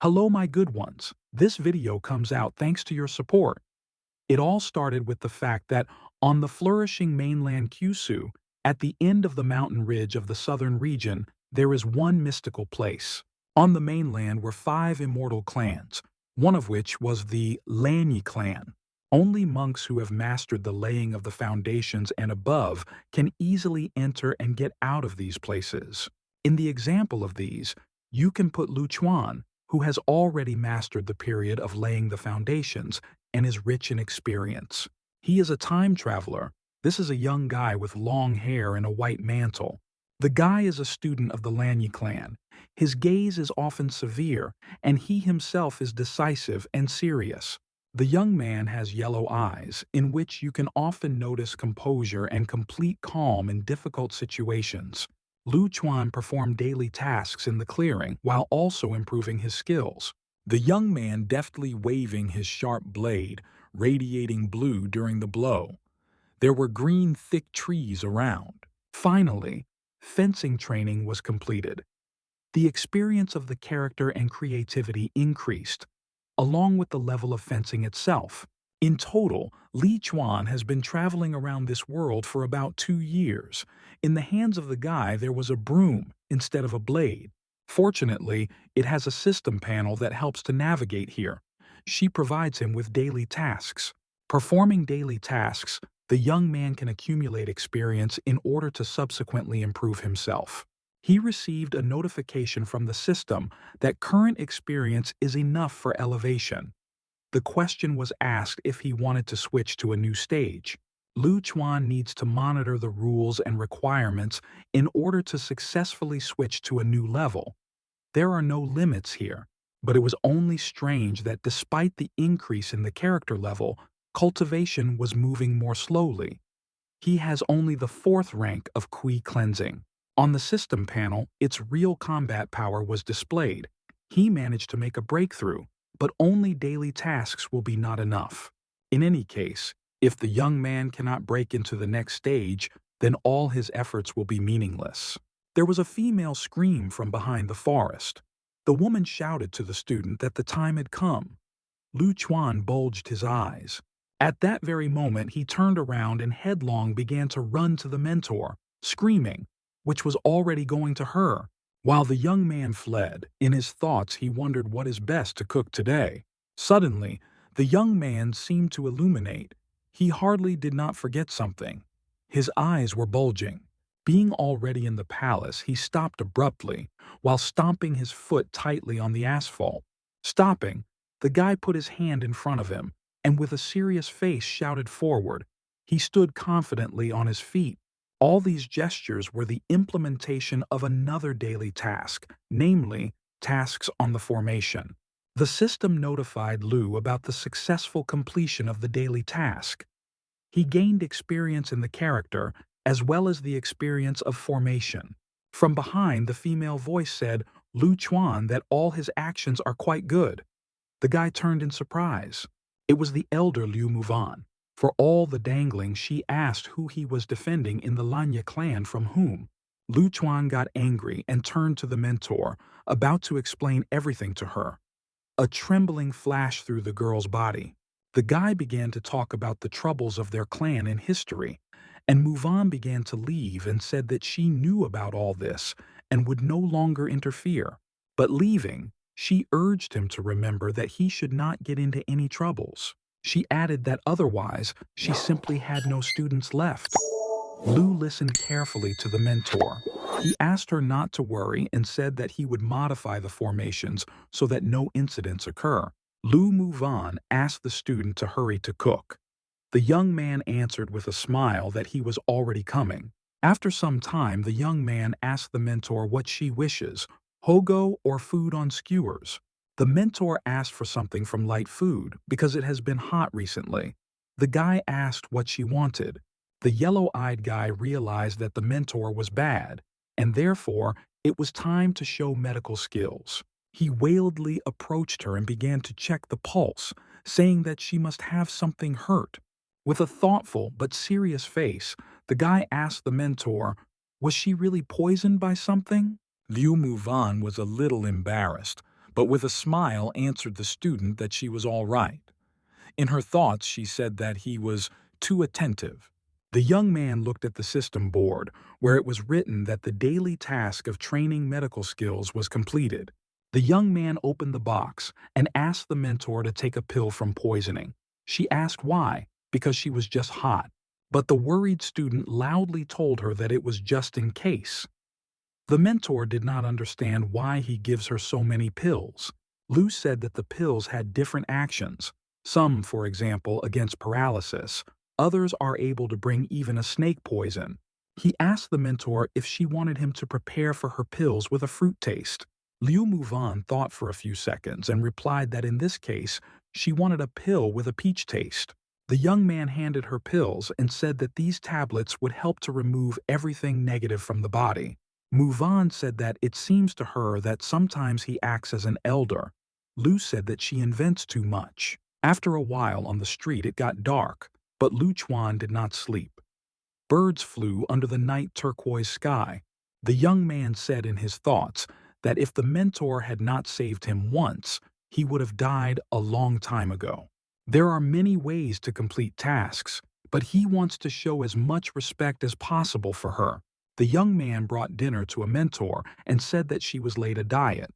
Hello, my good ones. This video comes out thanks to your support. It all started with the fact that on the flourishing mainland Kyushu, at the end of the mountain ridge of the southern region, there is one mystical place. On the mainland were 5 immortal clans, one of which was the Lanyi clan. Only monks who have mastered the laying of the foundations and above can easily enter and get out of these places. In the example of these, you can put Lu Chuan, who has already mastered the period of laying the foundations and is rich in experience. He is a time traveler. This is a young guy with long hair and a white mantle. The guy is a student of the Lanyi clan. His gaze is often severe, and he himself is decisive and serious. The young man has yellow eyes, in which you can often notice composure and complete calm in difficult situations. Lu Chuan performed daily tasks in the clearing while also improving his skills. The young man deftly waving his sharp blade, radiating blue during the blow. There were green thick trees around. Finally, fencing training was completed. The experience of the character and creativity increased, along with the level of fencing itself. In total, Li Chuan has been traveling around this world for about 2 years. In the hands of the guy there was a broom instead of a blade. Fortunately, it has a system panel that helps to navigate here. She provides him with daily tasks. Performing daily tasks, the young man can accumulate experience in order to subsequently improve himself. He received a notification from the system that current experience is enough for elevation. The question was asked if he wanted to switch to a new stage. Lu Chuan needs to monitor the rules and requirements in order to successfully switch to a new level. There are no limits here, but it was only strange that despite the increase in the character level, cultivation was moving more slowly. He has only the 4th rank of Kui cleansing. On the system panel, its real combat power was displayed. He managed to make a breakthrough, but only daily tasks will be not enough. In any case, if the young man cannot break into the next stage, then all his efforts will be meaningless. There was a female scream from behind the forest. The woman shouted to the student that the time had come. Lu Chuan bulged his eyes. At that very moment, he turned around and headlong began to run to the mentor, screaming, which was already going to her. While the young man fled, in his thoughts he wondered what is best to cook today. Suddenly, the young man seemed to illuminate. He hardly did not forget something. His eyes were bulging. Being already in the palace, he stopped abruptly, while stomping his foot tightly on the asphalt. Stopping, the guy put his hand in front of him, and with a serious face shouted forward. He stood confidently on his feet. All these gestures were the implementation of another daily task, namely, tasks on the formation. The system notified Lu about the successful completion of the daily task. He gained experience in the character as well as the experience of formation. From behind, the female voice said, Lu Chuan, that all his actions are quite good. The guy turned in surprise. It was the elder Liu Muvan. For all the dangling, she asked who he was defending in the Lanya clan from whom. Lu Chuan got angry and turned to the mentor, about to explain everything to her. A trembling flashed through the girl's body. The guy began to talk about the troubles of their clan in history, and Muvan began to leave and said that she knew about all this and would no longer interfere. But leaving, she urged him to remember that he should not get into any troubles. She added that otherwise, she simply had no students left. Lu listened carefully to the mentor. He asked her not to worry and said that he would modify the formations so that no incidents occur. Lu Muvan asked the student to hurry to cook. The young man answered with a smile that he was already coming. After some time, the young man asked the mentor what she wishes, hogo or food on skewers. The mentor asked for something from light food because it has been hot recently. The guy asked what she wanted. The yellow-eyed guy realized that the mentor was bad, and therefore it was time to show medical skills. He wailedly approached her and began to check the pulse, saying that she must have something hurt. With a thoughtful but serious face, the guy asked the mentor, was she really poisoned by something? Liu Muvan was a little embarrassed, but with a smile answered the student that she was all right. In her thoughts, she said that he was too attentive. The young man looked at the system board, where it was written that the daily task of training medical skills was completed. The young man opened the box and asked the mentor to take a pill from poisoning. She asked why, because she was just hot. But the worried student loudly told her that it was just in case. The mentor did not understand why he gives her so many pills. Lou said that the pills had different actions. Some, for example, against paralysis. Others are able to bring even a snake poison. He asked the mentor if she wanted him to prepare for her pills with a fruit taste. Liu Muvan thought for a few seconds and replied that in this case, she wanted a pill with a peach taste. The young man handed her pills and said that these tablets would help to remove everything negative from the body. Muvan said that it seems to her that sometimes he acts as an elder. Liu said that she invents too much. After a while on the street it got dark, but Lu Chuan did not sleep. Birds flew under the night turquoise sky. The young man said in his thoughts that if the mentor had not saved him once, he would have died a long time ago. There are many ways to complete tasks, but he wants to show as much respect as possible for her. The young man brought dinner to a mentor and said that she was late a diet.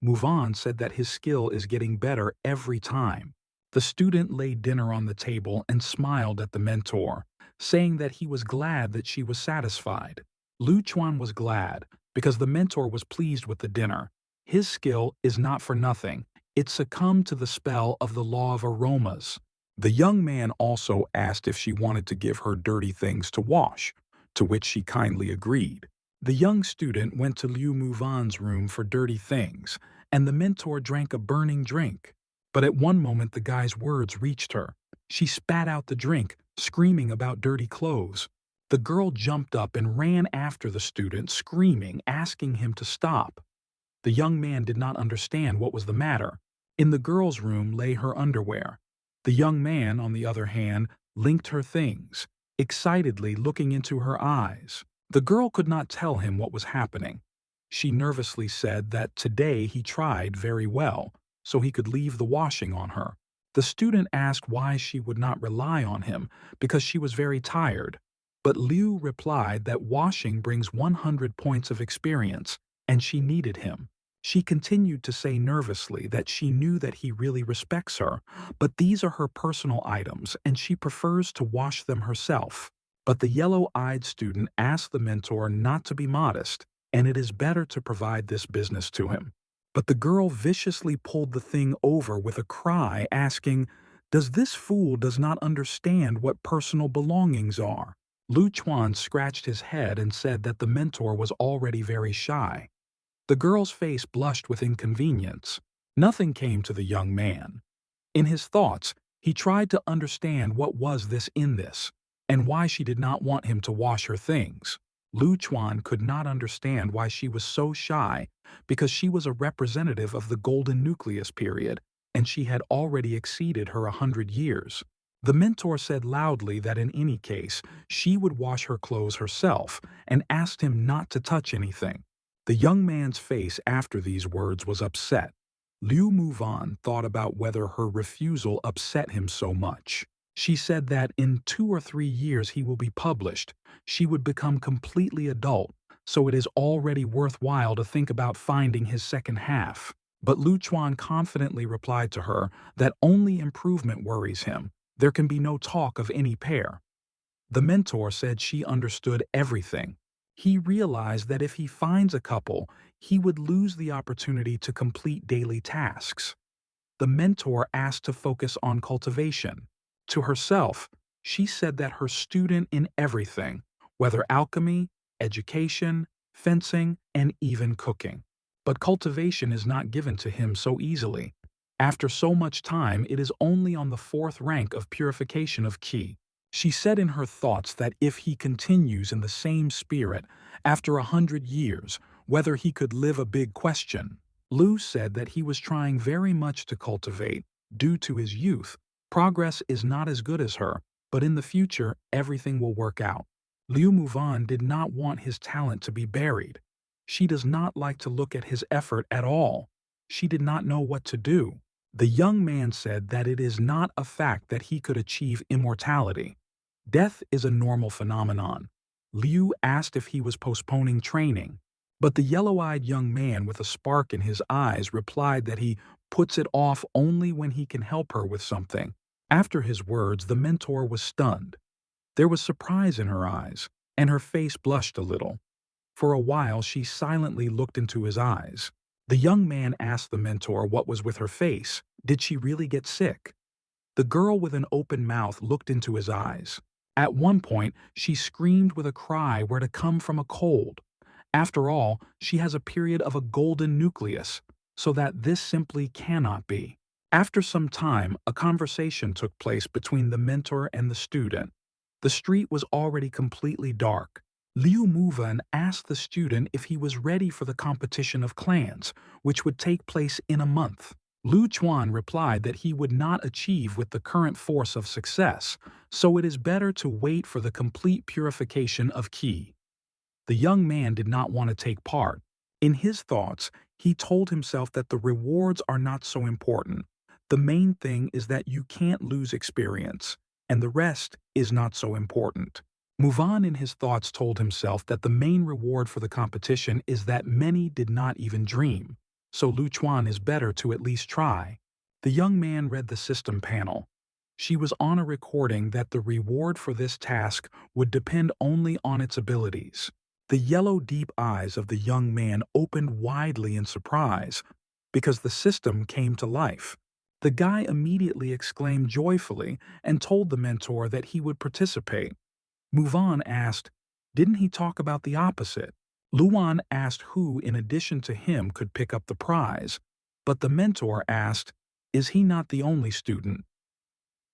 Muvan said that his skill is getting better every time. The student laid dinner on the table and smiled at the mentor, saying that he was glad that she was satisfied. Lu Chuan was glad because the mentor was pleased with the dinner. His skill is not for nothing. It succumbed to the spell of the law of aromas. The young man also asked if she wanted to give her dirty things to wash, to which she kindly agreed. The young student went to Liu Muvan's room for dirty things, and the mentor drank a burning drink. But at one moment the guy's words reached her. She spat out the drink, screaming about dirty clothes. The girl jumped up and ran after the student, screaming, asking him to stop. The young man did not understand what was the matter. In the girl's room lay her underwear. The young man, on the other hand, linked her things, excitedly looking into her eyes. The girl could not tell him what was happening. She nervously said that today he tried very well, so he could leave the washing on her. The student asked why she would not rely on him, because she was very tired. But Liu replied that washing brings 100 points of experience, and she needed him. She continued to say nervously that she knew that he really respects her, but these are her personal items and she prefers to wash them herself. But the yellow-eyed student asked the mentor not to be modest, and it is better to provide this business to him. But the girl viciously pulled the thing over with a cry, asking, "Does this fool does not understand what personal belongings are?" Lu Chuan scratched his head and said that the mentor was already very shy. The girl's face blushed with inconvenience. Nothing came to the young man. In his thoughts, he tried to understand what was this in this, and why she did not want him to wash her things. Lu Chuan could not understand why she was so shy, because she was a representative of the golden nucleus period, and she had already exceeded her 100 years. The mentor said loudly that in any case, she would wash her clothes herself, and asked him not to touch anything. The young man's face after these words was upset. Liu Muvan thought about whether her refusal upset him so much. She said that in 2 or 3 years he will be published. She would become completely adult, so it is already worthwhile to think about finding his second half. But Lu Chuan confidently replied to her that only improvement worries him. There can be no talk of any pair. The mentor said she understood everything. He realized that if he finds a couple, he would lose the opportunity to complete daily tasks. The mentor asked to focus on cultivation. To herself, she said that her student in everything, whether alchemy, education, fencing, and even cooking. But cultivation is not given to him so easily. After so much time, it is only on the 4th rank of purification of qi. She said in her thoughts that if he continues in the same spirit, after 100 years, whether he could live a big question. Lu said that he was trying very much to cultivate. Due to his youth, progress is not as good as her, but in the future, everything will work out. Liu Muvan did not want his talent to be buried. She does not like to look at his effort at all. She did not know what to do. The young man said that it is not a fact that he could achieve immortality. Death is a normal phenomenon. Liu asked if he was postponing training, but the yellow-eyed young man with a spark in his eyes replied that he puts it off only when he can help her with something. After his words, the mentor was stunned. There was surprise in her eyes, and her face blushed a little. For a while, she silently looked into his eyes. The young man asked the mentor what was with her face. Did she really get sick? The girl with an open mouth looked into his eyes. At one point, she screamed with a cry were to come from a cold. After all, she has a period of a golden nucleus, so that this simply cannot be. After some time, a conversation took place between the mentor and the student. The street was already completely dark. Liu Muvan asked the student if he was ready for the competition of clans, which would take place in a month. Lu Chuan replied that he would not achieve with the current force of success, so it is better to wait for the complete purification of Qi. The young man did not want to take part. In his thoughts, he told himself that the rewards are not so important. The main thing is that you can't lose experience, and the rest is not so important. Muvan in his thoughts told himself that the main reward for the competition is that many did not even dream, so Lu Chuan is better to at least try. The young man read the system panel. She was on a recording that the reward for this task would depend only on its abilities. The yellow deep eyes of the young man opened widely in surprise because the system came to life. The guy immediately exclaimed joyfully and told the mentor that he would participate. Muvan asked, didn't he talk about the opposite? Luan asked who, in addition to him, could pick up the prize, but the mentor asked, is he not the only student?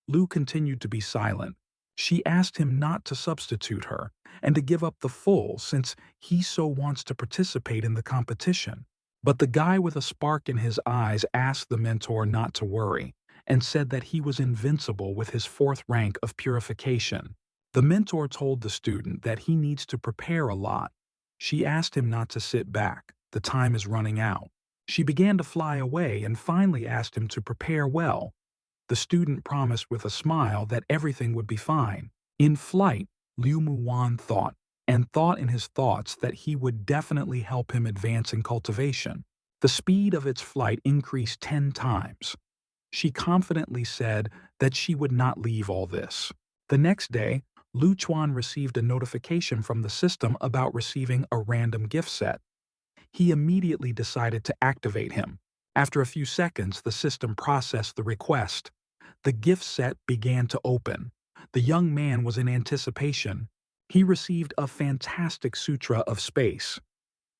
Lu continued to be silent. She asked him not to substitute her and to give up the full since he so wants to participate in the competition. But the guy with a spark in his eyes asked the mentor not to worry and said that he was invincible with his 4th rank of purification. The mentor told the student that he needs to prepare a lot. She asked him not to sit back. The time is running out. She began to fly away and finally asked him to prepare well. The student promised with a smile that everything would be fine. In flight, Liu Muwan thought in his thoughts that he would definitely help him advance in cultivation. The speed of its flight increased 10 times. She confidently said that she would not leave all this. The next day, Lu Chuan received a notification from the system about receiving a random gift set. He immediately decided to activate him. After a few seconds, the system processed the request. The gift set began to open. The young man was in anticipation. He received a fantastic sutra of space.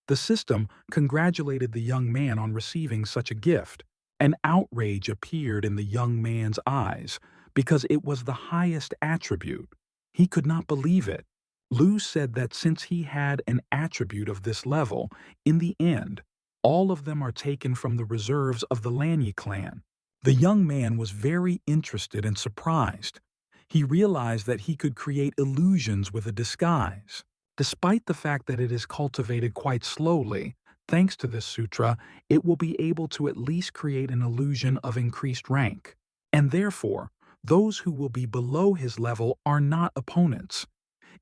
The system congratulated the young man on receiving such a gift. An outrage appeared in the young man's eyes because it was the highest attribute. He could not believe it. Lu said that since he had an attribute of this level, in the end, all of them are taken from the reserves of the Lanyi clan. The young man was very interested and surprised. He realized that he could create illusions with a disguise. Despite the fact that it is cultivated quite slowly, thanks to this sutra, it will be able to at least create an illusion of increased rank. And therefore, those who will be below his level are not opponents.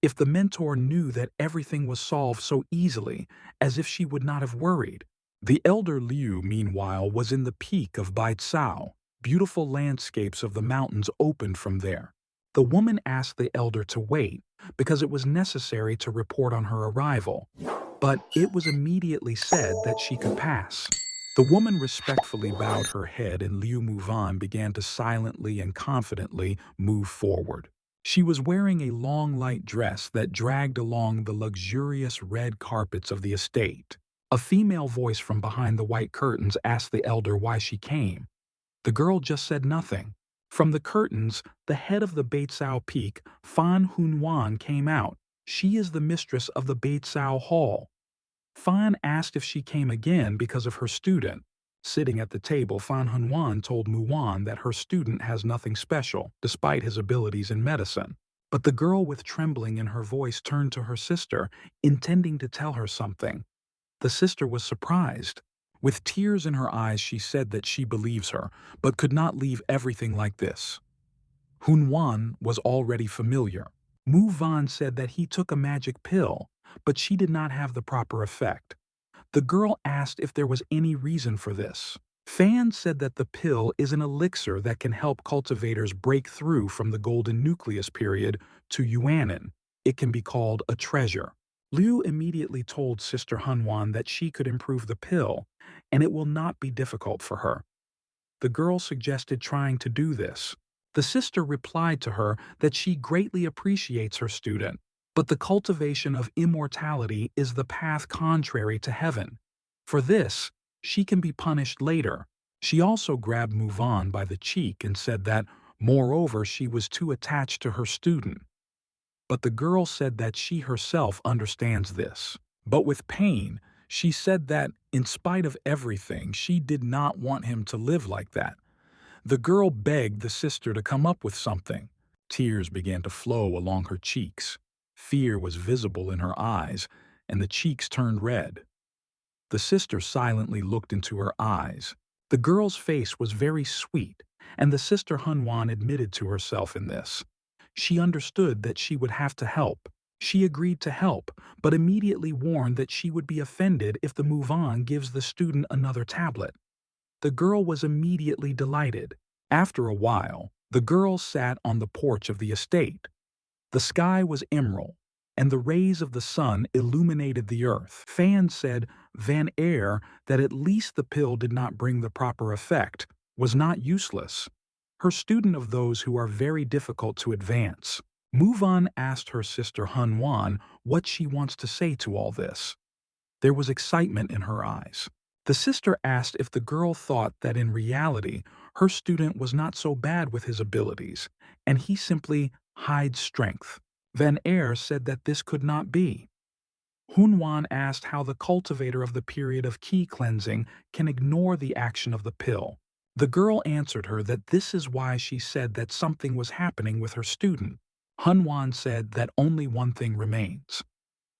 If the mentor knew that everything was solved so easily, as if she would not have worried. The elder Liu, meanwhile, was in the peak of Baicao. Beautiful landscapes of the mountains opened from there. The woman asked the elder to wait because it was necessary to report on her arrival, but it was immediately said that she could pass. The woman respectfully bowed her head and Liu Muvan began to silently and confidently move forward. She was wearing a long light dress that dragged along the luxurious red carpets of the estate. A female voice from behind the white curtains asked the elder why she came. The girl just said nothing. From the curtains, the head of the Baicao Peak, Fan Hunwan, came out. She is the mistress of the Baicao Hall. Fan asked if she came again because of her student. Sitting at the table, Fan Hunwan told Muwan that her student has nothing special, despite his abilities in medicine. But the girl with trembling in her voice turned to her sister, intending to tell her something. The sister was surprised. With tears in her eyes, she said that she believes her, but could not leave everything like this. Hunwan was already familiar. Mu Van said that he took a magic pill, but she did not have the proper effect. The girl asked if there was any reason for this. Fan said that the pill is an elixir that can help cultivators break through from the golden nucleus period to Yuanin. It can be called a treasure. Liu immediately told Sister Hunwan that she could improve the pill, and it will not be difficult for her. The girl suggested trying to do this. The sister replied to her that she greatly appreciates her student, but the cultivation of immortality is the path contrary to heaven. For this, she can be punished later. She also grabbed Move-On by the cheek and said that, moreover, she was too attached to her student. But the girl said that she herself understands this. But with pain, she said that, in spite of everything, she did not want him to live like that. The girl begged the sister to come up with something. Tears began to flow along her cheeks. Fear was visible in her eyes, and the cheeks turned red. The sister silently looked into her eyes. The girl's face was very sweet, and the sister Hunwan admitted to herself in this. She understood that she would have to help. She agreed to help, but immediately warned that she would be offended if the move-on gives the student another tablet. The girl was immediately delighted. After a while, the girl sat on the porch of the estate. The sky was emerald, and the rays of the sun illuminated the earth. Fan said Van Eyre that at least the pill did not bring the proper effect, was not useless. Her student of those who are very difficult to advance. Move-On asked her sister Hunwan what she wants to say to all this. There was excitement in her eyes. The sister asked if the girl thought that in reality her student was not so bad with his abilities, and he simply hides strength. Van Eyre said that this could not be. Hunwan asked how the cultivator of the period of ki cleansing can ignore the action of the pill. The girl answered her that this is why she said that something was happening with her student. Hunwan said that only one thing remains.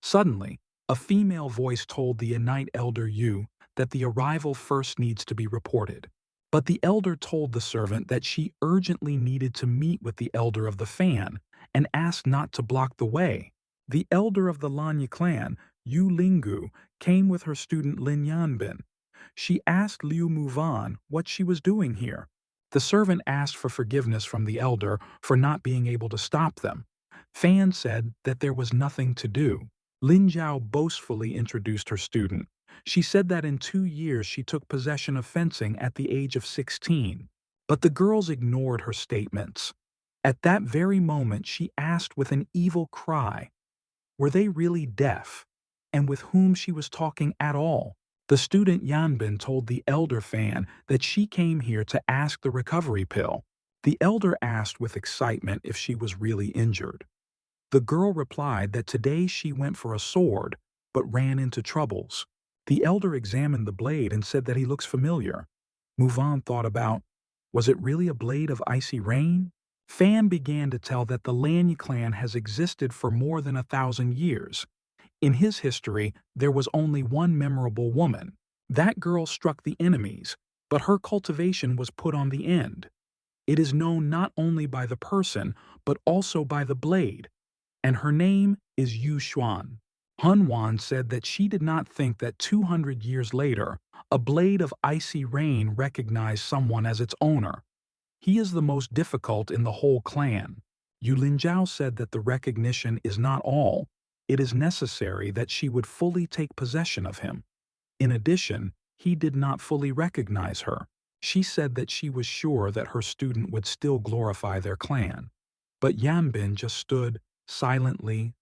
Suddenly, a female voice told the Innate Elder Yu that the arrival first needs to be reported. But the elder told the servant that she urgently needed to meet with the elder of the Fan and asked not to block the way. The elder of the Lanya clan, Yu Lingu, came with her student Lin Yanbin. She asked Liu Muvan what she was doing here. The servant asked for forgiveness from the elder for not being able to stop them. Fan said that there was nothing to do. Lin Zhao boastfully introduced her student. She said that in 2 years she took possession of fencing at the age of 16. But the girls ignored her statements. At that very moment she asked with an evil cry, were they really deaf? And with whom she was talking at all? The student Yanbin told the elder Fan that she came here to ask the recovery pill. The elder asked with excitement if she was really injured. The girl replied that today she went for a sword, but ran into troubles. The elder examined the blade and said that he looks familiar. Move-On thought about, was it really a blade of icy rain? Fan began to tell that the Lanya clan has existed for more than 1,000 years. In his history, there was only one memorable woman. That girl struck the enemies, but her cultivation was put on the end. It is known not only by the person, but also by the blade, and her name is Yu Xuan. Hunwan said that she did not think that 200 years later, a blade of icy rain recognized someone as its owner. He is the most difficult in the whole clan. Yu Linjiao said that the recognition is not all. It is necessary that she would fully take possession of him. In addition, he did not fully recognize her. She said that she was sure that her student would still glorify their clan. But Yanbin just stood silently.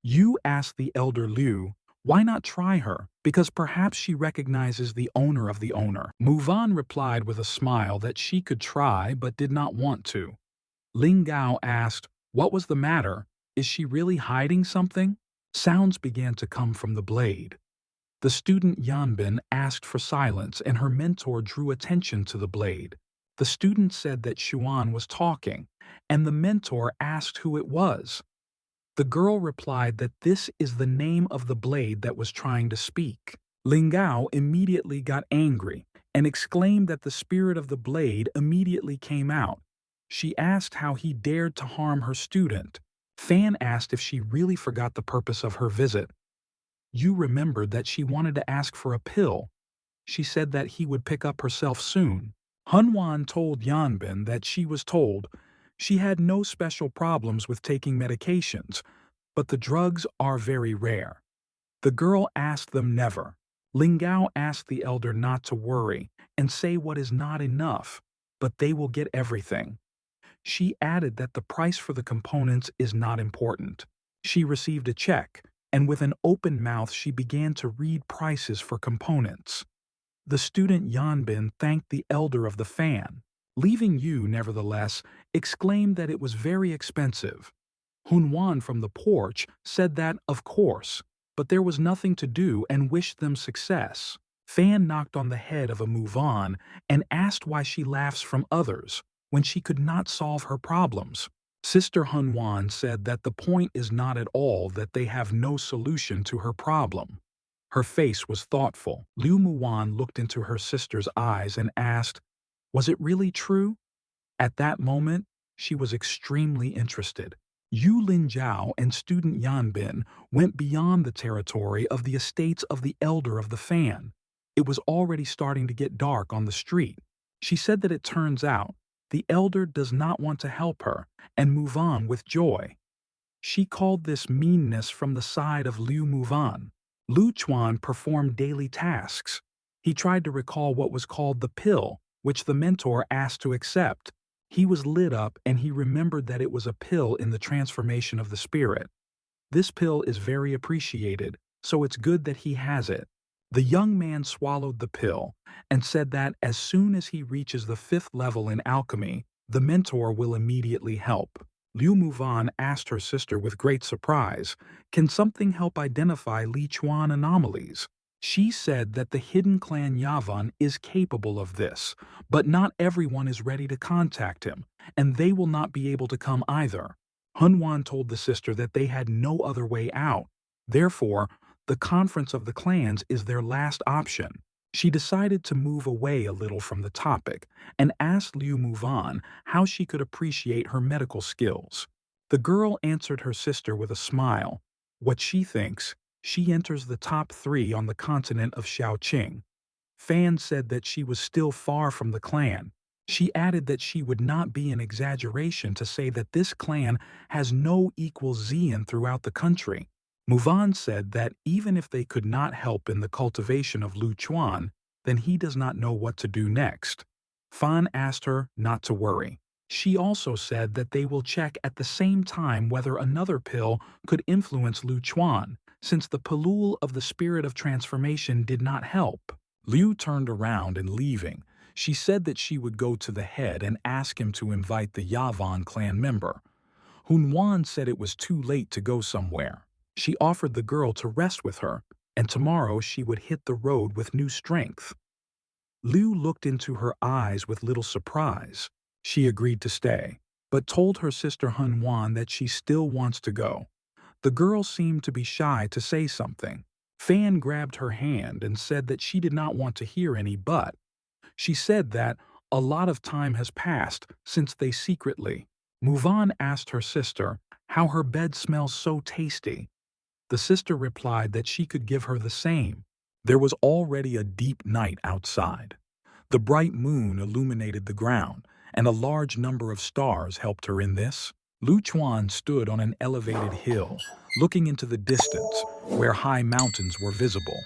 Yu asked the elder Liu, why not try her? Because perhaps she recognizes the owner of the owner. Move-On replied with a smile that she could try but did not want to. Ling Gao asked, what was the matter? Is she really hiding something? Sounds began to come from the blade. The student Yanbin asked for silence and her mentor drew attention to the blade. The student said that Xuan was talking, and the mentor asked who it was. The girl replied that this is the name of the blade that was trying to speak. Ling Gao immediately got angry and exclaimed that the spirit of the blade immediately came out. She asked how he dared to harm her student. Fan asked if she really forgot the purpose of her visit. Yu remembered that she wanted to ask for a pill. She said that he would pick up herself soon. Hunwan told Yanbin that she was told she had no special problems with taking medications, but the drugs are very rare. The girl asked them never. Ling Gao asked the elder not to worry and say what is not enough, but they will get everything. She added that the price for the components is not important. She received a check, and with an open mouth she began to read prices for components. The student Yanbin thanked the elder of the fan. Leaving Yu, nevertheless, exclaimed that it was very expensive. Hunwan from the porch said that, of course, but there was nothing to do and wished them success. Fan knocked on the head of a move-on and asked why she laughs from others when she could not solve her problems. Sister Hunwan said that the point is not at all that they have no solution to her problem. Her face was thoughtful. Liu Muwan looked into her sister's eyes and asked, "Was it really true?" At that moment, she was extremely interested. Yu Linjiao and student Yanbin went beyond the territory of the estates of the elder of the fan. It was already starting to get dark on the street. She said that it turns out the elder does not want to help her and move on with joy. She called this meanness from the side of Liu Muvan. Lu Chuan performed daily tasks. He tried to recall what was called the pill, which the mentor asked to accept. He was lit up and he remembered that it was a pill in the transformation of the spirit. This pill is very appreciated, so it's good that he has it. The young man swallowed the pill and said that as soon as he reaches the 5th level in alchemy, the mentor will immediately help. Liu Muvan asked her sister with great surprise, "Can something help identify Li Chuan anomalies?" She said that the hidden clan Yavan is capable of this, but not everyone is ready to contact him, and they will not be able to come either. Hunwan told the sister that they had no other way out. Therefore, the conference of the clans is their last option. She decided to move away a little from the topic and asked Liu Muvan how she could appreciate her medical skills. The girl answered her sister with a smile. What she thinks, she enters the top 3 on the continent of Shaoqing. Fan said that she was still far from the clan. She added that she would not be an exaggeration to say that this clan has no equal Xian throughout the country. Muvan said that even if they could not help in the cultivation of Lu Chuan, then he does not know what to do next. Fan asked her not to worry. She also said that they will check at the same time whether another pill could influence Lu Chuan, since the pilule of the spirit of transformation did not help. Liu turned around and leaving. She said that she would go to the head and ask him to invite the Yavan clan member. Hunwan said it was too late to go somewhere. She offered the girl to rest with her, and tomorrow she would hit the road with new strength. Liu looked into her eyes with little surprise. She agreed to stay, but told her sister Hunwan that she still wants to go. The girl seemed to be shy to say something. Fan grabbed her hand and said that she did not want to hear any but. She said that a lot of time has passed since they secretly. Muvan asked her sister how her bed smells so tasty. The sister replied that she could give her the same. There was already a deep night outside. The bright moon illuminated the ground, and a large number of stars helped her in this. Lu Chuan stood on an elevated hill, looking into the distance, where high mountains were visible.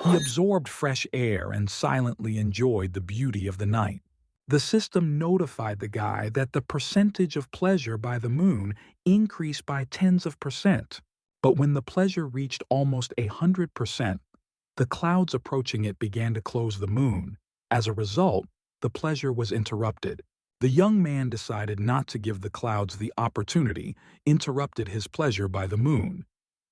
He absorbed fresh air and silently enjoyed the beauty of the night. The system notified the guy that the percentage of pleasure by the moon increased by tens of percent. But when the pleasure reached almost 100%, the clouds approaching it began to close the moon. As a result, the pleasure was interrupted. The young man decided not to give the clouds the opportunity, interrupted his pleasure by the moon.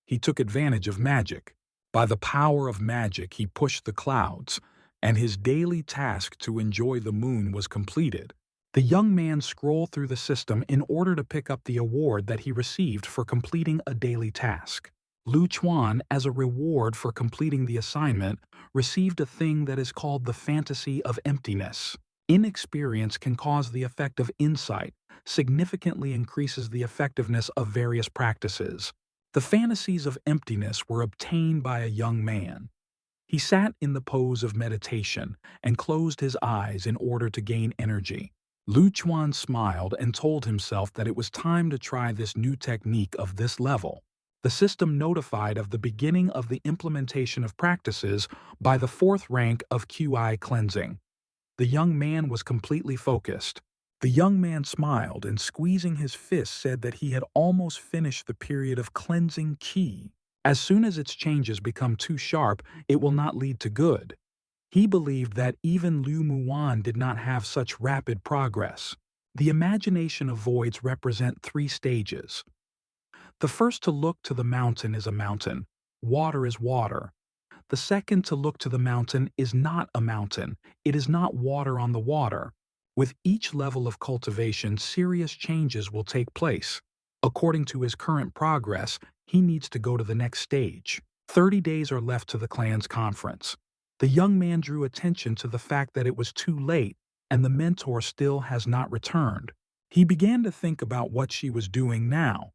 He took advantage of magic. By the power of magic, he pushed the clouds, and his daily task to enjoy the moon was completed. The young man scrolled through the system in order to pick up the award that he received for completing a daily task. Lu Chuan, as a reward for completing the assignment, received a thing that is called the fantasy of emptiness. Inexperience can cause the effect of insight, significantly increases the effectiveness of various practices. The fantasies of emptiness were obtained by a young man. He sat in the pose of meditation and closed his eyes in order to gain energy. Lu Chuan smiled and told himself that it was time to try this new technique of this level. The system notified of the beginning of the implementation of practices by the fourth rank of QI cleansing. The young man was completely focused. The young man smiled and squeezing his fist said that he had almost finished the period of cleansing Qi. As soon as its changes become too sharp, it will not lead to good. He believed that even Liu Muan did not have such rapid progress. The imagination of voids represent three stages. The first to look to the mountain is a mountain. Water is water. The second to look to the mountain is not a mountain. It is not water on the water. With each level of cultivation, serious changes will take place. According to his current progress, he needs to go to the next stage. 30 days are left to the clan's conference. The young man drew attention to the fact that it was too late and the mentor still has not returned. He began to think about what she was doing now.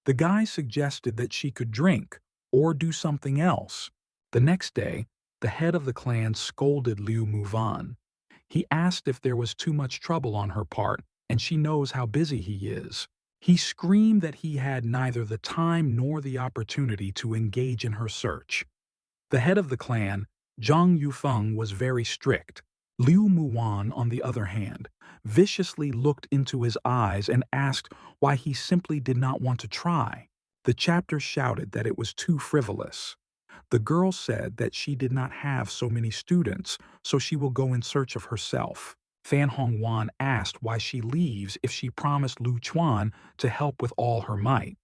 The guy suggested that she could drink or do something else. The next day, the head of the clan scolded Liu Muvan. He asked if there was too much trouble on her part, and she knows how busy he is. He screamed that he had neither the time nor the opportunity to engage in her search. The head of the clan, Zhang Yufeng, was very strict. Liu Muwan, on the other hand, viciously looked into his eyes and asked why he simply did not want to try. The chapter shouted that it was too frivolous. The girl said that she did not have so many students, so she will go in search of herself. Fan Hongwan asked why she leaves if she promised Lu Chuan to help with all her might.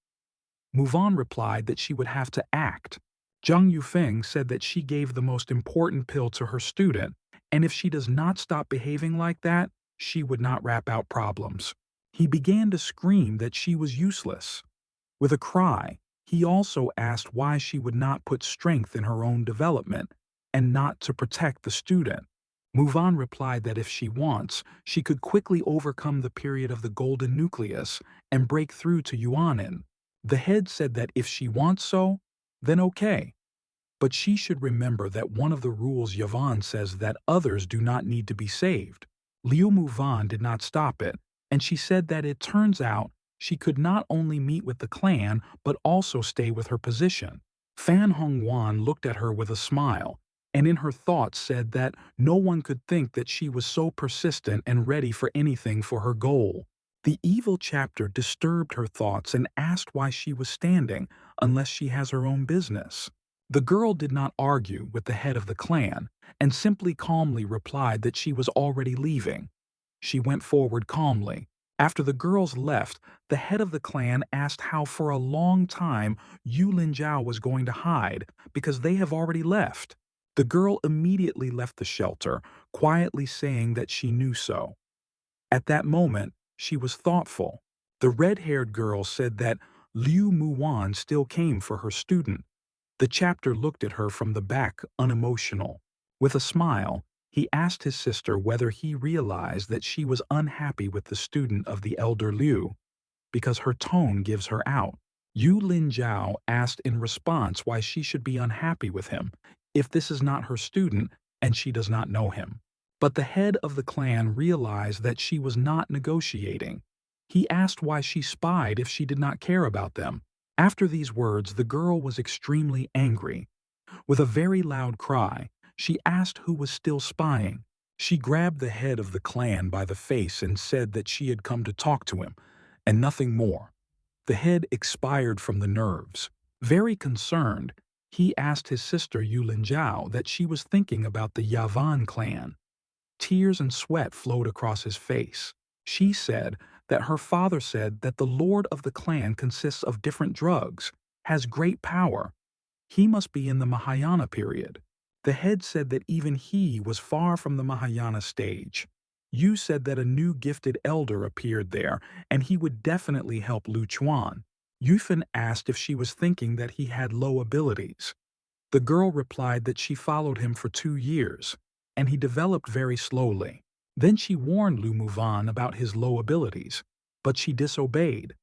Muvan replied that she would have to act. Zhang Yufeng said that she gave the most important pill to her student, and if she does not stop behaving like that, she would not rap out problems. He began to scream that she was useless. With a cry, he also asked why she would not put strength in her own development and not to protect the student. Muvan replied that if she wants, she could quickly overcome the period of the golden nucleus and break through to Yuanin. The head said that if she wants so, then okay. But she should remember that one of the rules Yavan says that others do not need to be saved. Liu Muvan did not stop it, and she said that it turns out she could not only meet with the clan but also stay with her position. Fan Hongwan looked at her with a smile, and in her thoughts said that no one could think that she was so persistent and ready for anything for her goal. The evil chapter disturbed her thoughts and asked why she was standing unless she has her own business. The girl did not argue with the head of the clan and simply calmly replied that she was already leaving. She went forward calmly. After the girls left, the head of the clan asked how for a long time Yu Linjiao was going to hide because they have already left. The girl immediately left the shelter, quietly saying that she knew so. At that moment, she was thoughtful. The red-haired girl said that Liu Muwan still came for her student. The chapter looked at her from the back, unemotional. With a smile, he asked his sister whether he realized that she was unhappy with the student of the elder Liu, because her tone gives her out. Yu Linjiao asked in response why she should be unhappy with him, if this is not her student and she does not know him. But the head of the clan realized that she was not negotiating. He asked why she spied if she did not care about them. After these words, the girl was extremely angry. With a very loud cry, she asked who was still spying. She grabbed the head of the clan by the face and said that she had come to talk to him, and nothing more. The head expired from the nerves. Very concerned, he asked his sister Yu Linjiao that she was thinking about the Yavan clan. Tears and sweat flowed across his face. She said that her father said that the lord of the clan consists of different drugs, has great power. He must be in the Mahayana period. The head said that even he was far from the Mahayana stage. Yu said that a new gifted elder appeared there and he would definitely help Lu Chuan. Yufan asked if she was thinking that he had low abilities. The girl replied that she followed him for 2 years, and he developed very slowly. Then she warned Lu Muvan about his low abilities, but she disobeyed,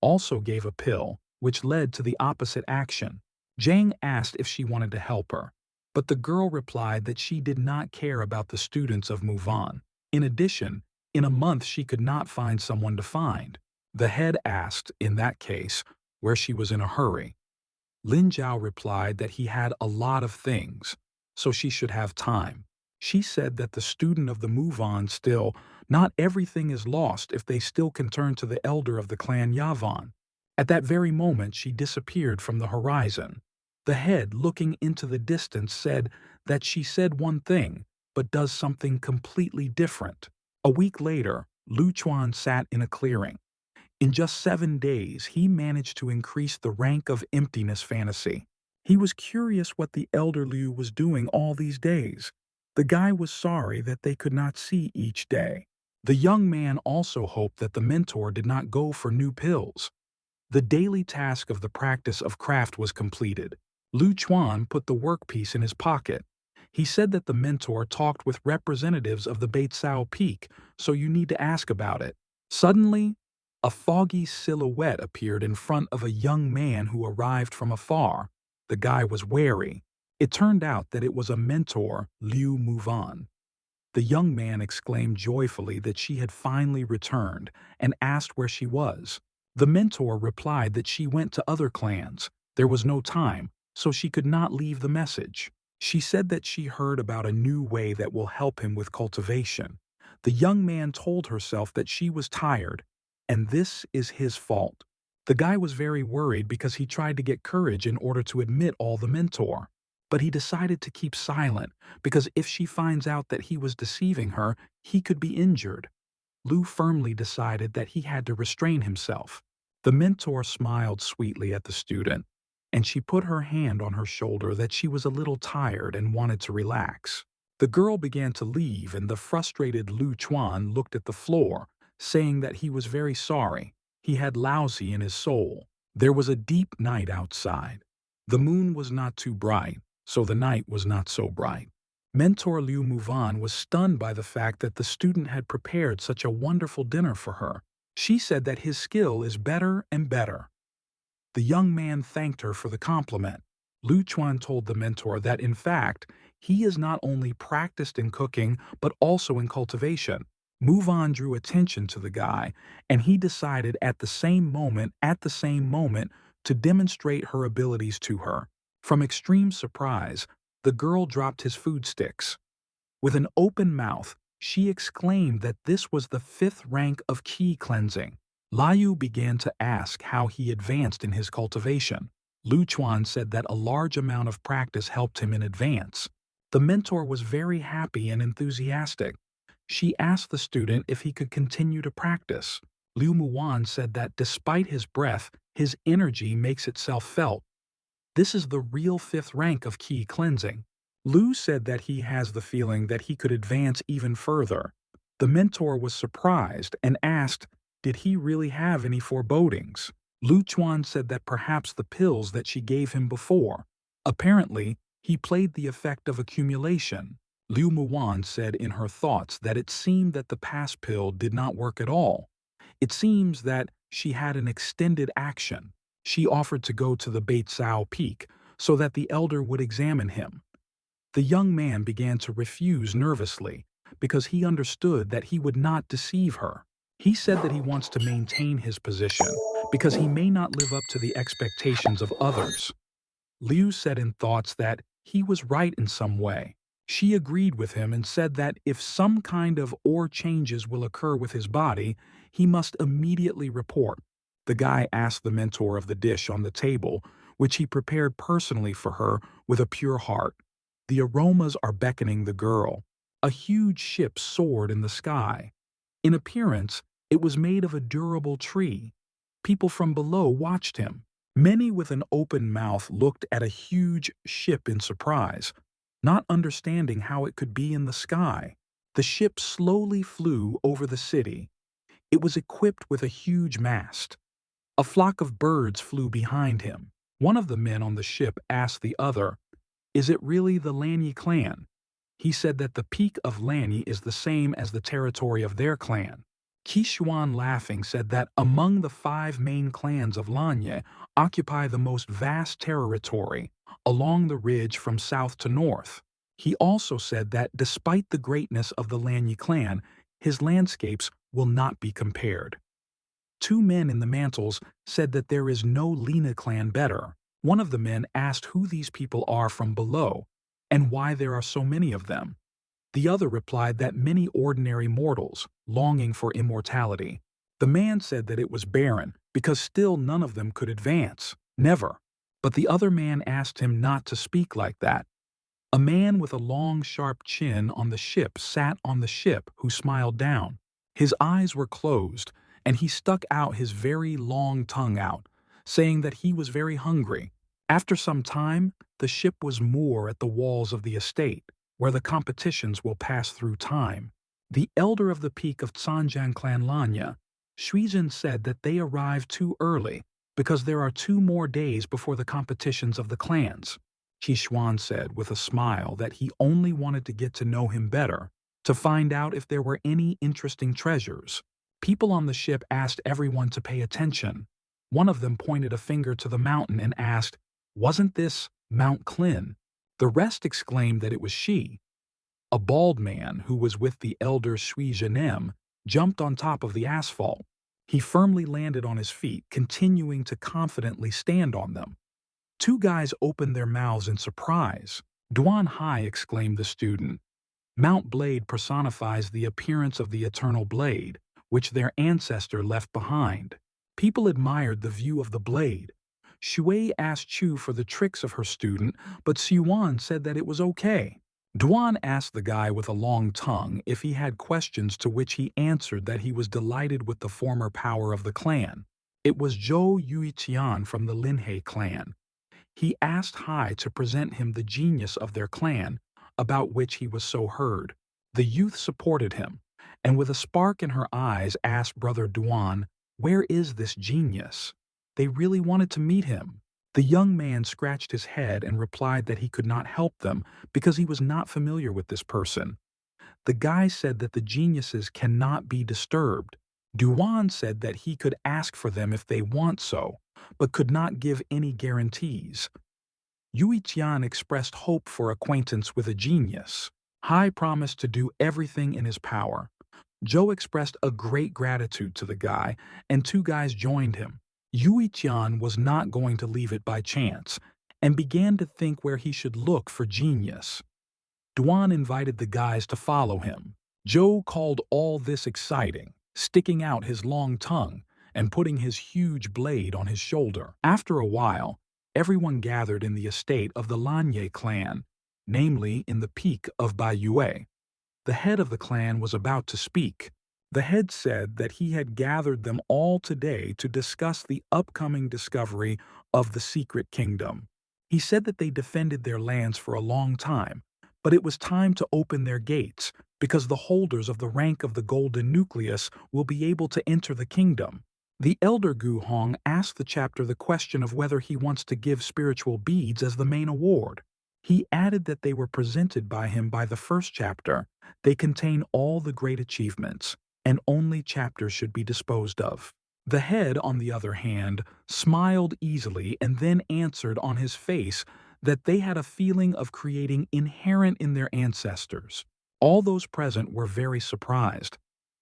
also gave a pill, which led to the opposite action. Jang asked if she wanted to help her, but the girl replied that she did not care about the students of Muvan. In addition, in a month she could not find someone to find. The head asked, in that case, where she was in a hurry. Lin Zhao replied that he had a lot of things, so she should have time. She said that the student of the Muvan still, not everything is lost if they still can turn to the elder of the clan Yavan. At that very moment she disappeared from the horizon. The head, looking into the distance, said that she said one thing, but does something completely different. A week later, Lu Chuan sat in a clearing. In just 7 days, he managed to increase the rank of emptiness fantasy. He was curious what the elder Liu was doing all these days. The guy was sorry that they could not see each day. The young man also hoped that the mentor did not go for new pills. The daily task of the practice of craft was completed. Lu Chuan put the workpiece in his pocket. He said that the mentor talked with representatives of the Beitsao Peak, so you need to ask about it. Suddenly, a foggy silhouette appeared in front of a young man who arrived from afar. The guy was wary. It turned out that it was a mentor, Liu Muvan. The young man exclaimed joyfully that she had finally returned and asked where she was. The mentor replied that she went to other clans. There was no time, so she could not leave the message. She said that she heard about a new way that will help him with cultivation. The young man told herself that she was tired, and this is his fault. The guy was very worried because he tried to get courage in order to admit all the mentor. But he decided to keep silent because if she finds out that he was deceiving her, he could be injured. Lu firmly decided that he had to restrain himself. The mentor smiled sweetly at the student, and she put her hand on her shoulder that she was a little tired and wanted to relax. The girl began to leave, and the frustrated Lu Chuan looked at the floor, saying that he was very sorry. He had lousy in his soul. There was a deep night outside. The moon was not too bright, so the night was not so bright. Mentor Liu Muvan was stunned by the fact that the student had prepared such a wonderful dinner for her. She said that his skill is better and better. The young man thanked her for the compliment. Lu Chuan told the mentor that, in fact, he is not only practiced in cooking but also in cultivation. Muvan drew attention to the guy, and he decided at the same moment, to demonstrate her abilities to her. From extreme surprise, the girl dropped his food sticks. With an open mouth, she exclaimed that this was the 5th rank of qi cleansing. Liu began to ask how he advanced in his cultivation. Lu Chuan said that a large amount of practice helped him in advance. The mentor was very happy and enthusiastic. She asked the student if he could continue to practice. Liu Muwan said that despite his breath, his energy makes itself felt. This is the real 5th rank of qi cleansing. Lu said that he has the feeling that he could advance even further. The mentor was surprised and asked, did he really have any forebodings? Lu Chuan said that perhaps the pills that she gave him before. Apparently, he played the effect of accumulation. Liu Muwan said in her thoughts that it seemed that the past pill did not work at all. It seems that she had an extended action. She offered to go to the Beitsao Peak so that the elder would examine him. The young man began to refuse nervously because he understood that he would not deceive her. He said that he wants to maintain his position because he may not live up to the expectations of others. Liu said in thoughts that he was right in some way. She agreed with him and said that if some kind of or changes will occur with his body, he must immediately report. The guy asked the mentor of the dish on the table, which he prepared personally for her with a pure heart. The aromas are beckoning the girl. A huge ship soared in the sky. In appearance, it was made of a durable tree. People from below watched him. Many with an open mouth looked at a huge ship in surprise, not understanding how it could be in the sky. The ship slowly flew over the city. It was equipped with a huge mast. A flock of birds flew behind him. One of the men on the ship asked the other, "Is it really the Lanyi clan?" He said that the peak of Lanyi is the same as the territory of their clan. Qishuan, laughing, said that among the 5 main clans of Lanyi occupy the most vast territory along the ridge from south to north. He also said that despite the greatness of the Lanyi clan, his landscapes will not be compared. 2 men in the mantles said that there is no Lena clan better. One of the men asked who these people are from below and why there are so many of them. The other replied that many ordinary mortals, longing for immortality. The man said that it was barren because still none of them could advance. Never. But the other man asked him not to speak like that. A man with a long, sharp chin on the ship sat on the ship who smiled down. His eyes were closed, and he stuck out his very long tongue out, saying that he was very hungry. After some time, the ship was moored at the walls of the estate, where the competitions will pass through time. The elder of the peak of Sanjiang clan Lanya, Shuizhen, said that they arrived too early because there are 2 more days before the competitions of the clans. Qishuan said with a smile that he only wanted to get to know him better, to find out if there were any interesting treasures. People on the ship asked everyone to pay attention. One of them pointed a finger to the mountain and asked, "Wasn't this Mount Klin?" The rest exclaimed that it was she. A bald man who was with the elder Shui Zhenem jumped on top of the asphalt. He firmly landed on his feet, continuing to confidently stand on them. 2 guys opened their mouths in surprise. "Duan Hai," exclaimed the student. "Mount Blade personifies the appearance of the eternal blade, which their ancestor left behind." People admired the view of the blade. Shui asked Chu for the tricks of her student, but Siuan said that it was okay. Duan asked the guy with a long tongue if he had questions, to which he answered that he was delighted with the former power of the clan. It was Zhou Yuiqian from the Linhei clan. He asked Hai to present him the genius of their clan, about which he was so heard. The youth supported him, and with a spark in her eyes asked Brother Duan, "Where is this genius?" They really wanted to meet him. The young man scratched his head and replied that he could not help them because he was not familiar with this person. The guy said that the geniuses cannot be disturbed. Duan said that he could ask for them if they want so, but could not give any guarantees. Yui Qian expressed hope for acquaintance with a genius. Hai promised to do everything in his power. Zhou expressed a great gratitude to the guy, and 2 guys joined him. Yui Qian was not going to leave it by chance, and began to think where he should look for genius. Duan invited the guys to follow him. Zhou called all this exciting, sticking out his long tongue and putting his huge blade on his shoulder. After a while, everyone gathered in the estate of the Lanye clan, namely in the peak of Baiyue. The head of the clan was about to speak. The head said that he had gathered them all today to discuss the upcoming discovery of the secret kingdom. He said that they defended their lands for a long time, but it was time to open their gates because the holders of the rank of the golden nucleus will be able to enter the kingdom. The elder Gu Hong asked the chapter the question of whether he wants to give spiritual beads as the main award. He added that they were presented by him by the first chapter. They contain all the great achievements, and only chapters should be disposed of. The head, on the other hand, smiled easily and then answered on his face that they had a feeling of creating inherent in their ancestors. All those present were very surprised.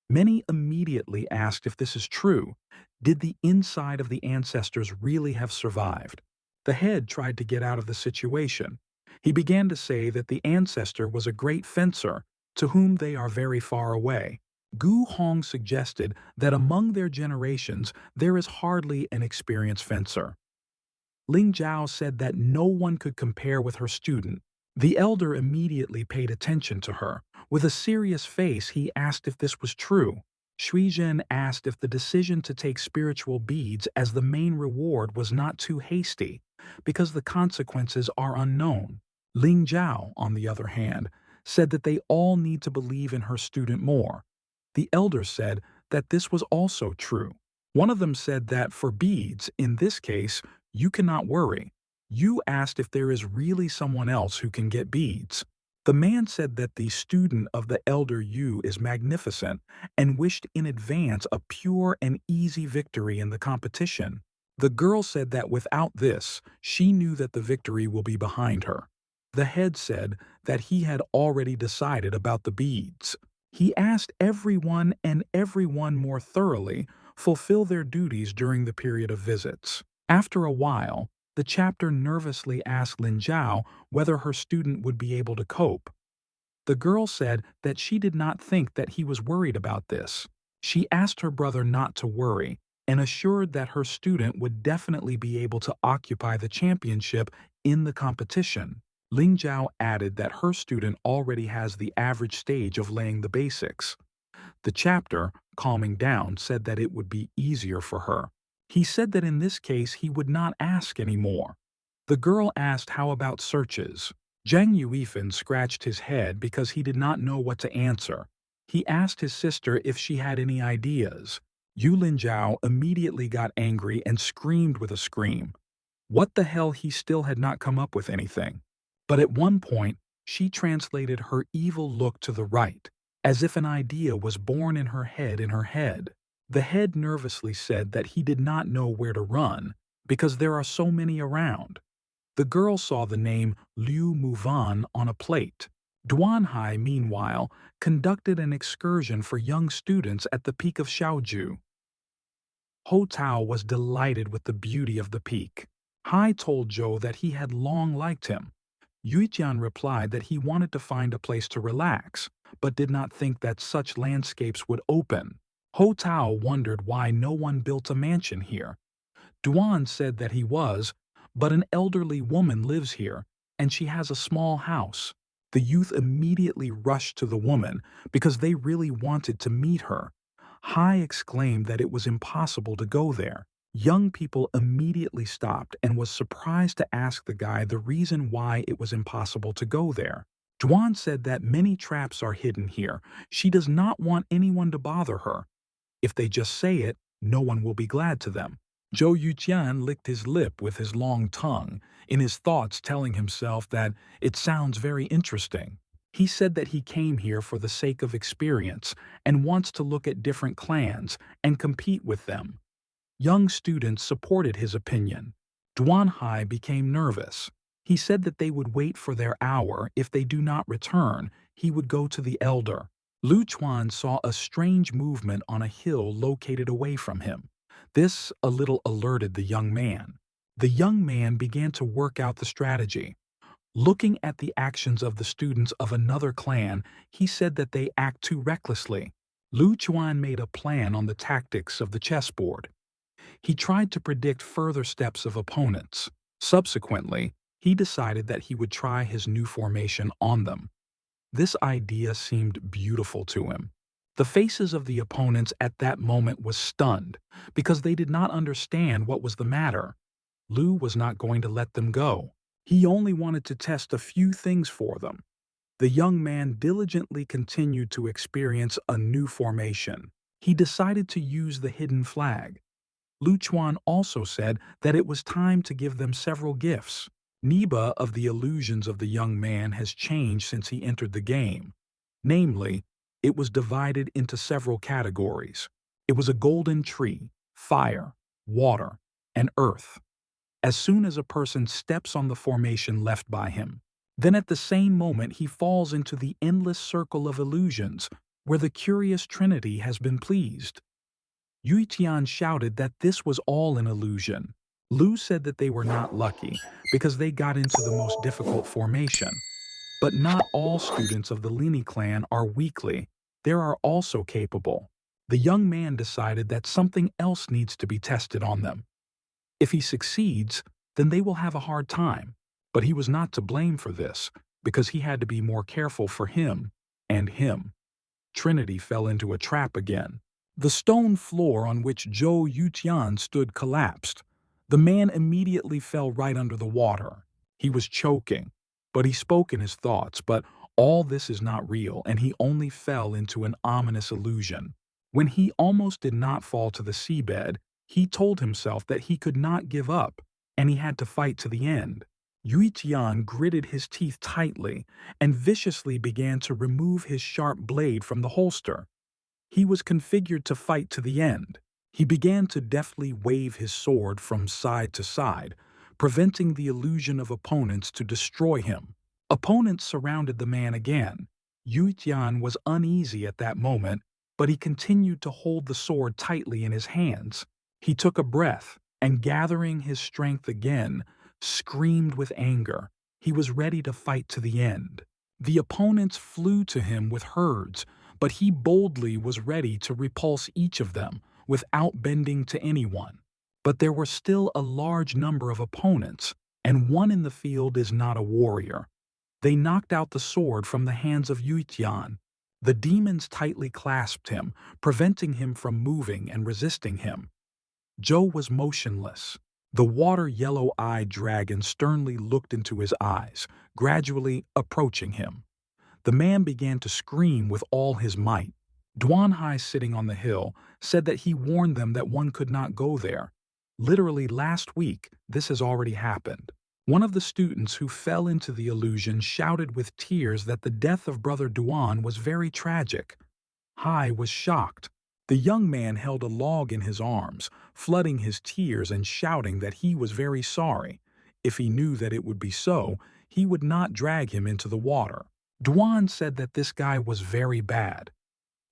Many immediately asked if this is true. Did the inside of the ancestors really have survived? The head tried to get out of the situation. He began to say that the ancestor was a great fencer, to whom they are very far away. Gu Hong suggested that among their generations there is hardly an experienced fencer. Ling Zhao said that no one could compare with her student. The elder immediately paid attention to her. With a serious face, he asked if this was true. Shui Zhen asked if the decision to take spiritual beads as the main reward was not too hasty, because the consequences are unknown. Ling Zhao, on the other hand, said that they all need to believe in her student more. The elder said that this was also true. One of them said that for beads, in this case, you cannot worry. You asked if there is really someone else who can get beads. The man said that the student of the elder Yu is magnificent and wished in advance a pure and easy victory in the competition. The girl said that without this, she knew that the victory will be behind her. The head said that he had already decided about the beads. He asked everyone and everyone more thoroughly fulfill their duties during the period of visits. After a while, the chapter nervously asked Lin Zhao whether her student would be able to cope. The girl said that she did not think that he was worried about this. She asked her brother not to worry and assured that her student would definitely be able to occupy the championship in the competition. Ling Zhao added that her student already has the average stage of laying the basics. The chapter, calming down, said that it would be easier for her. He said that in this case he would not ask anymore. The girl asked how about searches. Zhang Yuifan scratched his head because he did not know what to answer. He asked his sister if she had any ideas. Yu Linjiao immediately got angry and screamed with a scream. What the hell, he still had not come up with anything. But at one point, she translated her evil look to the right, as if an idea was born in her head. The head nervously said that he did not know where to run because there are so many around. The girl saw the name Liu Muvan on a plate. Duanhai, meanwhile, conducted an excursion for young students at the peak of Shaoju. Ho Tao was delighted with the beauty of the peak. Hai told Zhou that he had long liked him. Yujian replied that he wanted to find a place to relax, but did not think that such landscapes would open. Ho Tao wondered why no one built a mansion here. Duan said that he was, but an elderly woman lives here, and she has a small house. The youth immediately rushed to the woman because they really wanted to meet her. Hai exclaimed that it was impossible to go there. Young people immediately stopped and was surprised to ask the guy the reason why it was impossible to go there. Duan said that many traps are hidden here. She does not want anyone to bother her. If they just say it, no one will be glad to them. Zhou Yujian licked his lip with his long tongue, in his thoughts telling himself that it sounds very interesting. He said that he came here for the sake of experience and wants to look at different clans and compete with them. Young students supported his opinion. Duanhai became nervous. He said that they would wait for their hour. If they do not return, he would go to the elder. Lu Chuan saw a strange movement on a hill located away from him. This a little alerted the young man. The young man began to work out the strategy. Looking at the actions of the students of another clan, he said that they act too recklessly. Lu Chuan made a plan on the tactics of the chessboard. He tried to predict further steps of opponents. Subsequently, he decided that he would try his new formation on them. This idea seemed beautiful to him. The faces of the opponents at that moment was stunned because they did not understand what was the matter. Lu was not going to let them go. He only wanted to test a few things for them. The young man diligently continued to experience a new formation. He decided to use the hidden flag. Lu Chuan also said that it was time to give them several gifts. Niba of the illusions of the young man has changed since he entered the game. Namely, it was divided into several categories. It was a golden tree, fire, water, and earth. As soon as a person steps on the formation left by him, then at the same moment he falls into the endless circle of illusions where the curious trinity has been pleased. Yui Tian shouted that this was all an illusion. Lu said that they were not lucky because they got into the most difficult formation. But not all students of the Lini clan are weakly. There are also capable. The young man decided that something else needs to be tested on them. If he succeeds, then they will have a hard time. But he was not to blame for this because he had to be more careful for him and him. Trinity fell into a trap again. The stone floor on which Zhou Yutian stood collapsed. The man immediately fell right under the water. He was choking, but he spoke in his thoughts, but all this is not real, and he only fell into an ominous illusion. When he almost did not fall to the seabed, he told himself that he could not give up, and he had to fight to the end. Yuichian gritted his teeth tightly and viciously began to remove his sharp blade from the holster. He was configured to fight to the end. He began to deftly wave his sword from side to side, preventing the illusion of opponents to destroy him. Opponents surrounded the man again. Yuichian was uneasy at that moment, but he continued to hold the sword tightly in his hands. He took a breath and, gathering his strength again, screamed with anger. He was ready to fight to the end. The opponents flew to him with herds, but he boldly was ready to repulse each of them without bending to anyone. But there were still a large number of opponents, and one in the field is not a warrior. They knocked out the sword from the hands of Yuitian. The demons tightly clasped him, preventing him from moving and resisting him. Joe was motionless. The water-yellow-eyed dragon sternly looked into his eyes, gradually approaching him. The man began to scream with all his might. Duanhai, sitting on the hill, said that he warned them that one could not go there. Literally last week, this has already happened. One of the students who fell into the illusion shouted with tears that the death of Brother Duan was very tragic. Hai was shocked. The young man held a log in his arms, flooding his tears and shouting that he was very sorry. If he knew that it would be so, he would not drag him into the water. Duan said that this guy was very bad.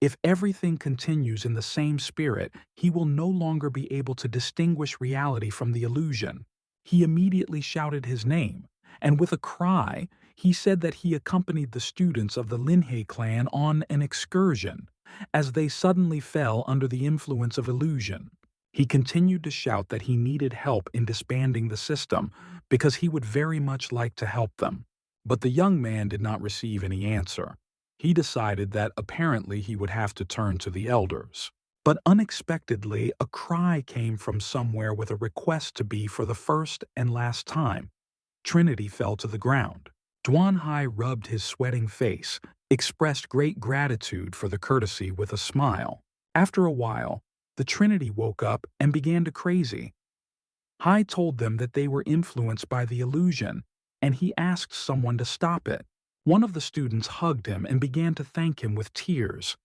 If everything continues in the same spirit, he will no longer be able to distinguish reality from the illusion. He immediately shouted his name, and with a cry, he said that he accompanied the students of the Linhei clan on an excursion, as they suddenly fell under the influence of illusion. He continued to shout that he needed help in disbanding the system because he would very much like to help them. But the young man did not receive any answer. He decided that apparently he would have to turn to the elders. But unexpectedly, a cry came from somewhere with a request to be for the first and last time. Trinity fell to the ground. Duanhai rubbed his sweating face, expressed great gratitude for the courtesy with a smile. After a while, the Trinity woke up and began to crazy. Hai told them that they were influenced by the illusion, and he asked someone to stop it. One of the students hugged him and began to thank him with tears.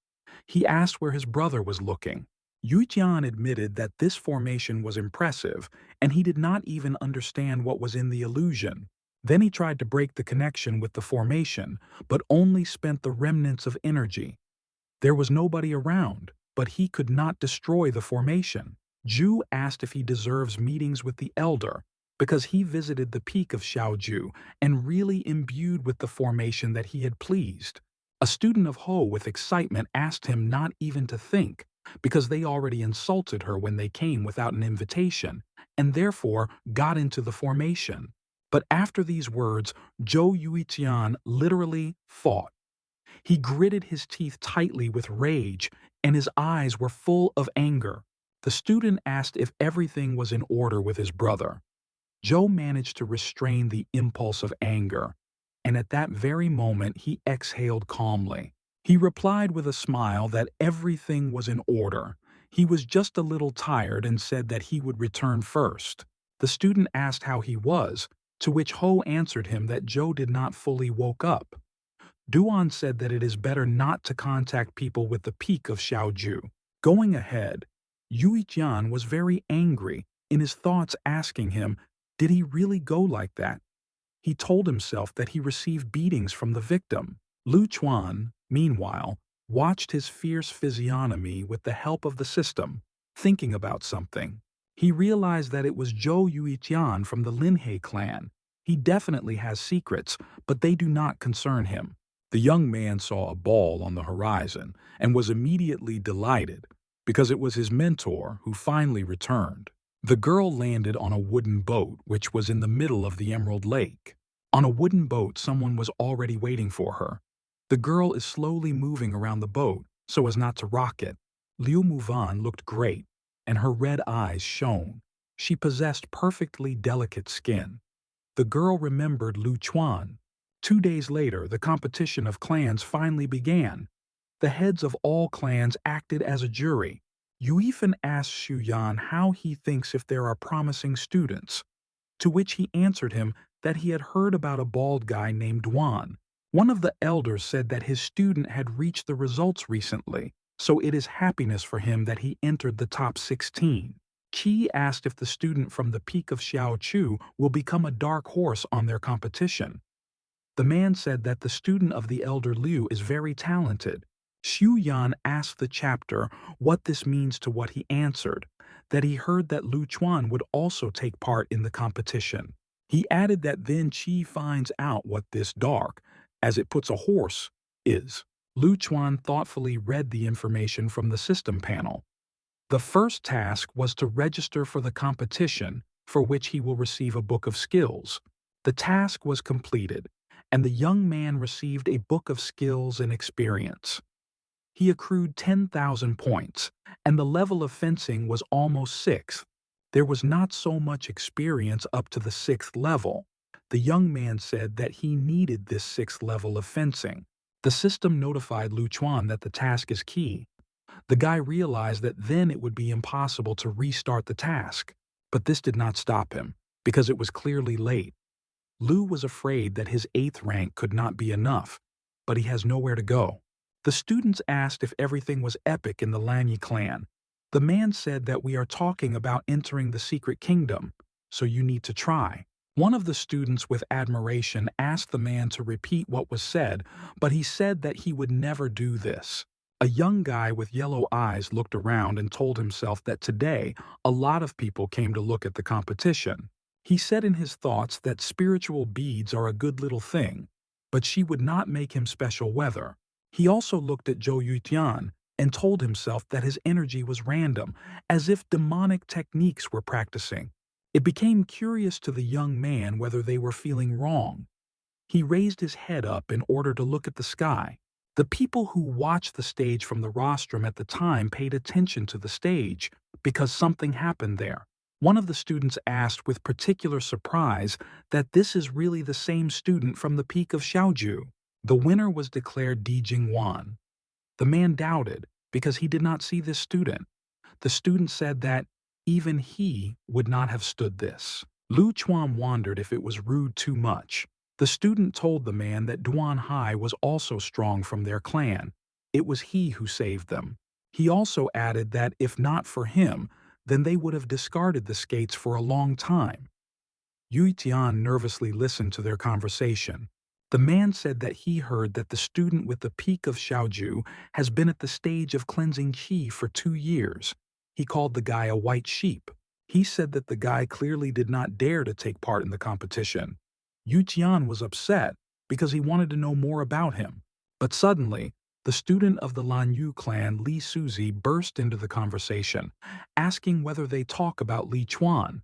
He asked where his brother was looking. Yujian admitted that this formation was impressive, and he did not even understand what was in the illusion. Then he tried to break the connection with the formation, but only spent the remnants of energy. There was nobody around, but he could not destroy the formation. Ju asked if he deserves meetings with the elder, because he visited the peak of Xiaoju and really imbued with the formation that he had pleased. A student of Ho with excitement asked him not even to think, because they already insulted her when they came without an invitation, and therefore got into the formation. But after these words, Zhou Yuitian literally fought. He gritted his teeth tightly with rage, and his eyes were full of anger. The student asked if everything was in order with his brother. Zhou managed to restrain the impulse of anger, and at that very moment he exhaled calmly. He replied with a smile that everything was in order. He was just a little tired and said that he would return first. The student asked how he was, to which Ho answered him that Zhou did not fully woke up. Duan said that it is better not to contact people with the peak of Xiaoju. Going ahead, Yuijian was very angry, in his thoughts asking him, did he really go like that? He told himself that he received beatings from the victim. Lu Chuan, meanwhile, watched his fierce physiognomy with the help of the system, thinking about something. He realized that it was Zhou Yuijian from the Linhei clan. He definitely has secrets, but they do not concern him. The young man saw a ball on the horizon and was immediately delighted because it was his mentor who finally returned. The girl landed on a wooden boat which was in the middle of the Emerald Lake. On a wooden boat, someone was already waiting for her. The girl is slowly moving around the boat so as not to rock it. Liu Muvan looked great, and her red eyes shone. She possessed perfectly delicate skin. The girl remembered Lu Chuan. 2 days later, the competition of clans finally began. The heads of all clans acted as a jury. Yuefan asked Shuyan how he thinks if there are promising students, to which he answered him that he had heard about a bald guy named Duan. One of the elders said that his student had reached the results recently, so it is happiness for him that he entered the top 16. Qi asked if the student from the peak of Xiaochu will become a dark horse on their competition. The man said that the student of the elder Liu is very talented. Xu Yan asked the chapter what this means, to what he answered, that he heard that Lu Chuan would also take part in the competition. He added that then Qi finds out what this dark, as it puts a horse, is. Lu Chuan thoughtfully read the information from the system panel. The first task was to register for the competition, for which he will receive a book of skills. The task was completed, and the young man received a book of skills and experience. He accrued 10,000 points, and the level of fencing was almost 6th. There was not so much experience up to the 6th level. The young man said that he needed this 6th level of fencing. The system notified Lu Chuan that the task is key. The guy realized that then it would be impossible to restart the task, but this did not stop him, because it was clearly late. Lu was afraid that his 8th rank could not be enough, but he has nowhere to go. The students asked if everything was epic in the Lanyi clan. The man said that we are talking about entering the secret kingdom, so you need to try. One of the students with admiration asked the man to repeat what was said, but he said that he would never do this. A young guy with yellow eyes looked around and told himself that today a lot of people came to look at the competition. He said in his thoughts that spiritual beads are a good little thing, but she would not make him special weather. He also looked at Zhou Yutian and told himself that his energy was random, as if demonic techniques were practicing. It became curious to the young man whether they were feeling wrong. He raised his head up in order to look at the sky. The people who watched the stage from the rostrum at the time paid attention to the stage because something happened there. One of the students asked with particular surprise that this is really the same student from the peak of Xiaoju. The winner was declared Di Jingwan. The man doubted because he did not see this student. The student said that even he would not have stood this. Lu Chuan wondered if it was rude too much. The student told the man that Duan Hai was also strong from their clan. It was he who saved them. He also added that if not for him, then they would have discarded the skates for a long time. Yu Tian nervously listened to their conversation. The man said that he heard that the student with the peak of Xiaoju has been at the stage of cleansing qi for 2 years. He called the guy a white sheep. He said that the guy clearly did not dare to take part in the competition. Yu Tian was upset because he wanted to know more about him. But suddenly, the student of the Lanyu clan, Li Suzi, burst into the conversation, asking whether they talk about Li Chuan.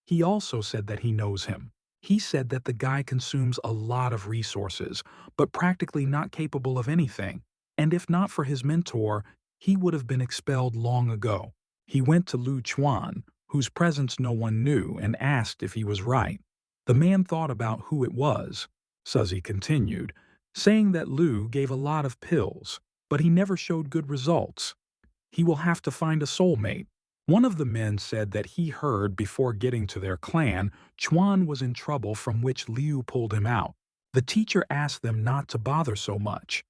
He also said that he knows him. He said that the guy consumes a lot of resources, but practically not capable of anything, and if not for his mentor, he would have been expelled long ago. He went to Lu Chuan, whose presence no one knew, and asked if he was right. The man thought about who it was. Suzy continued, saying that Lu gave a lot of pills, but he never showed good results. He will have to find a soulmate. One of the men said that he heard before getting to their clan, Chuan was in trouble from which Liu pulled him out. The teacher asked them not to bother so much.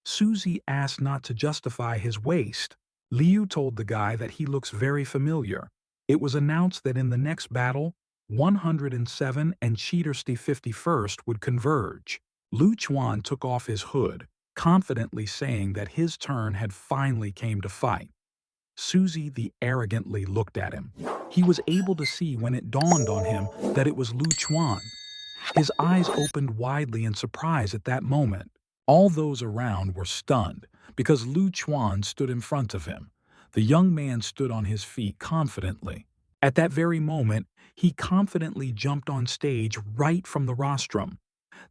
Suzy asked not to justify his waste. Liu told the guy that he looks very familiar. It was announced that in the next battle, 107 and Cheatersty 51st would converge. Lu Chuan took off his hood, confidently saying that his turn had finally came to fight. Suzy arrogantly looked at him. He was able to see when it dawned on him that it was Lu Chuan. His eyes opened widely in surprise at that moment. All those around were stunned because Lu Chuan stood in front of him. The young man stood on his feet confidently. At that very moment, he confidently jumped on stage right from the rostrum.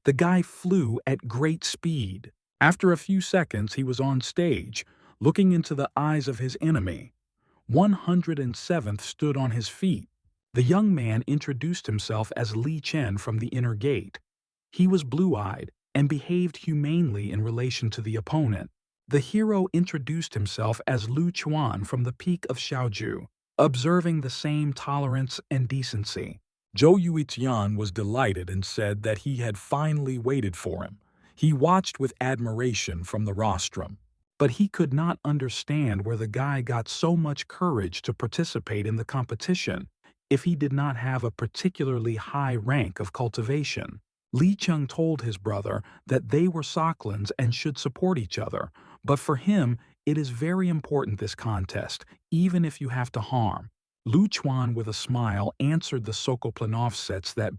The guy flew at great speed. After a few seconds, he was on stage, looking into the eyes of his enemy. 107th stood on his feet. The young man introduced himself as Li Chen from the inner gate. He was blue-eyed and behaved humanely in relation to the opponent. The hero introduced himself as Lu Chuan from the peak of Xiaoju, observing the same tolerance and decency. Zhou Yuetian was delighted and said that he had finally waited for him. He watched with admiration from the rostrum. But he could not understand where the guy got so much courage to participate in the competition if he did not have a particularly high rank of cultivation. Li Cheng told his brother that they were Soklins and should support each other, but for him, it is very important this contest, even if you have to harm. Lu Chuan with a smile answered the Sokoplanov sets that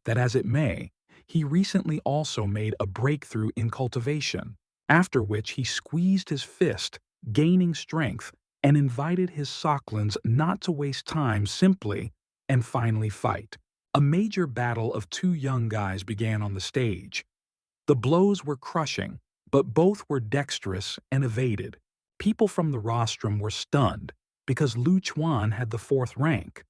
as it may, he recently also made a breakthrough in cultivation, after which he squeezed his fist, gaining strength, and invited his Soklins not to waste time simply and finally fight. A major battle of two young guys began on the stage. The blows were crushing, but both were dexterous and evaded. People from the rostrum were stunned because Lu Chuan had the 4th rank.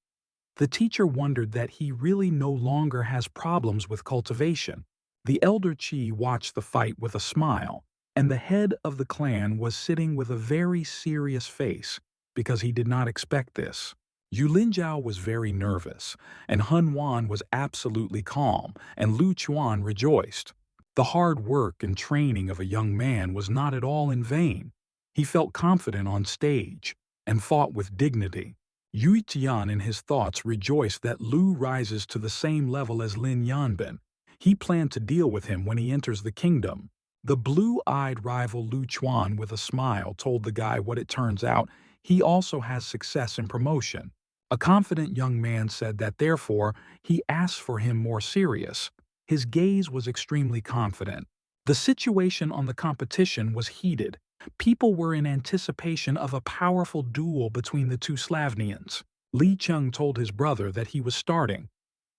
The teacher wondered that he really no longer has problems with cultivation. The elder Qi watched the fight with a smile, and the head of the clan was sitting with a very serious face because he did not expect this. Yu Linjiao was very nervous, and Hun Wan was absolutely calm, and Lu Chuan rejoiced. The hard work and training of a young man was not at all in vain. He felt confident on stage and fought with dignity. Yu Tian in his thoughts rejoiced that Lu rises to the same level as Lin Yanbin. He planned to deal with him when he enters the kingdom. The blue-eyed rival Lu Chuan with a smile told the guy what it turns out he also has success in promotion. A confident young man said that therefore he asked for him more serious. His gaze was extremely confident. The situation on the competition was heated. People were in anticipation of a powerful duel between the two Slavnians. Li Cheng told his brother that he was starting.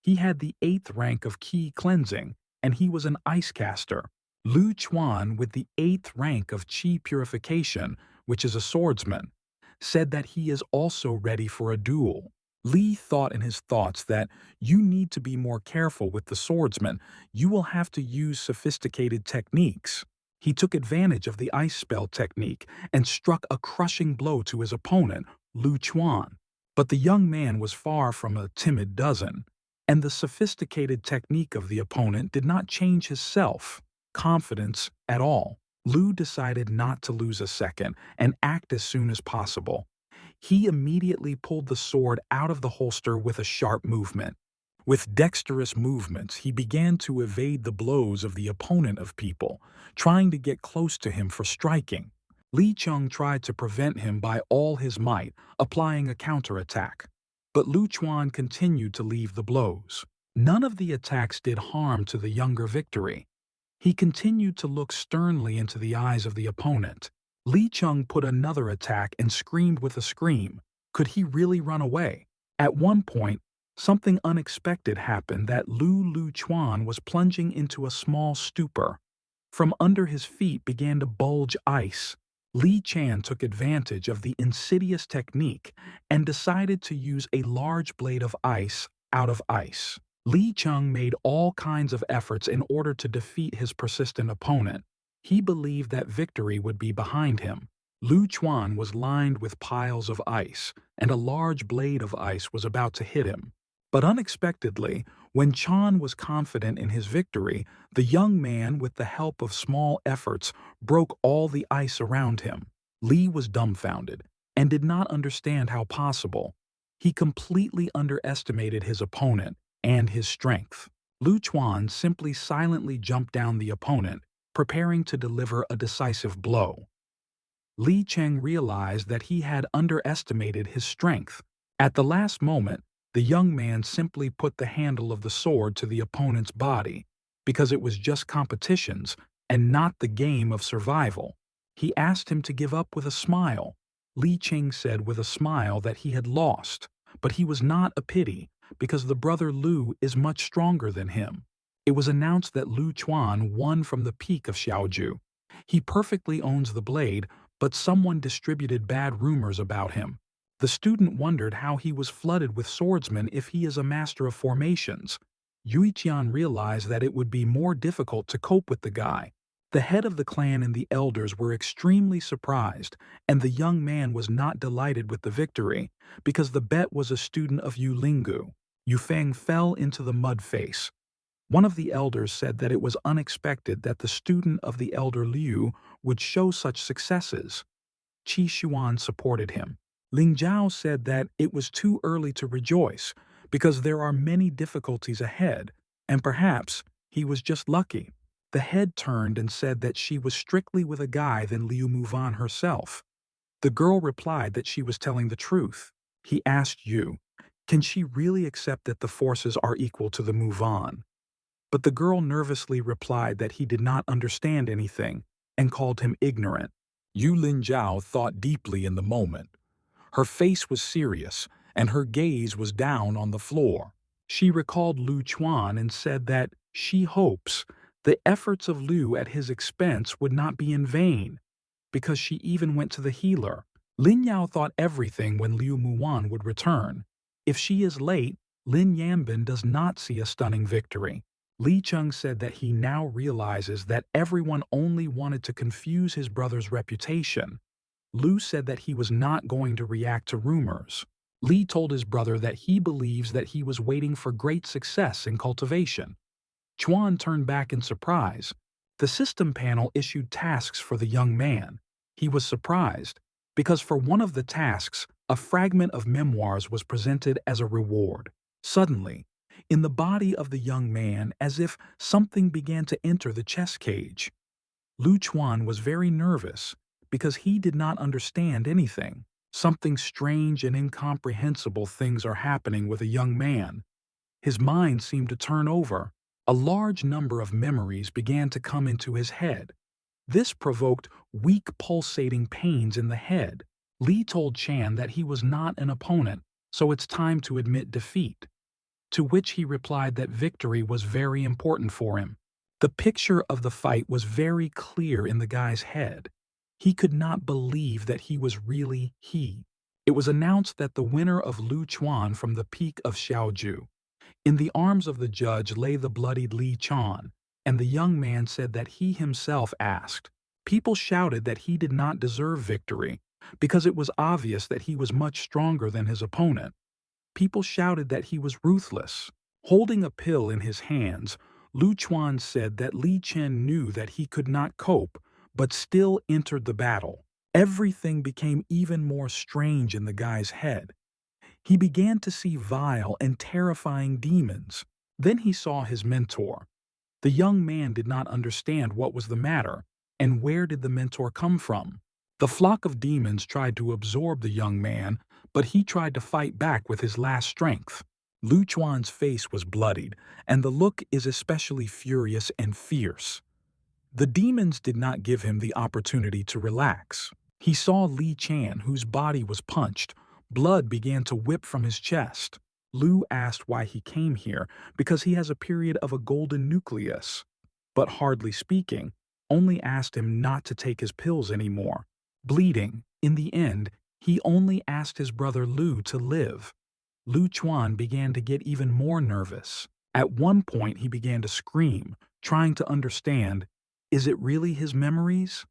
He had the 8th rank of Qi cleansing, and he was an ice caster. Lu Chuan, with the 8th rank of Qi purification, which is a swordsman, said that he is also ready for a duel. Li thought in his thoughts that you need to be more careful with the swordsman. You will have to use sophisticated techniques. He took advantage of the ice spell technique and struck a crushing blow to his opponent, Lu Chuan. But the young man was far from a timid dozen, and the sophisticated technique of the opponent did not change his self-confidence at all. Lu decided not to lose a second and act as soon as possible. He immediately pulled the sword out of the holster with a sharp movement. With dexterous movements, he began to evade the blows of the opponent of people, trying to get close to him for striking. Li Cheng tried to prevent him by all his might, applying a counterattack. But Lu Chuan continued to leave the blows. None of the attacks did harm to the younger victory. He continued to look sternly into the eyes of the opponent. Li Cheng put another attack and screamed with a scream. Could he really run away? At one point, something unexpected happened that Lu Chuan was plunging into a small stupor. From under his feet began to bulge ice. Li Chan took advantage of the insidious technique and decided to use a large blade of ice out of ice. Li Cheng made all kinds of efforts in order to defeat his persistent opponent. He believed that victory would be behind him. Lu Chuan was lined with piles of ice, and a large blade of ice was about to hit him. But unexpectedly, when Chan was confident in his victory, the young man, with the help of small efforts, broke all the ice around him. Li was dumbfounded and did not understand how possible. He completely underestimated his opponent and his strength. Lu Chuan simply silently jumped down the opponent, preparing to deliver a decisive blow. Li Cheng realized that he had underestimated his strength. At the last moment, the young man simply put the handle of the sword to the opponent's body, because it was just competitions and not the game of survival. He asked him to give up with a smile. Li Cheng said with a smile that he had lost, but he was not a pity, because the brother Lu is much stronger than him. It was announced that Lu Chuan won from the peak of Xiaoju. He perfectly owns the blade, but someone distributed bad rumors about him. The student wondered how he was flooded with swordsmen if he is a master of formations. Yuiqian realized that it would be more difficult to cope with the guy. The head of the clan and the elders were extremely surprised, and the young man was not delighted with the victory, because the bet was a student of Yu Lingu. Yu Feng fell into the mud face. One of the elders said that it was unexpected that the student of the elder Liu would show such successes. Qi Xuan supported him. Ling Zhao said that it was too early to rejoice, because there are many difficulties ahead, and perhaps he was just lucky. The head turned and said that she was strictly with a guy than Liu Muvan herself. The girl replied that she was telling the truth. He asked Yu, can she really accept that the forces are equal to the Muvan? But the girl nervously replied that he did not understand anything and called him ignorant. Yu Linjiao thought deeply in the moment. Her face was serious, and her gaze was down on the floor. She recalled Lu Chuan and said that she hopes the efforts of Liu at his expense would not be in vain, because she even went to the healer. Lin Yao thought everything when Liu Muan would return. If she is late, Lin Yanbin does not see a stunning victory. Li Cheng said that he now realizes that everyone only wanted to confuse his brother's reputation. Lu said that he was not going to react to rumors. Li told his brother that he believes that he was waiting for great success in cultivation. Chuan turned back in surprise. The system panel issued tasks for the young man. He was surprised, because for one of the tasks, a fragment of memoirs was presented as a reward. Suddenly, in the body of the young man, as if something began to enter the chess cage. Lu Chuan was very nervous, because he did not understand anything. Something strange and incomprehensible things are happening with a young man. His mind seemed to turn over. A large number of memories began to come into his head. This provoked weak pulsating pains in the head. Li told Chan that he was not an opponent, so it's time to admit defeat. To which he replied that victory was very important for him. The picture of the fight was very clear in the guy's head. He could not believe that he was really he. It was announced that the winner of Lu Chuan from the peak of Xiaoju. In the arms of the judge lay the bloodied Li Chuan, and the young man said that he himself asked. People shouted that he did not deserve victory, because it was obvious that he was much stronger than his opponent. People shouted that he was ruthless. Holding a pill in his hands, Lu Chuan said that Li Chen knew that he could not cope, but still entered the battle. Everything became even more strange in the guy's head. He began to see vile and terrifying demons. Then he saw his mentor. The young man did not understand what was the matter, and where did the mentor come from? The flock of demons tried to absorb the young man, but he tried to fight back with his last strength. Lu Chuan's face was bloodied, and the look is especially furious and fierce. The demons did not give him the opportunity to relax. He saw Li Chan, whose body was punched. Blood began to whip from his chest. Lu asked why he came here, because he has a period of a golden nucleus. But hardly speaking, only asked him not to take his pills anymore. Bleeding, in the end, he only asked his brother Lu to live. Lu Chuan began to get even more nervous. At one point he began to scream, trying to understand, is it really his memories?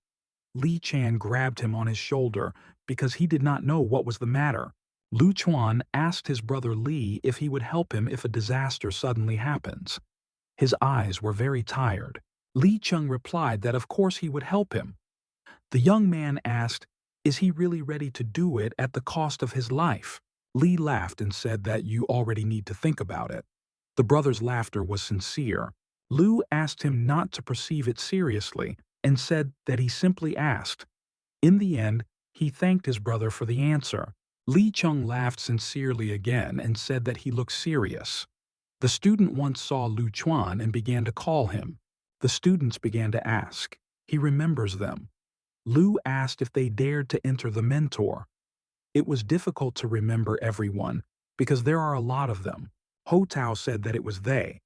Li Chan grabbed him on his shoulder because he did not know what was the matter. Lu Chuan asked his brother Li if he would help him if a disaster suddenly happens. His eyes were very tired. Li Cheng replied that of course he would help him. The young man asked, is he really ready to do it at the cost of his life? Li laughed and said that you already need to think about it. The brother's laughter was sincere. Lu asked him not to perceive it seriously and said that he simply asked. In the end, he thanked his brother for the answer. Li Cheng laughed sincerely again and said that he looked serious. The student once saw Lu Chuan and began to call him. The students began to ask. He remembers them. Lu asked if they dared to enter the mentor. It was difficult to remember everyone, because there are a lot of them. Ho Tao said that it was they.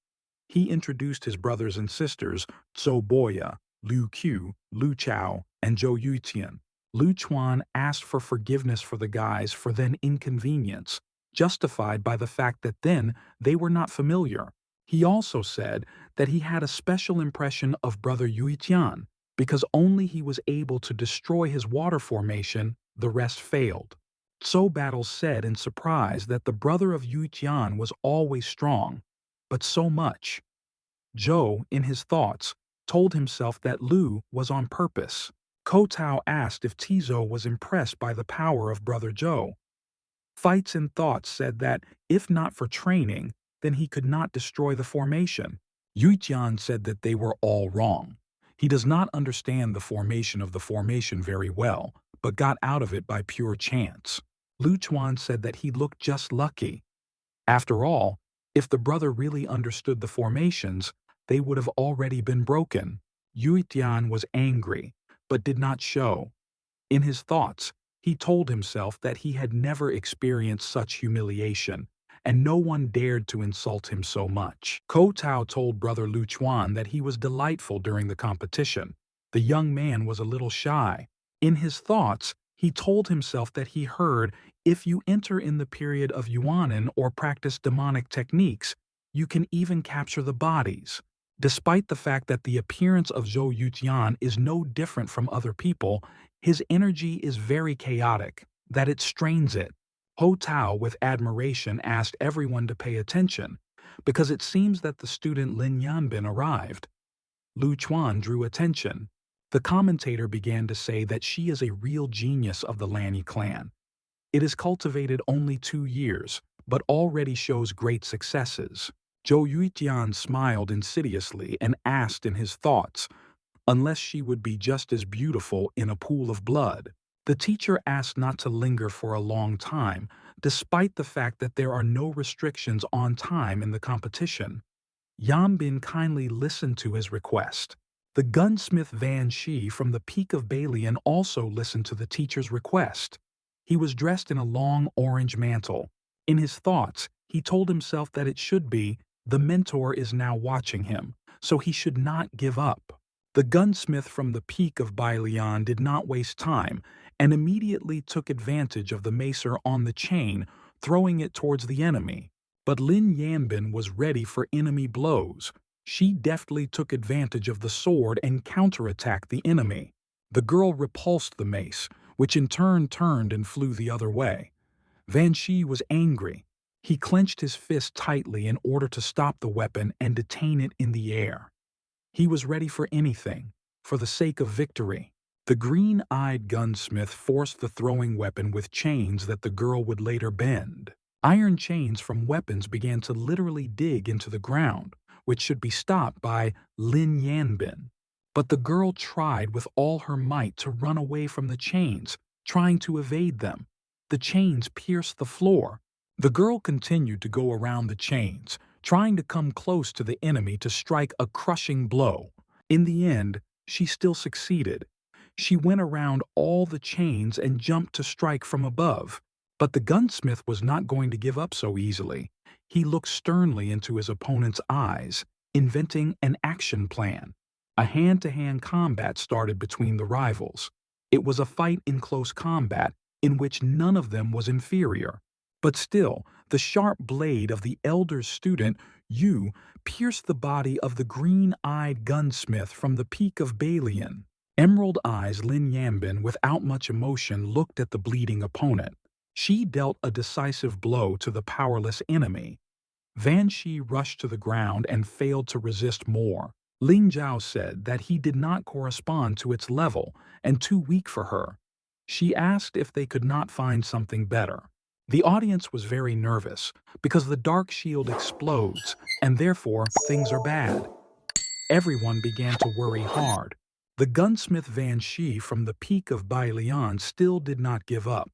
He introduced his brothers and sisters, Zhou Boya, Liu Qiu, Lu Chao, and Zhou Yutian. Lu Chuan asked for forgiveness for the guys for then inconvenience, justified by the fact that then they were not familiar. He also said that he had a special impression of brother Yutian. Because only he was able to destroy his water formation, the rest failed. So Battle said in surprise that the brother of Yu Tian was always strong, but so much. Zhou, in his thoughts, told himself that Lu was on purpose. Kotao asked if Tizo was impressed by the power of Brother Zhou. Fights and Thoughts said that, if not for training, then he could not destroy the formation. Yujian said that they were all wrong. He does not understand the formation of the formation very well, but got out of it by pure chance. Lu Chuan said that he looked just lucky. After all, if the brother really understood the formations, they would have already been broken. Yuitian was angry, but did not show. In his thoughts, he told himself that he had never experienced such humiliation, and no one dared to insult him so much. Ko Tao told Brother Lu Chuan that he was delightful during the competition. The young man was a little shy. In his thoughts, he told himself that he heard, if you enter in the period of Yuanin or practice demonic techniques, you can even capture the bodies. Despite the fact that the appearance of Zhou Yutian is no different from other people, his energy is very chaotic, that it strains it. Ho Tao, with admiration, asked everyone to pay attention, because it seems that the student Lin Yanbin arrived. Lu Chuan drew attention. The commentator began to say that she is a real genius of the Lanyi clan. It is cultivated only 2 years, but already shows great successes. Zhou Yuitian smiled insidiously and asked in his thoughts, unless she would be just as beautiful in a pool of blood. The teacher asked not to linger for a long time, despite the fact that there are no restrictions on time in the competition. Yanbin kindly listened to his request. The gunsmith Van Shi from the Peak of Balian also listened to the teacher's request. He was dressed in a long orange mantle. In his thoughts, he told himself that it should be, the mentor is now watching him, so he should not give up. The gunsmith from the Peak of Balian did not waste time and immediately took advantage of the macer on the chain, throwing it towards the enemy. But Lin Yanbin was ready for enemy blows. She deftly took advantage of the sword and counterattacked the enemy. The girl repulsed the mace, which in turn turned and flew the other way. Van Shi was angry. He clenched his fist tightly in order to stop the weapon and detain it in the air. He was ready for anything, for the sake of victory. The green-eyed gunsmith forced the throwing weapon with chains that the girl would later bend. Iron chains from weapons began to literally dig into the ground, which should be stopped by Lin Yanbin. But the girl tried with all her might to run away from the chains, trying to evade them. The chains pierced the floor. The girl continued to go around the chains, trying to come close to the enemy to strike a crushing blow. In the end, she still succeeded. She went around all the chains and jumped to strike from above. But the gunsmith was not going to give up so easily. He looked sternly into his opponent's eyes, inventing an action plan. A hand-to-hand combat started between the rivals. It was a fight in close combat in which none of them was inferior. But still, the sharp blade of the elder student, Yu, pierced the body of the green-eyed gunsmith from the Peak of Balian. Emerald eyes Lin Yanbin, without much emotion, looked at the bleeding opponent. She dealt a decisive blow to the powerless enemy. Van Shi rushed to the ground and failed to resist more. Ling Zhao said that he did not correspond to its level and too weak for her. She asked if they could not find something better. The audience was very nervous because the dark shield explodes and therefore things are bad. Everyone began to worry hard. The gunsmith Van Shi from the Peak of Balian still did not give up.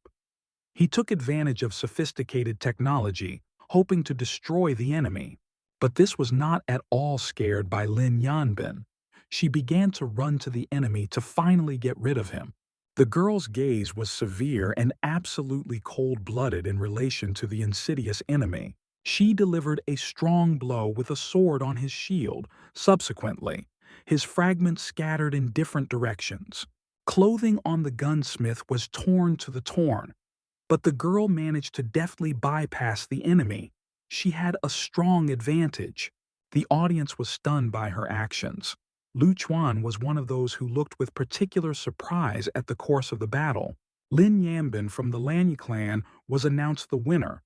He took advantage of sophisticated technology, hoping to destroy the enemy. But this was not at all scared by Lin Yanbin. She began to run to the enemy to finally get rid of him. The girl's gaze was severe and absolutely cold-blooded in relation to the insidious enemy. She delivered a strong blow with a sword on his shield. Subsequently, his fragments scattered in different directions. Clothing on the gunsmith was torn to the torn. But the girl managed to deftly bypass the enemy. She had a strong advantage. The audience was stunned by her actions. Lu Chuan was one of those who looked with particular surprise at the course of the battle. Lin Yambin from the Lanyi clan was announced the winner.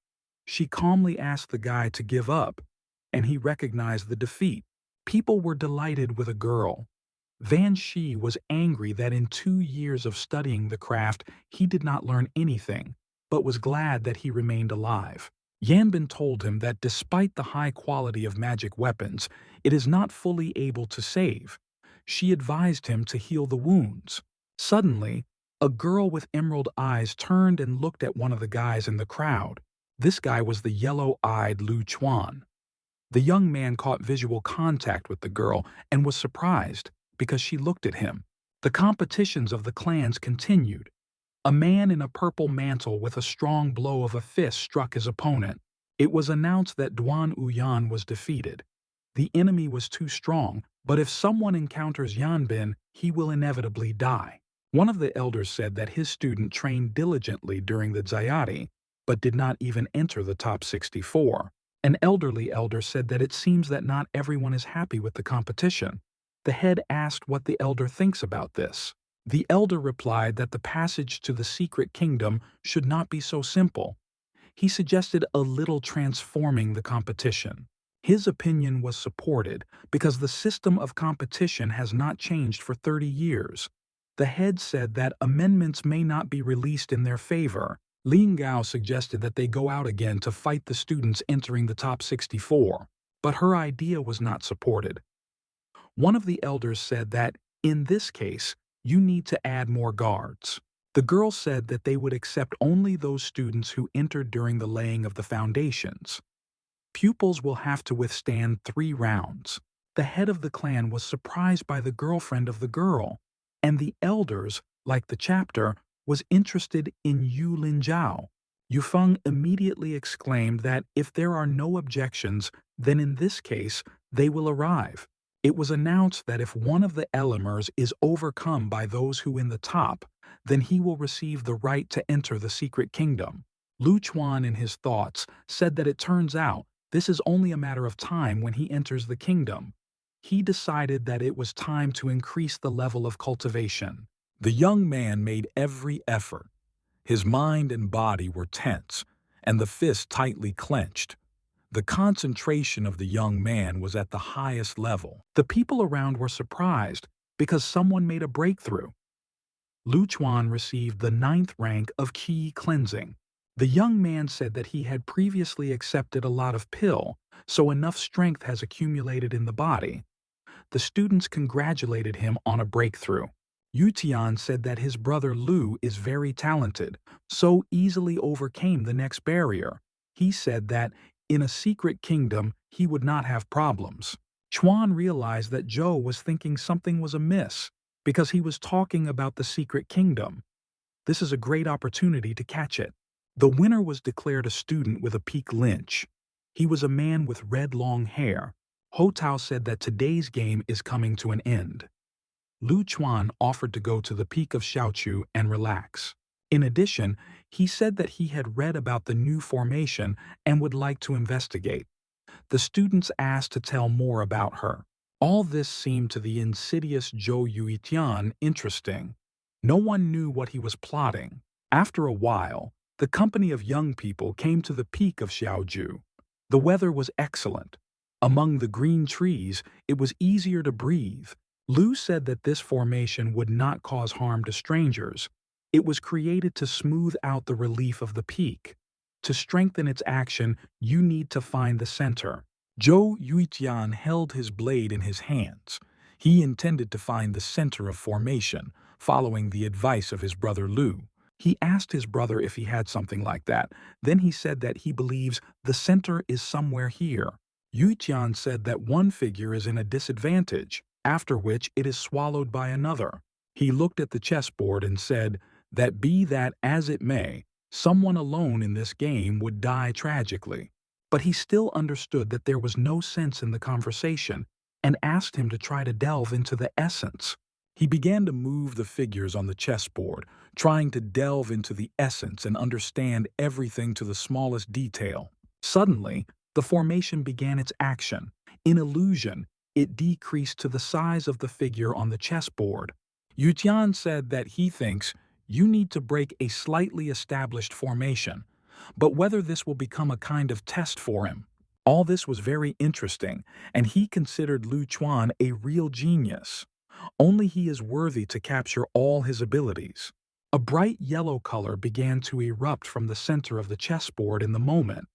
She calmly asked the guy to give up, and he recognized the defeat. People were delighted with a girl. Van Shi was angry that in 2 years of studying the craft he did not learn anything, but was glad that he remained alive. Yanbin told him that despite the high quality of magic weapons, it is not fully able to save. She advised him to heal the wounds. Suddenly, a girl with emerald eyes turned and looked at one of the guys in the crowd. This guy was the yellow-eyed Lu Chuan. The young man caught visual contact with the girl and was surprised because she looked at him. The competitions of the clans continued. A man in a purple mantle with a strong blow of a fist struck his opponent. It was announced that Duan Uyan was defeated. The enemy was too strong, but if someone encounters Yanbin, he will inevitably die. One of the elders said that his student trained diligently during the Zayati, but did not even enter the top 64. An elderly elder said that it seems that not everyone is happy with the competition. The head asked what the elder thinks about this. The elder replied that the passage to the secret kingdom should not be so simple. He suggested a little transforming the competition. His opinion was supported because the system of competition has not changed for 30 years. The head said that amendments may not be released in their favor. Lin Gao suggested that they go out again to fight the students entering the top 64, but her idea was not supported. One of the elders said that, in this case, you need to add more guards. The girl said that they would accept only those students who entered during the laying of the foundations. Pupils will have to withstand 3 rounds. The head of the clan was surprised by the girlfriend of the girl, and the elders, like the chapter, was interested in Yu Linjiao. Yufeng immediately exclaimed that if there are no objections, then in this case, they will arrive. It was announced that if one of the Elimers is overcome by those who in the top, then he will receive the right to enter the secret kingdom. Lu Chuan in his thoughts said that it turns out this is only a matter of time when he enters the kingdom. He decided that it was time to increase the level of cultivation. The young man made every effort. His mind and body were tense, and the fist tightly clenched. The concentration of the young man was at the highest level. The people around were surprised because someone made a breakthrough. Lu Chuan received the 9th rank of Qi cleansing. The young man said that he had previously accepted a lot of pill, so enough strength has accumulated in the body. The students congratulated him on a breakthrough. Yu Tian said that his brother Lu is very talented, so easily overcame the next barrier. He said that in a secret kingdom he would not have problems. Chuan realized that Zhou was thinking something was amiss because he was talking about the secret kingdom. This is a great opportunity to catch it. The winner was declared a student with a peak lynch. He was a man with red long hair. Ho Tao said that today's game is coming to an end. Lu Chuan offered to go to the peak of Xiaochu and relax. In addition, he said that he had read about the new formation and would like to investigate. The students asked to tell more about her. All this seemed to the insidious Zhou Yuitian interesting. No one knew what he was plotting. After a while, the company of young people came to the peak of Xiaoju. The weather was excellent. Among the green trees, it was easier to breathe. Lu said that this formation would not cause harm to strangers. It was created to smooth out the relief of the peak. To strengthen its action, you need to find the center. Zhou Yuitian held his blade in his hands. He intended to find the center of formation, following the advice of his brother Lu. He asked his brother if he had something like that. Then he said that he believes the center is somewhere here. Yuitian said that one figure is in a disadvantage, after which it is swallowed by another. He looked at the chessboard and said that be that as it may, someone alone in this game would die tragically. But he still understood that there was no sense in the conversation and asked him to try to delve into the essence. He began to move the figures on the chessboard, trying to delve into the essence and understand everything to the smallest detail. Suddenly, the formation began its action. In illusion, it decreased to the size of the figure on the chessboard. Yutian said that he thinks you need to break a slightly established formation, but whether this will become a kind of test for him. All this was very interesting, and he considered Lu Chuan a real genius. Only he is worthy to capture all his abilities. A bright yellow color began to erupt from the center of the chessboard in the moment.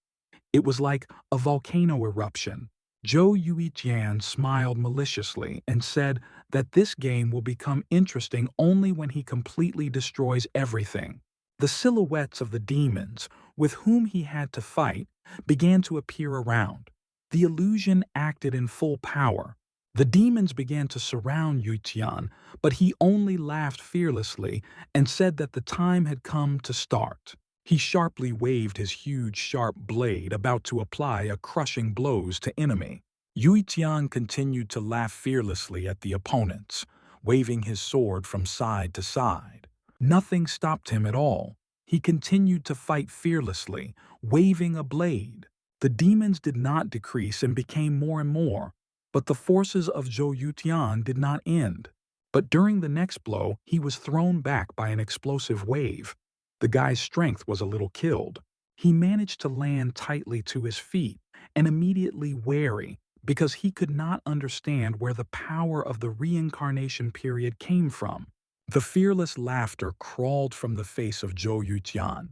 It was like a volcano eruption. Zhou Yuijian smiled maliciously and said that this game will become interesting only when he completely destroys everything. The silhouettes of the demons, with whom he had to fight, began to appear around. The illusion acted in full power. The demons began to surround Yuitian, but he only laughed fearlessly and said that the time had come to start. He sharply waved his huge sharp blade, about to apply a crushing blows to enemy. Yuitian continued to laugh fearlessly at the opponents, waving his sword from side to side. Nothing stopped him at all. He continued to fight fearlessly, waving a blade. The demons did not decrease and became more and more, but the forces of Zhou Yutian did not end. But during the next blow, he was thrown back by an explosive wave. The guy's strength was a little killed. He managed to land tightly to his feet and immediately wary because he could not understand where the power of the reincarnation period came from. The fearless laughter crawled from the face of Zhou Yutian.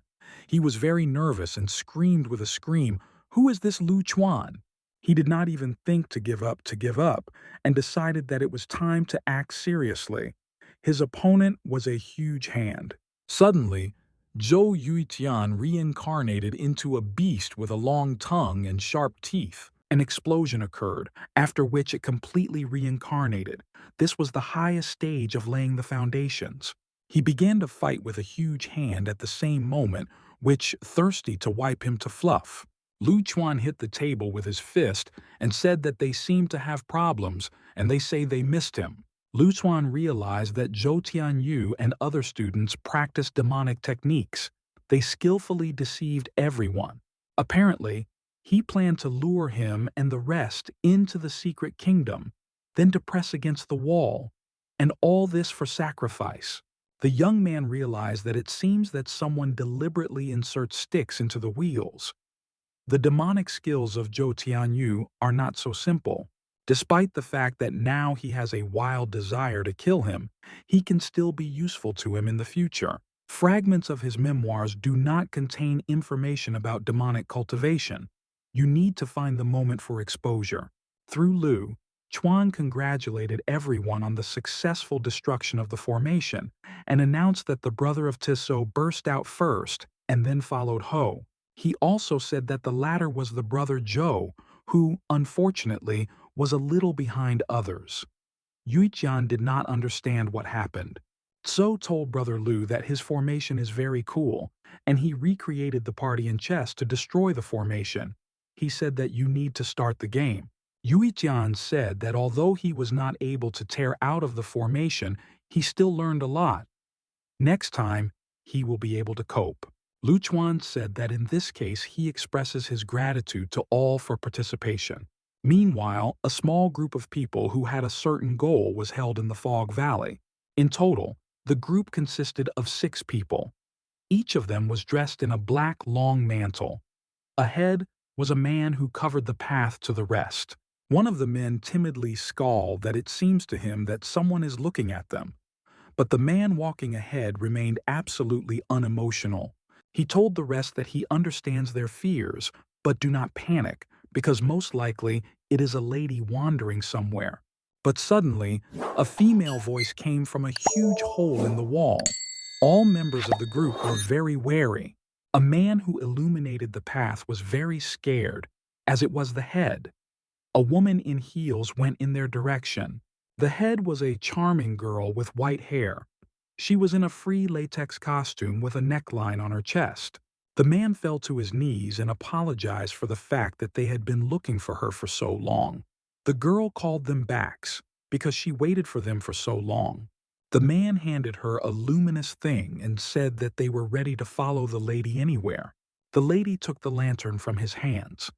He was very nervous and screamed with a scream, "Who is this Lu Chuan?" He did not even think to give up, and decided that it was time to act seriously. His opponent was a huge hand. Suddenly, Zhou Yuitian reincarnated into a beast with a long tongue and sharp teeth. An explosion occurred, after which it completely reincarnated. This was the highest stage of laying the foundations. He began to fight with a huge hand at the same moment, which thirsty to wipe him to fluff. Lu Chuan hit the table with his fist and said that they seemed to have problems, and they say they missed him. Lu Chuan realized that Zhou Tianyu and other students practiced demonic techniques. They skillfully deceived everyone. Apparently, he planned to lure him and the rest into the secret kingdom, then to press against the wall, and all this for sacrifice. The young man realized that it seems that someone deliberately inserts sticks into the wheels. The demonic skills of Zhou Tianyu are not so simple. Despite the fact that now he has a wild desire to kill him, he can still be useful to him in the future. Fragments of his memoirs do not contain information about demonic cultivation. You need to find the moment for exposure. Through Lu, Chuan congratulated everyone on the successful destruction of the formation and announced that the brother of Tissot burst out first and then followed Ho. He also said that the latter was the brother Zhou, who, unfortunately, was a little behind others. Yuijian did not understand what happened. Zhou told Brother Lu that his formation is very cool, and he recreated the party in chess to destroy the formation. He said that you need to start the game. Yuijian said that although he was not able to tear out of the formation, he still learned a lot. Next time, he will be able to cope. Lu Chuan said that in this case he expresses his gratitude to all for participation. Meanwhile, a small group of people who had a certain goal was held in the Fog Valley. In total, the group consisted of 6 people. Each of them was dressed in a black long mantle. Ahead was a man who covered the path to the rest. One of the men timidly scowled that it seems to him that someone is looking at them. But the man walking ahead remained absolutely unemotional. He told the rest that he understands their fears, but do not panic, because most likely it is a lady wandering somewhere. But suddenly, a female voice came from a huge hole in the wall. All members of the group were very wary. A man who illuminated the path was very scared, as it was the head. A woman in heels went in their direction. The head was a charming girl with white hair. She was in a free latex costume with a neckline on her chest. The man fell to his knees and apologized for the fact that they had been looking for her for so long. The girl called them backs because she waited for them for so long. The man handed her a luminous thing and said that they were ready to follow the lady anywhere. The lady took the lantern from his hands.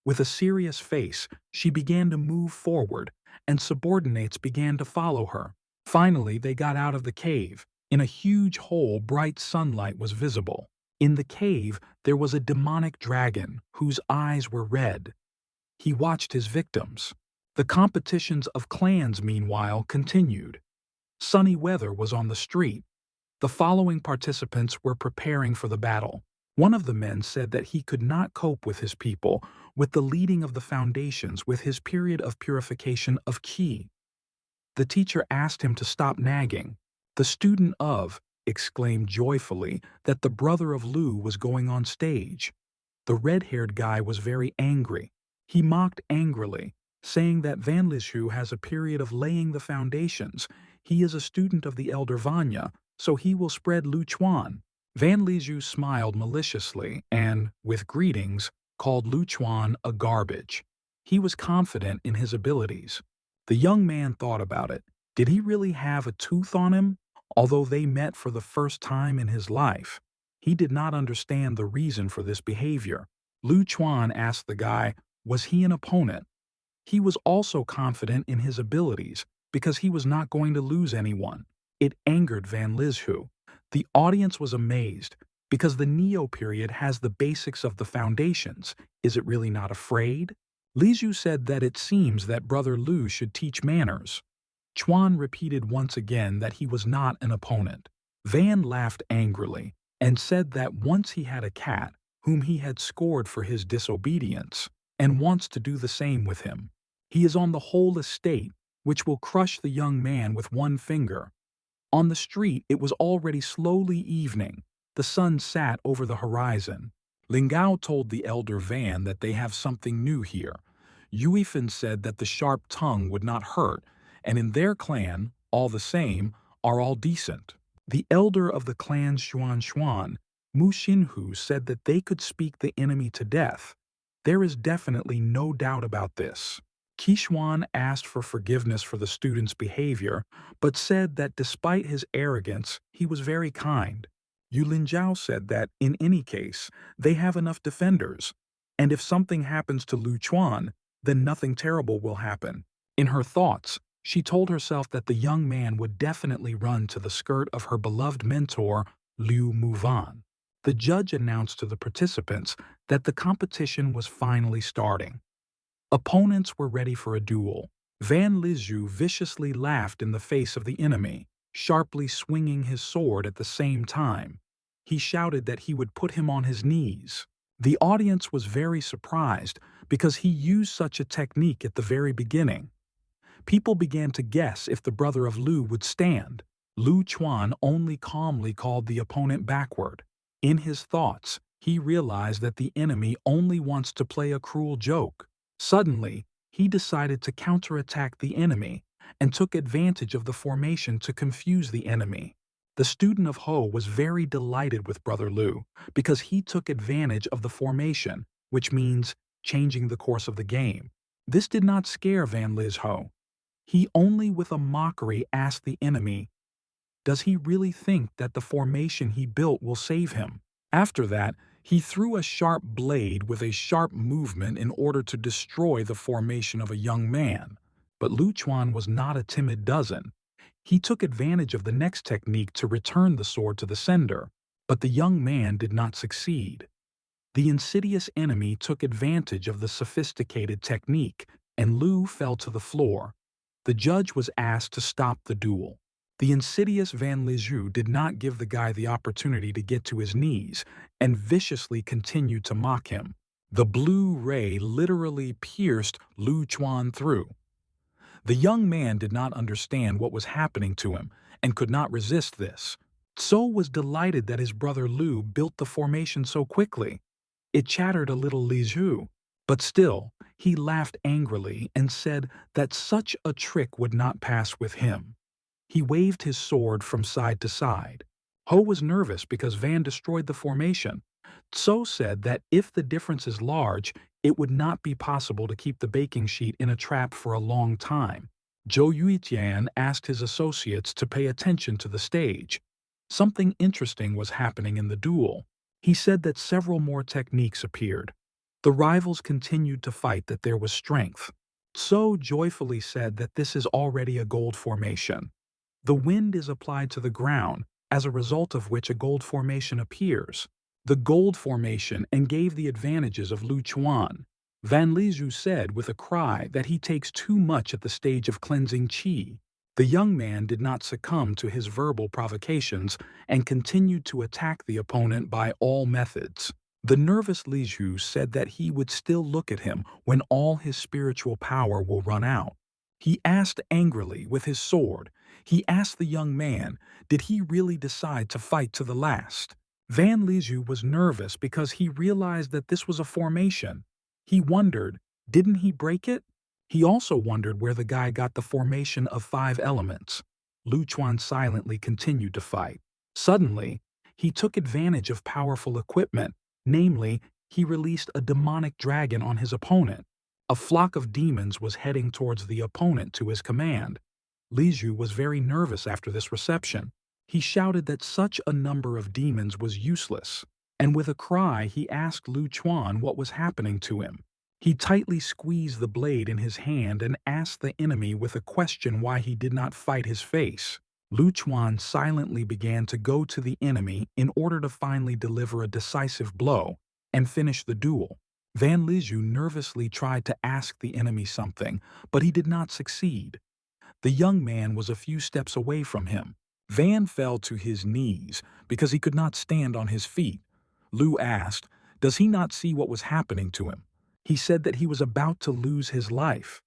With a serious face, she began to move forward, and subordinates began to follow her. Finally, they got out of the cave. In a huge hole, bright sunlight was visible. In the cave, there was a demonic dragon whose eyes were red. He watched his victims. The competitions of clans, meanwhile, continued. Sunny weather was on the street. The following participants were preparing for the battle. One of the men said that he could not cope with his people, with the leading of the foundations, with his period of purification of ki. The teacher asked him to stop nagging. The student of exclaimed joyfully that the brother of Lu was going on stage. The red-haired guy was very angry. He mocked angrily, saying that Van Lishu has a period of laying the foundations. He is a student of the elder Vanya, so he will spread Lu Chuan. Van Lishu smiled maliciously and, with greetings, called Lu Chuan a garbage. He was confident in his abilities. The young man thought about it. Did he really have a tooth on him? Although they met for the first time in his life, he did not understand the reason for this behavior. Lu Chuan asked the guy, was he an opponent? He was also confident in his abilities because he was not going to lose anyone. It angered Van Lishu. The audience was amazed because the Neo period has the basics of the foundations. Is it really not afraid? Lishu said that it seems that Brother Lu should teach manners. Chuan repeated once again that he was not an opponent. Van laughed angrily and said that once he had a cat whom he had scored for his disobedience and wants to do the same with him. He is on the whole estate, which will crush the young man with one finger. On the street, it was already slowly evening. The sun sat over the horizon. Lingao told the elder Van that they have something new here. Yuifan said that the sharp tongue would not hurt, and in their clan, all the same, are all decent. The elder of the clan Xuan, Mu Xinhu, said that they could speak the enemy to death. There is definitely no doubt about this. Qishuan asked for forgiveness for the student's behavior, but said that despite his arrogance, he was very kind. Yulinjiao said that, in any case, they have enough defenders, and if something happens to Lu Chuan, then nothing terrible will happen. In her thoughts, she told herself that the young man would definitely run to the skirt of her beloved mentor, Liu Muvan. The judge announced to the participants that the competition was finally starting. Opponents were ready for a duel. Van Lishu viciously laughed in the face of the enemy, sharply swinging his sword at the same time. He shouted that he would put him on his knees. The audience was very surprised because he used such a technique at the very beginning. People began to guess if the brother of Lu would stand. Lu Chuan only calmly called the opponent backward. In his thoughts, he realized that the enemy only wants to play a cruel joke. Suddenly, he decided to counterattack the enemy and took advantage of the formation to confuse the enemy. The student of Ho was very delighted with Brother Lu because he took advantage of the formation, which means changing the course of the game. This did not scare Van Lishu. He only with a mockery asked the enemy, does he really think that the formation he built will save him? After that, he threw a sharp blade with a sharp movement in order to destroy the formation of a young man. But Lu Chuan was not a timid dozen. He took advantage of the next technique to return the sword to the sender, but the young man did not succeed. The insidious enemy took advantage of the sophisticated technique, and Lu fell to the floor. The judge was asked to stop the duel. The insidious Van Lishu did not give the guy the opportunity to get to his knees and viciously continued to mock him. The blue ray literally pierced Lu Chuan through. The young man did not understand what was happening to him and could not resist this. Tso was delighted that his brother Lu built the formation so quickly. It chattered a little Lishu, but still, he laughed angrily and said that such a trick would not pass with him. He waved his sword from side to side. Ho was nervous because Van destroyed the formation. Tso said that if the difference is large, it would not be possible to keep the baking sheet in a trap for a long time. Zhou Yuitian asked his associates to pay attention to the stage. Something interesting was happening in the duel. He said that several more techniques appeared. The rivals continued to fight that there was strength. So joyfully said that this is already a gold formation. The wind is applied to the ground, as a result of which a gold formation appears. The gold formation and gave the advantages of Lu Chuan. Van Lizhu said with a cry that he takes too much at the stage of cleansing qi. The young man did not succumb to his verbal provocations and continued to attack the opponent by all methods. The nervous Lizhu said that he would still look at him when all his spiritual power will run out. He asked angrily with his sword. He asked the young man, did he really decide to fight to the last? Van Lizhu was nervous because he realized that this was a formation. He wondered, didn't he break it? He also wondered where the guy got the formation of 5 elements. Lu Chuan silently continued to fight. Suddenly, he took advantage of powerful equipment, namely, he released a demonic dragon on his opponent. A flock of demons was heading towards the opponent to his command. Lizhu was very nervous after this reception. He shouted that such a number of demons was useless, and with a cry he asked Lu Chuan what was happening to him. He tightly squeezed the blade in his hand and asked the enemy with a question why he did not fight his face. Lu Chuan silently began to go to the enemy in order to finally deliver a decisive blow and finish the duel. Van Lizhu nervously tried to ask the enemy something, but he did not succeed. The young man was a few steps away from him. Van fell to his knees because he could not stand on his feet. Lu asked, does he not see what was happening to him? He said that he was about to lose his life.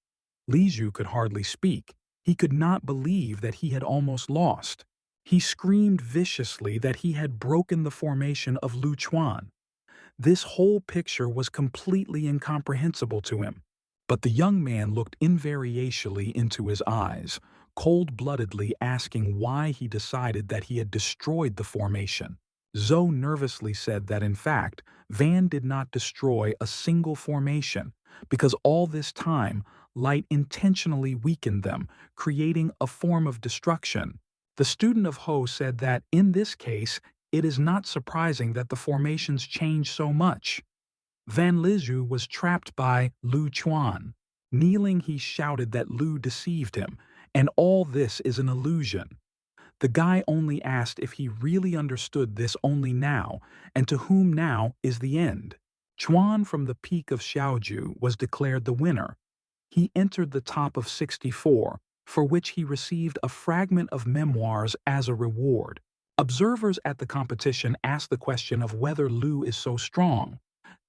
Lizhu could hardly speak. He could not believe that he had almost lost. He screamed viciously that he had broken the formation of Lu Chuan. This whole picture was completely incomprehensible to him. But the young man looked invariably into his eyes, cold-bloodedly asking why he decided that he had destroyed the formation. Zhou nervously said that in fact, Van did not destroy a single formation, because all this time, light intentionally weakened them, creating a form of destruction. The student of Ho said that, in this case, it is not surprising that the formations change so much. Van Lizhu was trapped by Lu Chuan. Kneeling, he shouted that Lu deceived him, and all this is an illusion. The guy only asked if he really understood this only now, and to whom now is the end. Chuan from the peak of Xiaoju was declared the winner. He entered the top of 64, for which he received a fragment of memoirs as a reward. Observers at the competition asked the question of whether Lu is so strong.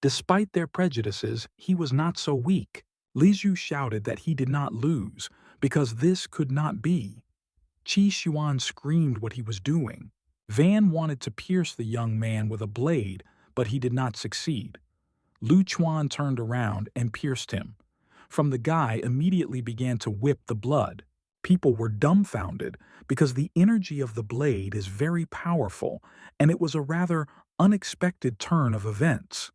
Despite their prejudices, he was not so weak. Lizhu shouted that he did not lose, because this could not be. Qi Xuan screamed what he was doing. Van wanted to pierce the young man with a blade, but he did not succeed. Lu Chuan turned around and pierced him. From the guy immediately began to whip the blood. People were dumbfounded because the energy of the blade is very powerful, and it was a rather unexpected turn of events.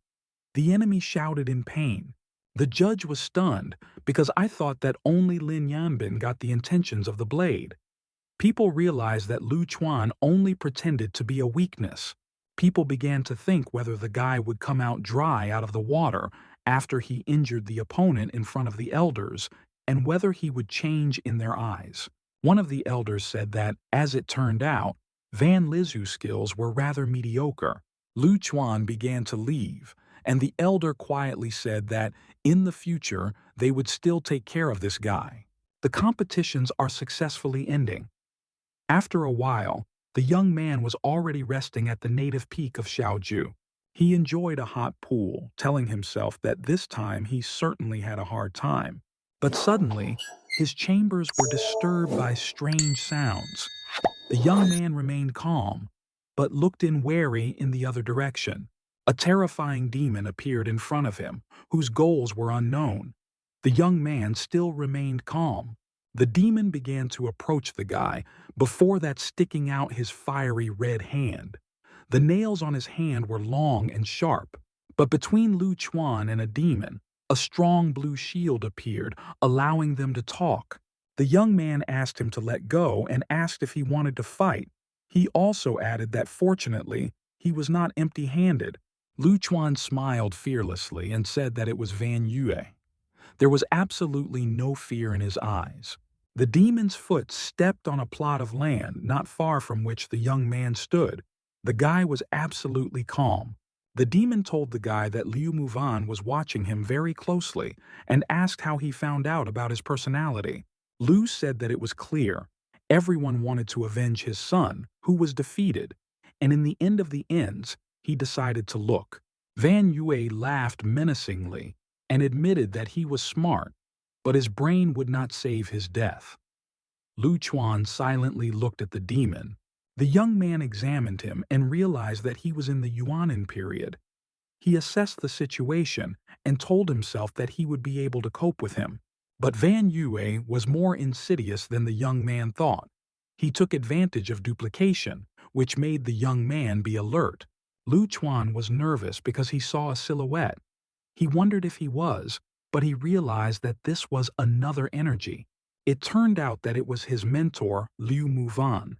The enemy shouted in pain. The judge was stunned because I thought that only Lin Yanbin got the intentions of the blade. People realized that Lu Chuan only pretended to be a weakness. People began to think whether the guy would come out dry out of the water after he injured the opponent in front of the elders, and whether he would change in their eyes. One of the elders said that, as it turned out, Van Lizhu's skills were rather mediocre. Lu Chuan began to leave, and the elder quietly said that, in the future, they would still take care of this guy. The competitions are successfully ending. After a while, the young man was already resting at the native peak of Xiaoju. He enjoyed a hot pool, telling himself that this time he certainly had a hard time. But suddenly, his chambers were disturbed by strange sounds. The young man remained calm, but looked in wary in the other direction. A terrifying demon appeared in front of him, whose goals were unknown. The young man still remained calm. The demon began to approach the guy, before that sticking out his fiery red hand. The nails on his hand were long and sharp, but between Lu Chuan and a demon, a strong blue shield appeared, allowing them to talk. The young man asked him to let go and asked if he wanted to fight. He also added that fortunately, he was not empty-handed. Lu Chuan smiled fearlessly and said that it was Van Yue. There was absolutely no fear in his eyes. The demon's foot stepped on a plot of land not far from which the young man stood. The guy was absolutely calm. The demon told the guy that Liu Muvan was watching him very closely and asked how he found out about his personality. Liu said that it was clear. Everyone wanted to avenge his son, who was defeated, and in the end of the ends, he decided to look. Van Yue laughed menacingly and admitted that he was smart, but his brain would not save his death. Lu Chuan silently looked at the demon. The young man examined him and realized that he was in the Yuanin period. He assessed the situation and told himself that he would be able to cope with him. But Van Yue was more insidious than the young man thought. He took advantage of duplication, which made the young man be alert. Lu Chuan was nervous because he saw a silhouette. He wondered if he was, but he realized that this was another energy. It turned out that it was his mentor, Liu Muvan.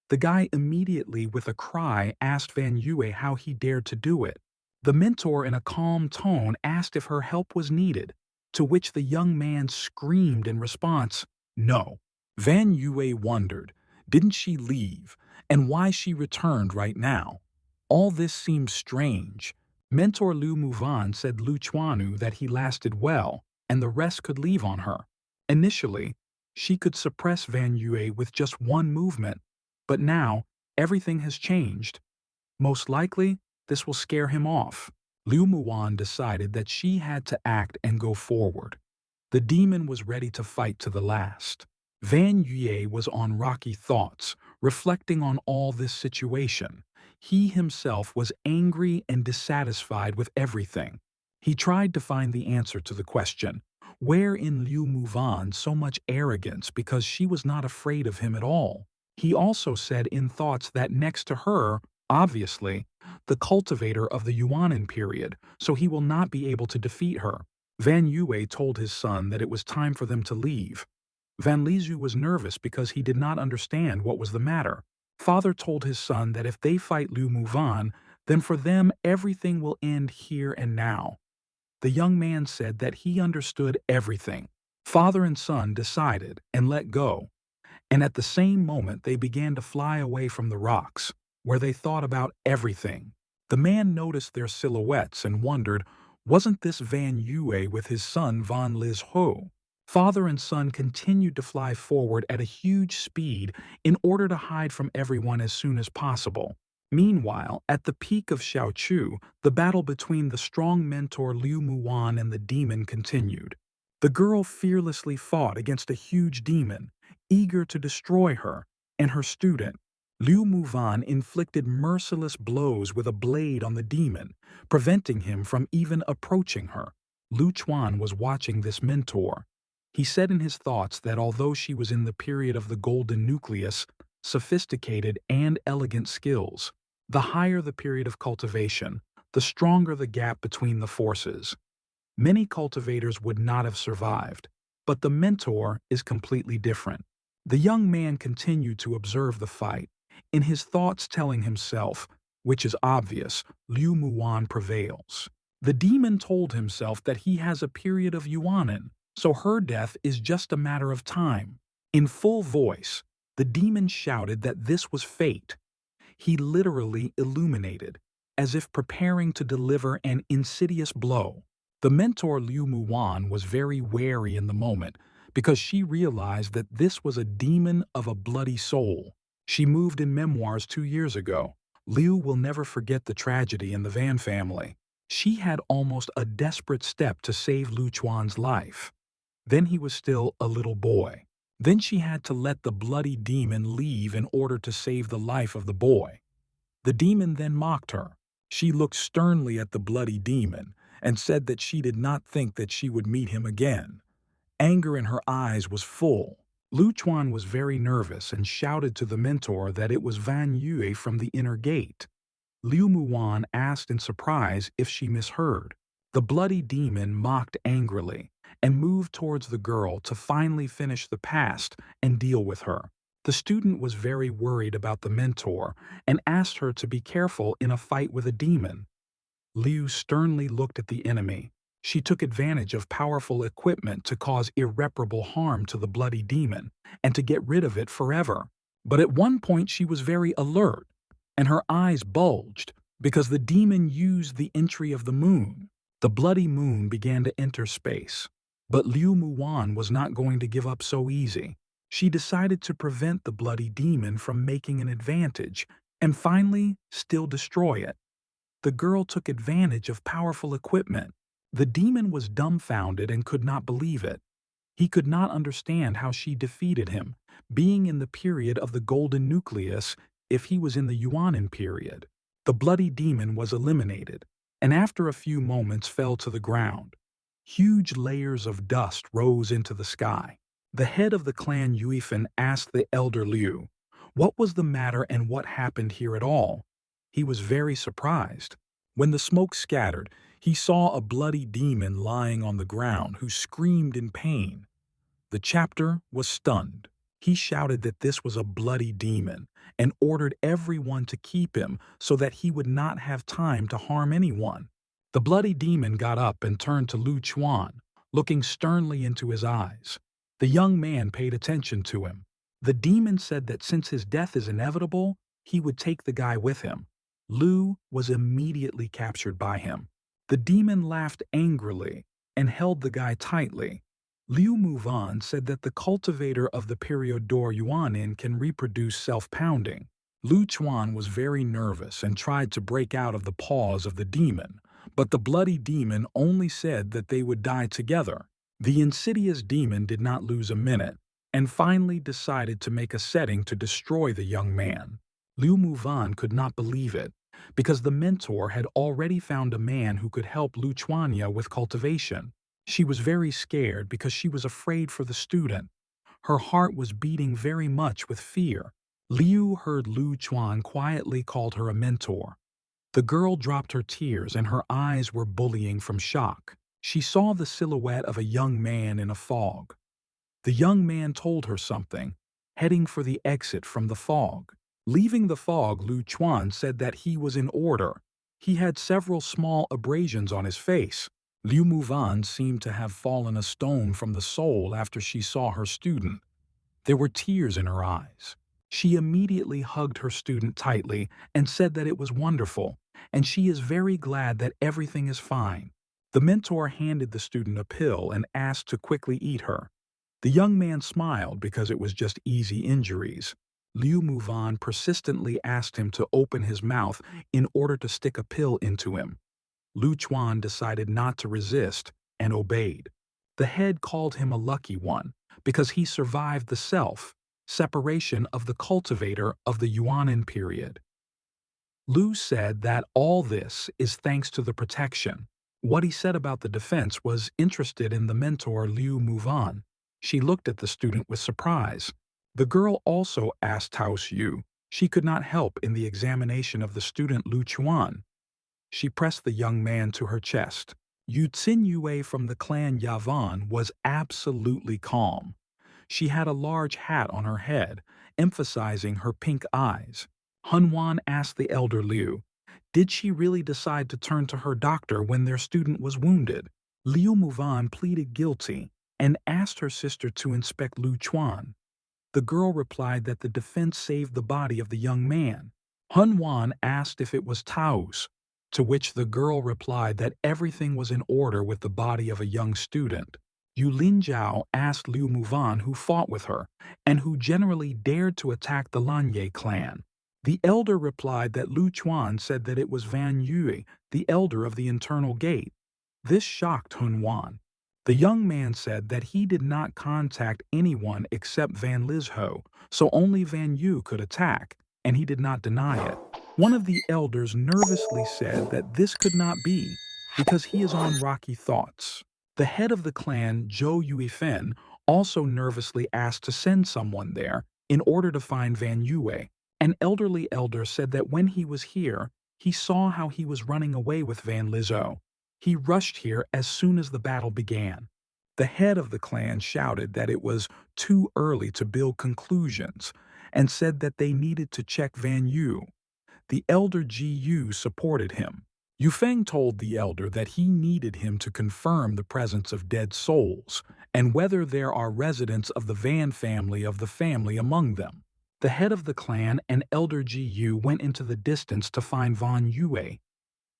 The guy immediately, with a cry, asked Van Yue how he dared to do it. The mentor, in a calm tone, asked if her help was needed, to which the young man screamed in response, "No." Van Yue wondered, didn't she leave, and why she returned right now? All this seemed strange. Mentor Liu Muvan said Lu Chuanu that he lasted well, and the rest could leave on her. Initially, she could suppress Van Yue with just one movement, but now everything has changed. Most likely, this will scare him off. Liu Muwan decided that she had to act and go forward. The demon was ready to fight to the last. Van Yue was on rocky thoughts, reflecting on all this situation. He himself was angry and dissatisfied with everything. He tried to find the answer to the question, where in Liu Muvan so much arrogance because she was not afraid of him at all? He also said in thoughts that next to her, obviously, the cultivator of the Yuanin period, so he will not be able to defeat her. Van Yue told his son that it was time for them to leave. Van Lizu was nervous because he did not understand what was the matter. Father told his son that if they fight Liu Muvan, then for them everything will end here and now. The young man said that he understood everything. Father and son decided and let go. And at the same moment they began to fly away from the rocks, where they thought about everything. The man noticed their silhouettes and wondered, wasn't this Van Yue with his son Van Liz Ho? Father and son continued to fly forward at a huge speed in order to hide from everyone as soon as possible. Meanwhile, at the peak of Xiaochu, the battle between the strong mentor Liu Muwan and the demon continued. The girl fearlessly fought against a huge demon, eager to destroy her, and her student. Liu Muvan inflicted merciless blows with a blade on the demon, preventing him from even approaching her. Lu Chuan was watching this mentor. He said in his thoughts that although she was in the period of the golden nucleus, sophisticated and elegant skills, the higher the period of cultivation, the stronger the gap between the forces. Many cultivators would not have survived, but the mentor is completely different. The young man continued to observe the fight, in his thoughts telling himself, which is obvious, Liu Muwan prevails. The demon told himself that he has a period of Yuanin, so her death is just a matter of time. In full voice, the demon shouted that this was fate. He literally illuminated, as if preparing to deliver an insidious blow. The mentor Liu Muwan was very wary in the moment because she realized that this was a demon of a bloody soul. She moved in memoirs 2 years ago. Liu will never forget the tragedy in the Van family. She had almost a desperate step to save Lu Chuan's life. Then he was still a little boy. Then she had to let the bloody demon leave in order to save the life of the boy. The demon then mocked her. She looked sternly at the bloody demon and said that she did not think that she would meet him again. Anger in her eyes was full. Lu Chuan was very nervous and shouted to the mentor that it was Van Yue from the inner gate. Liu Muwan asked in surprise if she misheard. The bloody demon mocked angrily and moved towards the girl to finally finish the past and deal with her. The student was very worried about the mentor and asked her to be careful in a fight with a demon. Liu sternly looked at the enemy. She took advantage of powerful equipment to cause irreparable harm to the bloody demon and to get rid of it forever. But at one point she was very alert, and her eyes bulged because the demon used the entry of the moon. The bloody moon began to enter space. But Liu Muwan was not going to give up so easy. She decided to prevent the bloody demon from making an advantage and finally still destroy it. The girl took advantage of powerful equipment. The demon was dumbfounded and could not believe it. He could not understand how she defeated him, being in the period of the golden nucleus if he was in the Yuanin period. The bloody demon was eliminated, and after a few moments fell to the ground. Huge layers of dust rose into the sky. The head of the clan Yuifan asked the elder Liu, what was the matter and what happened here at all? He was very surprised. When the smoke scattered, he saw a bloody demon lying on the ground who screamed in pain. The chapter was stunned. He shouted that this was a bloody demon and ordered everyone to keep him so that he would not have time to harm anyone. The bloody demon got up and turned to Lu Chuan, looking sternly into his eyes. The young man paid attention to him. The demon said that since his death is inevitable, he would take the guy with him. Lu was immediately captured by him. The demon laughed angrily and held the guy tightly. Liu Muvan said that the cultivator of the period d'or Yuanin can reproduce self-pounding. Lu Chuan was very nervous and tried to break out of the paws of the demon, but the bloody demon only said that they would die together. The insidious demon did not lose a minute, and finally decided to make a setting to destroy the young man. Liu Muvan could not believe it, because the mentor had already found a man who could help Lu Chuanya with cultivation. She was very scared because she was afraid for the student. Her heart was beating very much with fear. Liu heard Lu Chuan quietly called her a mentor. The girl dropped her tears and her eyes were bullying from shock. She saw the silhouette of a young man in a fog. The young man told her something, heading for the exit from the fog. Leaving the fog, Lu Chuan said that he was in order. He had several small abrasions on his face. Liu Muvan seemed to have fallen a stone from the soul after she saw her student. There were tears in her eyes. She immediately hugged her student tightly and said that it was wonderful, and she is very glad that everything is fine. The mentor handed the student a pill and asked to quickly eat her. The young man smiled because it was just easy injuries. Liu Muvan persistently asked him to open his mouth in order to stick a pill into him. Lu Chuan decided not to resist and obeyed. The head called him a lucky one because he survived the separation of the cultivator of the Yuanin period. Lu said that all this is thanks to the protection. What he said about the defense was interested in the mentor Liu Muvan. She looked at the student with surprise. The girl also asked Taos Yu. She could not help in the examination of the student Lu Chuan. She pressed the young man to her chest. Yu Tsin Yue from the clan Yavan was absolutely calm. She had a large hat on her head, emphasizing her pink eyes. Hunwan asked the elder Liu, did she really decide to turn to her doctor when their student was wounded? Liu Muvan pleaded guilty and asked her sister to inspect Lu Chuan. The girl replied that the defense saved the body of the young man. Hunwan asked if it was Taos, to which the girl replied that everything was in order with the body of a young student. Yu Linjiao asked Liu Muvan who fought with her and who generally dared to attack the Lanye clan. The elder replied that Lu Chuan said that it was Van Yue, the elder of the internal gate. This shocked Hunwan. The young man said that he did not contact anyone except Van Lizho, so only Van Yu could attack, and he did not deny it. One of the elders nervously said that this could not be, because he is on rocky thoughts. The head of the clan, Zhou Yuifen, also nervously asked to send someone there in order to find Van Yue. An elderly elder said that when he was here, he saw how he was running away with Van Lizho. He rushed here as soon as the battle began. The head of the clan shouted that it was too early to build conclusions and said that they needed to check Van Yu. The elder Ji Yu supported him. Yufeng told the elder that he needed him to confirm the presence of dead souls and whether there are residents of the Van family among them. The head of the clan and Elder Ji Yu went into the distance to find Van Yue.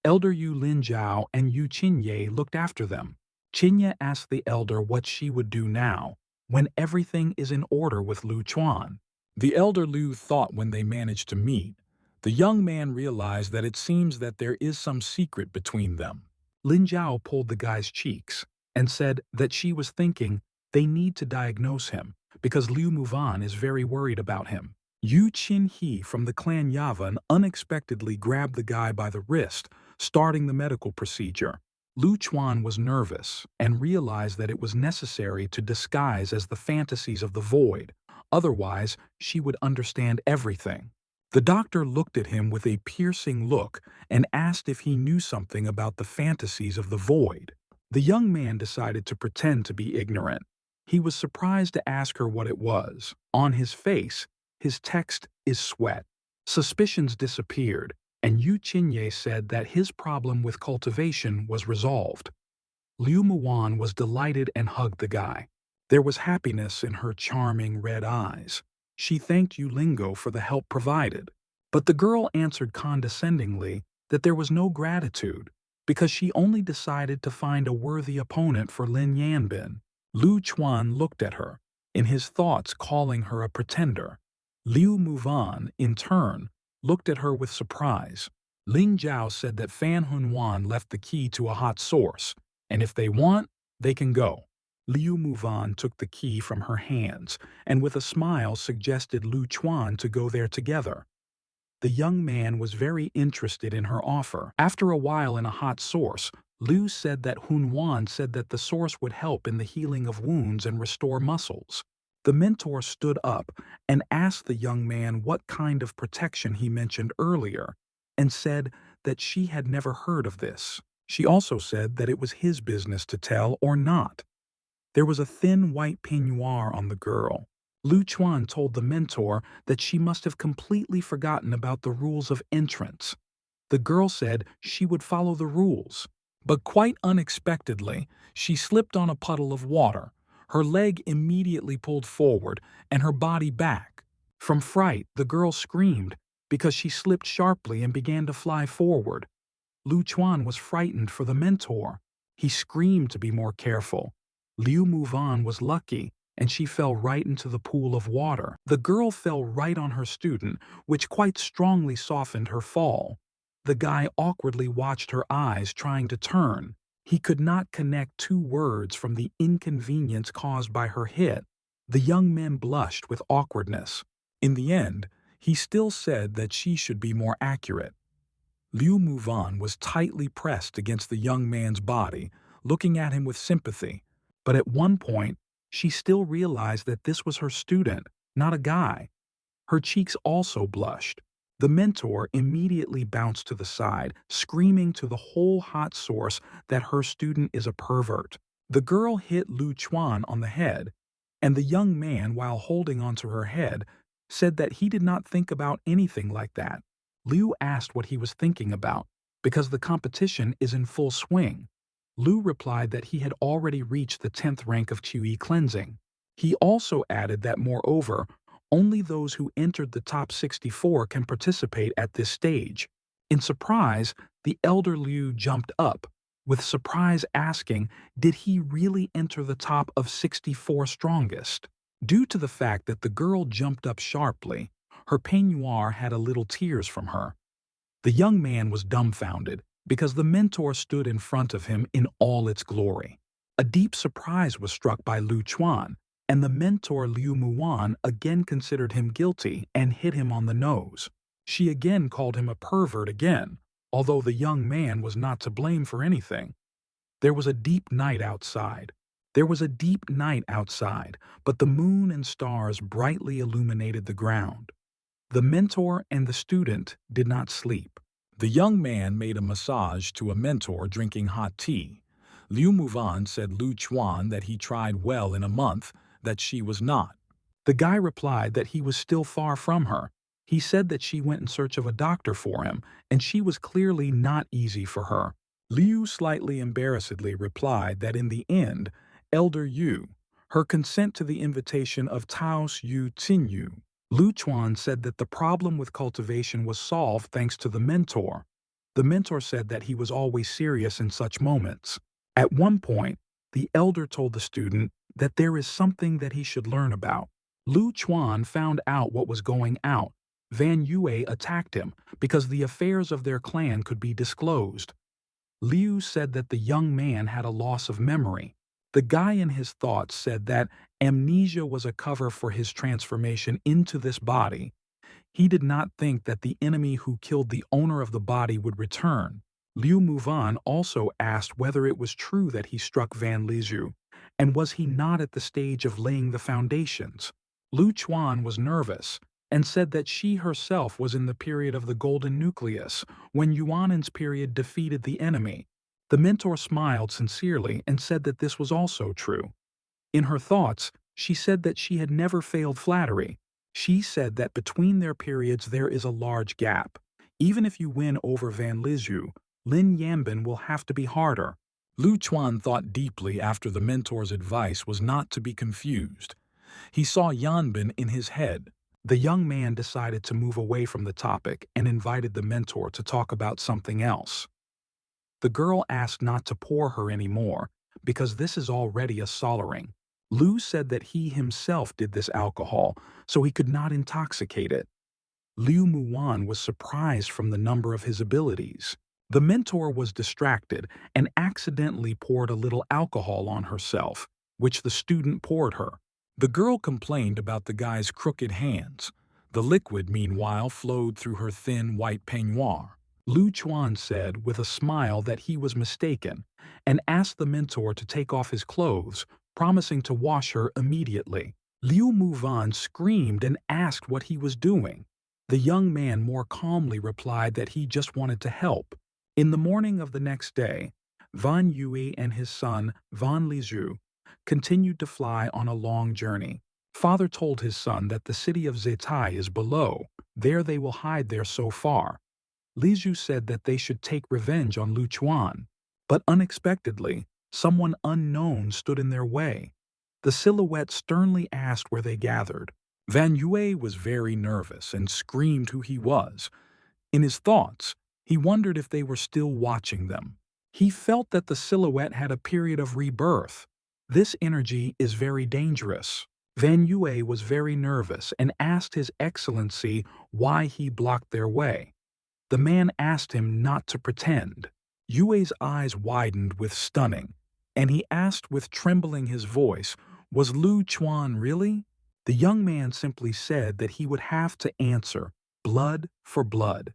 Elder Yu Lin Jiao and Yu Qinye looked after them. Qinye asked the elder what she would do now, when everything is in order with Lu Chuan. The elder Liu thought when they managed to meet. The young man realized that it seems that there is some secret between them. Lin Jiao pulled the guy's cheeks and said that she was thinking they need to diagnose him because Liu Muvan is very worried about him. Yu Qinhe from the clan Yavan unexpectedly grabbed the guy by the wrist, starting the medical procedure. Lu Chuan was nervous and realized that it was necessary to disguise as the fantasies of the void, otherwise she would understand everything. The doctor looked at him with a piercing look and asked if he knew something about the fantasies of the void. The young man decided to pretend to be ignorant. He was surprised to ask her what it was. On his face, his text is sweat. Suspicions disappeared, and Yu Qinye said that his problem with cultivation was resolved. Liu Muan was delighted and hugged the guy. There was happiness in her charming red eyes. She thanked Yulingo for the help provided, but the girl answered condescendingly that there was no gratitude because she only decided to find a worthy opponent for Lin Yanbin. Lu Chuan looked at her, in his thoughts calling her a pretender. Liu Muvan, in turn, looked at her with surprise. Ling Jiao said that Fan Hunwan left the key to a hot source, and if they want, they can go. Liu Muvan took the key from her hands and with a smile suggested Lu Chuan to go there together. The young man was very interested in her offer. After a while in a hot source, Liu said that Hunwan said that the source would help in the healing of wounds and restore muscles. The mentor stood up and asked the young man what kind of protection he mentioned earlier and said that she had never heard of this. She also said that it was his business to tell or not. There was a thin white peignoir on the girl. Lu Chuan told the mentor that she must have completely forgotten about the rules of entrance. The girl said she would follow the rules, but quite unexpectedly, she slipped on a puddle of water. Her leg immediately pulled forward and her body back. From fright, the girl screamed because she slipped sharply and began to fly forward. Lu Chuan was frightened for the mentor. He screamed to be more careful. Liu Muvan was lucky, and she fell right into the pool of water. The girl fell right on her student, which quite strongly softened her fall. The guy awkwardly watched her eyes trying to turn. He could not connect two words from the inconvenience caused by her hit. The young man blushed with awkwardness. In the end, he still said that she should be more accurate. Liu Muvan was tightly pressed against the young man's body, looking at him with sympathy. But at one point, she still realized that this was her student, not a guy. Her cheeks also blushed. The mentor immediately bounced to the side, screaming to the whole hot source that her student is a pervert. The girl hit Lu Chuan on the head, and the young man, while holding onto her head, said that he did not think about anything like that. Liu asked what he was thinking about, because the competition is in full swing. Liu replied that he had already reached the 10th rank of QE cleansing. He also added that, moreover, only those who entered the top 64 can participate at this stage. In surprise, the elder Liu jumped up, with surprise asking, did he really enter the top of 64 strongest? Due to the fact that the girl jumped up sharply, her peignoir had a little tears from her. The young man was dumbfounded, because the mentor stood in front of him in all its glory. A deep surprise was struck by Lu Chuan, and the mentor Liu Muan again considered him guilty and hit him on the nose. She again called him a pervert again, although the young man was not to blame for anything. There was a deep night outside. But the moon and stars brightly illuminated the ground. The mentor and the student did not sleep. The young man made a massage to a mentor drinking hot tea. Liu Muvan said Lu Chuan that he tried well in a month, that she was not. The guy replied that he was still far from her, He said that she went in search of a doctor for him, and she was clearly not easy for her. Liu slightly embarrassedly replied that in the end, Elder Yu, her consent to the invitation of Taos Yu Tinyu. Lu Chuan said that the problem with cultivation was solved thanks to the mentor. The mentor said that he was always serious in such moments. At one point, the elder told the student that there is something that he should learn about. Lu Chuan found out what was going out. Van Yue attacked him because the affairs of their clan could be disclosed. Liu said that the young man had a loss of memory. The guy in his thoughts said that amnesia was a cover for his transformation into this body. He did not think that the enemy who killed the owner of the body would return. Liu Muvan also asked whether it was true that he struck Van Lizhu, and was he not at the stage of laying the foundations. Lu Chuan was nervous and said that she herself was in the period of the Golden Nucleus, when Yuanen's period defeated the enemy. The mentor smiled sincerely and said that this was also true. In her thoughts, she said that she had never failed flattery. She said that between their periods there is a large gap. Even if you win over Van Lizhu, Lin Yanbin will have to be harder. Lu Chuan thought deeply after the mentor's advice was not to be confused. He saw Yanbin in his head. The young man decided to move away from the topic and invited the mentor to talk about something else. The girl asked not to pour her anymore, because this is already a solaring. Lu said that he himself did this alcohol, so he could not intoxicate it. Liu Muwan was surprised from the number of his abilities. The mentor was distracted and accidentally poured a little alcohol on herself, which the student poured her. The girl complained about the guy's crooked hands. The liquid, meanwhile, flowed through her thin white peignoir. Lu Chuan said with a smile that he was mistaken and asked the mentor to take off his clothes, promising to wash her immediately. Liu Muvan screamed and asked what he was doing. The young man more calmly replied that he just wanted to help. In the morning of the next day, Van Yue and his son, Van Lizhu, continued to fly on a long journey. Father told his son that the city of Zetai is below. There they will hide there so far. Lizhu said that they should take revenge on Lu Chuan. But unexpectedly, someone unknown stood in their way. The silhouette sternly asked where they gathered. Van Yue was very nervous and screamed who he was. In his thoughts, he wondered if they were still watching them. He felt that the silhouette had a period of rebirth. This energy is very dangerous. Van Yue was very nervous and asked His Excellency why he blocked their way. The man asked him not to pretend. Yue's eyes widened with stunning, and he asked with trembling his voice, "Was Lu Chuan really?" The young man simply said that he would have to answer, blood for blood.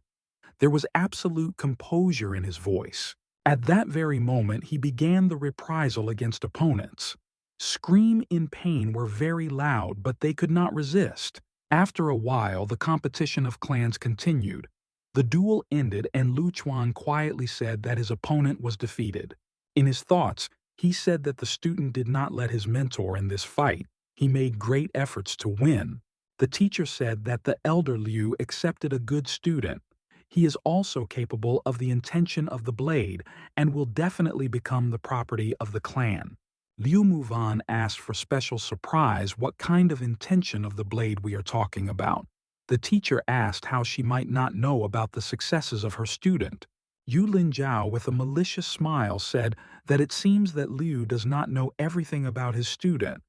There was absolute composure in his voice. At that very moment, he began the reprisal against opponents. Scream in pain were very loud, but they could not resist. After a while, the competition of clans continued. The duel ended and Lu Chuan quietly said that his opponent was defeated. In his thoughts, he said that the student did not let his mentor in this fight. He made great efforts to win. The teacher said that the elder Liu accepted a good student. He is also capable of the intention of the blade and will definitely become the property of the clan. Liu Muvan asked for special surprise what kind of intention of the blade we are talking about. The teacher asked how she might not know about the successes of her student. Yu Linjiao, with a malicious smile, said that it seems that Liu does not know everything about his student.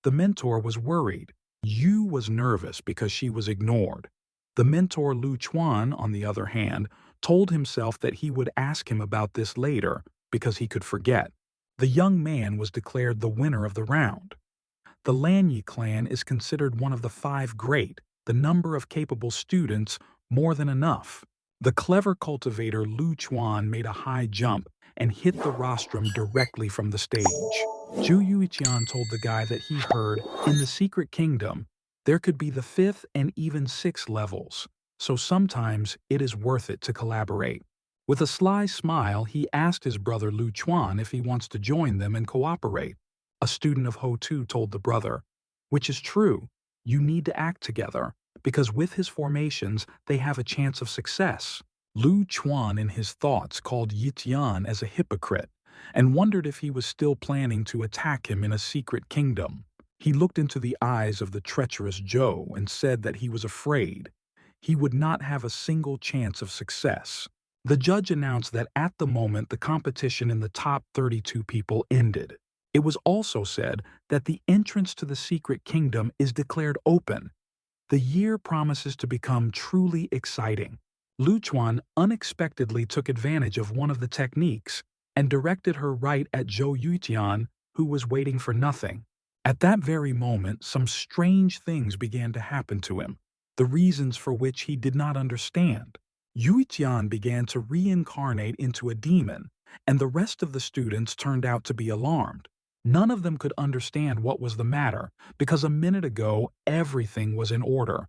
The mentor was worried. Yu was nervous because she was ignored. The mentor Lu Chuan, on the other hand, told himself that he would ask him about this later because he could forget. The young man was declared the winner of the round. The Lanyi clan is considered one of the 5 great, the number of capable students more than enough. The clever cultivator Lu Chuan made a high jump and hit the rostrum directly from the stage. Zhu Yuiqian told the guy that he heard, in the secret kingdom, there could be the 5th and even 6th levels, so sometimes it is worth it to collaborate. With a sly smile, he asked his brother Lu Chuan if he wants to join them and cooperate. A student of Ho Tu told the brother, "Which is true, you need to act together, because with his formations, they have a chance of success. Lu Chuan in his thoughts called Yi Tian as a hypocrite and wondered if he was still planning to attack him in a secret kingdom. He looked into the eyes of the treacherous Zhou and said that he was afraid he would not have a single chance of success. The judge announced that at the moment the competition in the top 32 people ended. It was also said that the entrance to the secret kingdom is declared open. The year promises to become truly exciting. Lu Chuan unexpectedly took advantage of one of the techniques and directed her right at Zhou Yutian, who was waiting for nothing. At that very moment, some strange things began to happen to him, the reasons for which he did not understand. Yutian began to reincarnate into a demon, and the rest of the students turned out to be alarmed. None of them could understand what was the matter, because a minute ago everything was in order.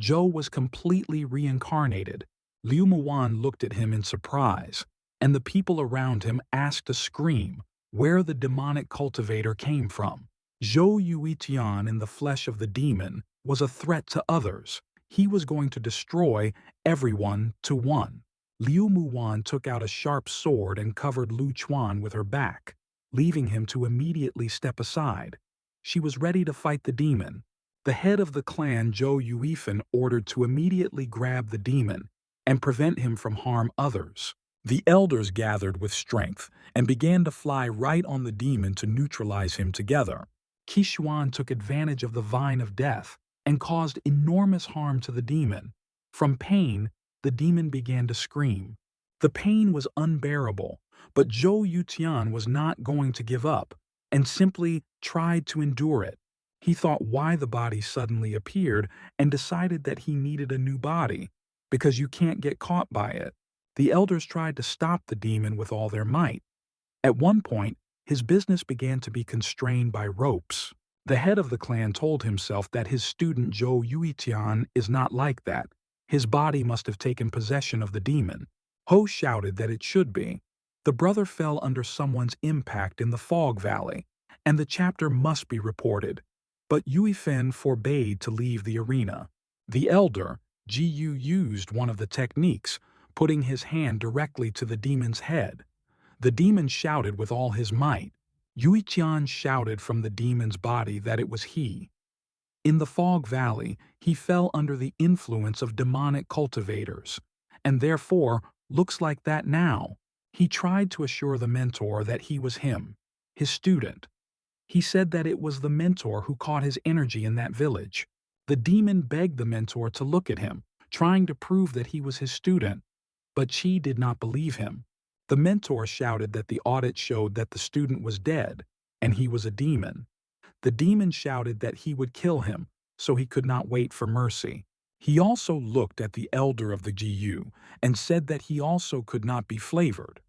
Zhou was completely reincarnated. Liu Muan looked at him in surprise, and the people around him asked to scream where the demonic cultivator came from. Zhou Yuetian in the flesh of the demon was a threat to others. He was going to destroy everyone to one. Liu Muan took out a sharp sword and covered Lu Chuan with her back, leaving him to immediately step aside. She was ready to fight the demon. The head of the clan, Zhou Yuifan, ordered to immediately grab the demon and prevent him from harm others. The elders gathered with strength and began to fly right on the demon to neutralize him together. Qishuan took advantage of the vine of death and caused enormous harm to the demon. From pain, the demon began to scream. The pain was unbearable, but Zhou Yutian was not going to give up and simply tried to endure it. He thought why the body suddenly appeared and decided that he needed a new body, because you can't get caught by it. The elders tried to stop the demon with all their might. At one point, his business began to be constrained by ropes. The head of the clan told himself that his student Zhou Yuitian is not like that. His body must have taken possession of the demon. Ho shouted that it should be. The brother fell under someone's impact in the fog valley, and the chapter must be reported. But Yuifan forbade to leave the arena. The elder, Ji Yu, used one of the techniques, putting his hand directly to the demon's head. The demon shouted with all his might. Yuiqian shouted from the demon's body that it was he. In the fog valley, he fell under the influence of demonic cultivators, and therefore looks like that now. He tried to assure the mentor that he was him, his student. He said that it was the mentor who caught his energy in that village. The demon begged the mentor to look at him, trying to prove that he was his student, but Qi did not believe him. The mentor shouted that the audit showed that the student was dead, and he was a demon. The demon shouted that he would kill him, so he could not wait for mercy. He also looked at the elder of the GU and said that he also could not be flavored.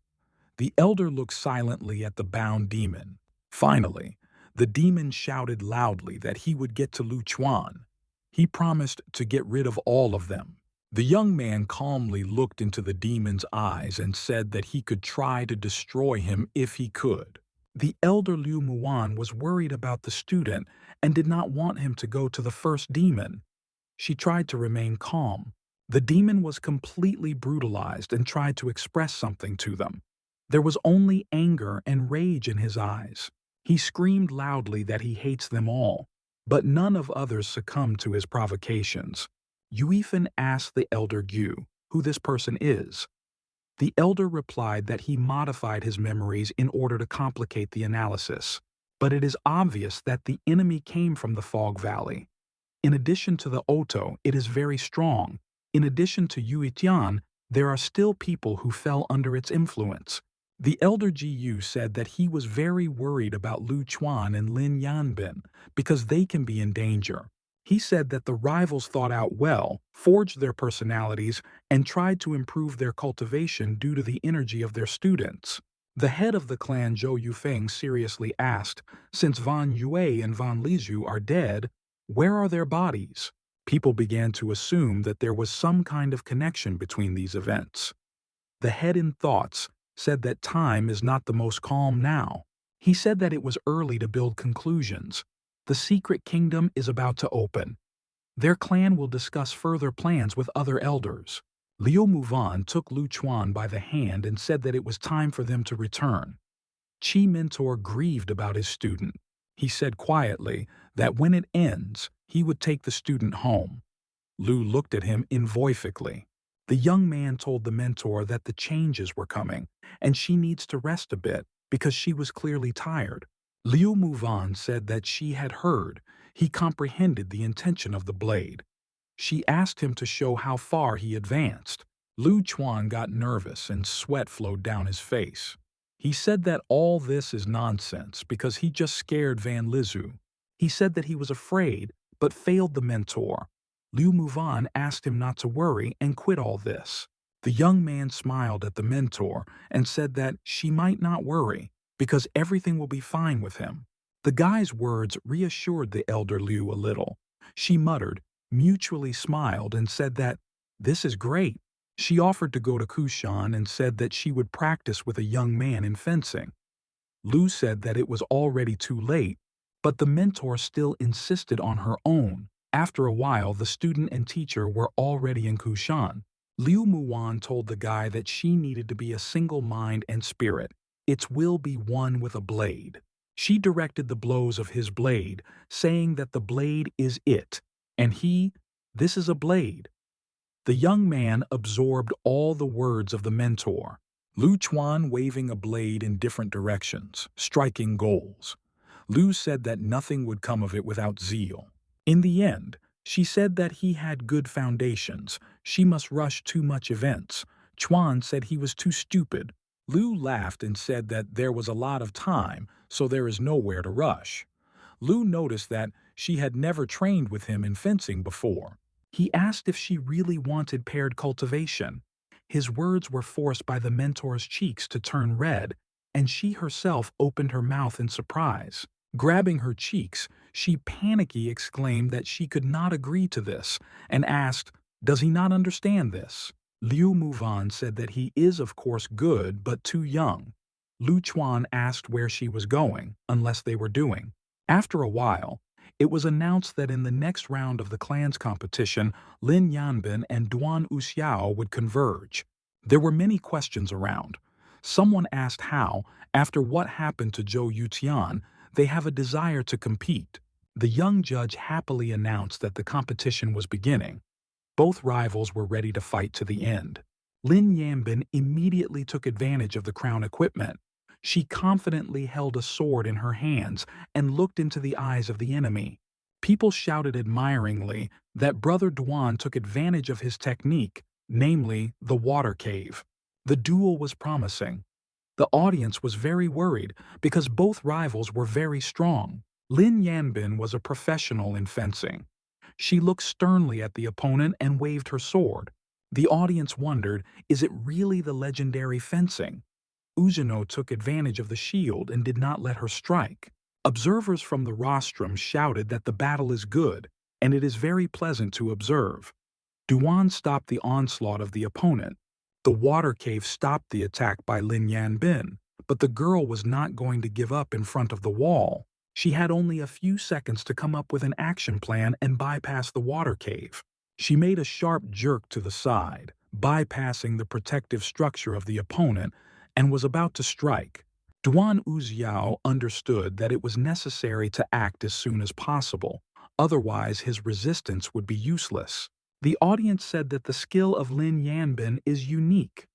The elder looked silently at the bound demon. Finally, the demon shouted loudly that he would get to Lu Chuan. He promised to get rid of all of them. The young man calmly looked into the demon's eyes and said that he could try to destroy him if he could. The elder Liu Muan was worried about the student and did not want him to go to the first demon. She tried to remain calm. The demon was completely brutalized and tried to express something to them. There was only anger and rage in his eyes. He screamed loudly that he hates them all, but none of others succumbed to his provocations. Yuifan asked the elder Gu who this person is. The elder replied that he modified his memories in order to complicate the analysis, but it is obvious that the enemy came from the fog valley. In addition to the Oto, it is very strong. In addition to Yuitian, there are still people who fell under its influence. The elder Ji said that he was very worried about Lu Chuan and Lin Yanbin because they can be in danger. He said that the rivals thought out well, forged their personalities, and tried to improve their cultivation due to the energy of their students. The head of the clan Zhou Yufeng seriously asked, since Van Yue and Van Lizhu are dead, where are their bodies? People began to assume that there was some kind of connection between these events. The head in thoughts said that time is not the most calm now. He said that it was early to build conclusions. The secret kingdom is about to open. Their clan will discuss further plans with other elders. Liu Muvan took Lu Chuan by the hand and said that it was time for them to return. Chi Mentor grieved about his student. He said quietly that when it ends, he would take the student home. Lu looked at him envoifically. The young man told the mentor that the changes were coming, and she needs to rest a bit because she was clearly tired. Liu Muvan said that she had heard. He comprehended the intention of the blade. She asked him to show how far he advanced. Lu Chuan got nervous and sweat flowed down his face. He said that all this is nonsense because he just scared Van Lizu. He said that he was afraid, but failed the mentor. Liu Muvan asked him not to worry and quit all this. The young man smiled at the mentor and said that she might not worry because everything will be fine with him. The guy's words reassured the elder Liu a little. She muttered, mutually smiled, and said that, "This is great." She offered to go to Kushan and said that she would practice with a young man in fencing. Liu said that it was already too late, but the mentor still insisted on her own. After a while, the student and teacher were already in Kushan. Liu Muwan told the guy that she needed to be a single mind and spirit. Its will be one with a blade. She directed the blows of his blade, saying that the blade is it, and this is a blade. The young man absorbed all the words of the mentor. Lu Chuan waving a blade in different directions, striking goals. Lu said that nothing would come of it without zeal. In the end, she said that he had good foundations. She must rush too much events. Chuan said he was too stupid. Lu laughed and said that there was a lot of time, so there is nowhere to rush. Lu noticed that she had never trained with him in fencing before. He asked if she really wanted paired cultivation. His words were forced by the mentor's cheeks to turn red, and she herself opened her mouth in surprise. Grabbing her cheeks, she panicky exclaimed that she could not agree to this and asked, "Does he not understand this?" Liu Muvan said that he is of course good but too young. Lu Chuan asked where she was going, unless they were doing. After a while, it was announced that in the next round of the clans competition, Lin Yanbin and Duan Uxiao would converge. There were many questions around. Someone asked how, after what happened to Zhou Yutian, they have a desire to compete. The young judge happily announced that the competition was beginning. Both rivals were ready to fight to the end. Lin Yanbin immediately took advantage of the crown equipment. She confidently held a sword in her hands and looked into the eyes of the enemy. People shouted admiringly that Brother Duan took advantage of his technique, namely the water cave. The duel was promising. The audience was very worried because both rivals were very strong. Lin Yanbin was a professional in fencing. She looked sternly at the opponent and waved her sword. The audience wondered, is it really the legendary fencing? Uzino took advantage of the shield and did not let her strike. Observers from the rostrum shouted that the battle is good, and it is very pleasant to observe. Duan stopped the onslaught of the opponent. The water cave stopped the attack by Lin Yanbin, but the girl was not going to give up in front of the wall. She had only a few seconds to come up with an action plan and bypass the water cave. She made a sharp jerk to the side, bypassing the protective structure of the opponent, and was about to strike. Duan Uxiao understood that it was necessary to act as soon as possible, otherwise his resistance would be useless. The audience said that the skill of Lin Yanbin is unique.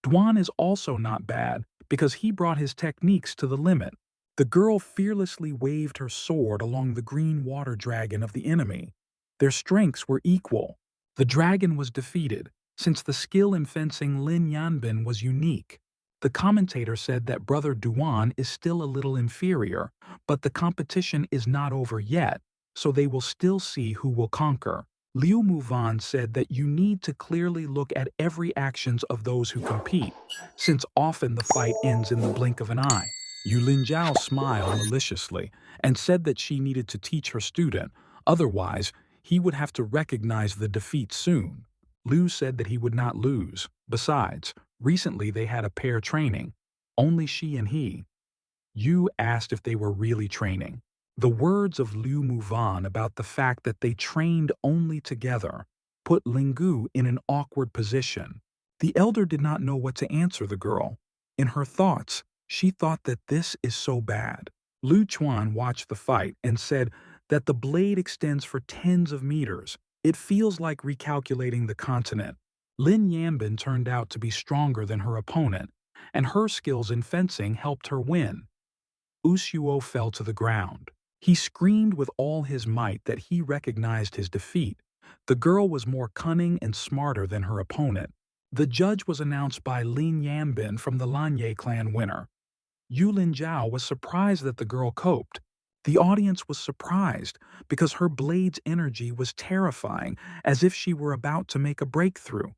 Duan is also not bad because he brought his techniques to the limit. The girl fearlessly waved her sword along the green water dragon of the enemy. Their strengths were equal. The dragon was defeated, since the skill in fencing Lin Yanbin was unique. The commentator said that Brother Duan is still a little inferior, but the competition is not over yet, so they will still see who will conquer. Liu Muvan said that you need to clearly look at every actions of those who compete, since often the fight ends in the blink of an eye. Yu Linjiao smiled maliciously and said that she needed to teach her student, otherwise he would have to recognize the defeat soon. Liu said that he would not lose. Besides, recently they had a pair training, only she and he. Yu asked if they were really training. The words of Liu Muvan about the fact that they trained only together put Lingu in an awkward position. The elder did not know what to answer the girl. In her thoughts, she thought that this is so bad. Lu Chuan watched the fight and said that the blade extends for tens of meters. It feels like recalculating the continent. Lin Yanbin turned out to be stronger than her opponent, and her skills in fencing helped her win. Usuo fell to the ground. He screamed with all his might that he recognized his defeat. The girl was more cunning and smarter than her opponent. The judge was announced by Lin Yanbin from the Lanye clan winner. Yulin Zhao was surprised that the girl coped. The audience was surprised because her blade's energy was terrifying, as if she were about to make a breakthrough.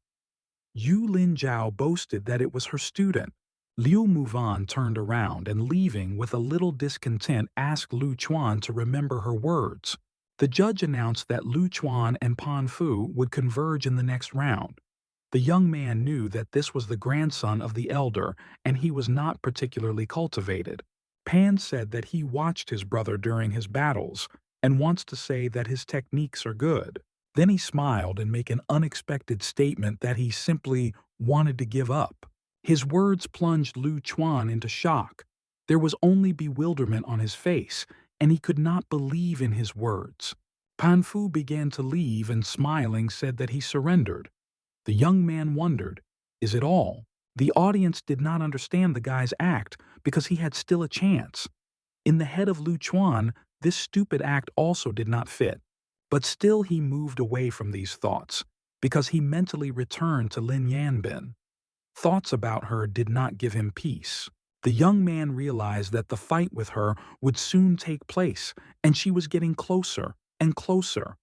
Yulin Zhao boasted that it was her student. Liu Muvan turned around and, leaving with a little discontent, asked Lu Chuan to remember her words. The judge announced that Lu Chuan and Pan Fu would converge in the next round. The young man knew that this was the grandson of the elder, and he was not particularly cultivated. Pan said that he watched his brother during his battles and wants to say that his techniques are good. Then he smiled and made an unexpected statement that he simply wanted to give up. His words plunged Lu Chuan into shock. There was only bewilderment on his face, and he could not believe in his words. Pan Fu began to leave and, smiling, said that he surrendered. The young man wondered, is it all? The audience did not understand the guy's act because he had still a chance. In the head of Lu Chuan, this stupid act also did not fit. But still he moved away from these thoughts because he mentally returned to Lin Yanbin. Thoughts about her did not give him peace. The young man realized that the fight with her would soon take place, and she was getting closer and closer.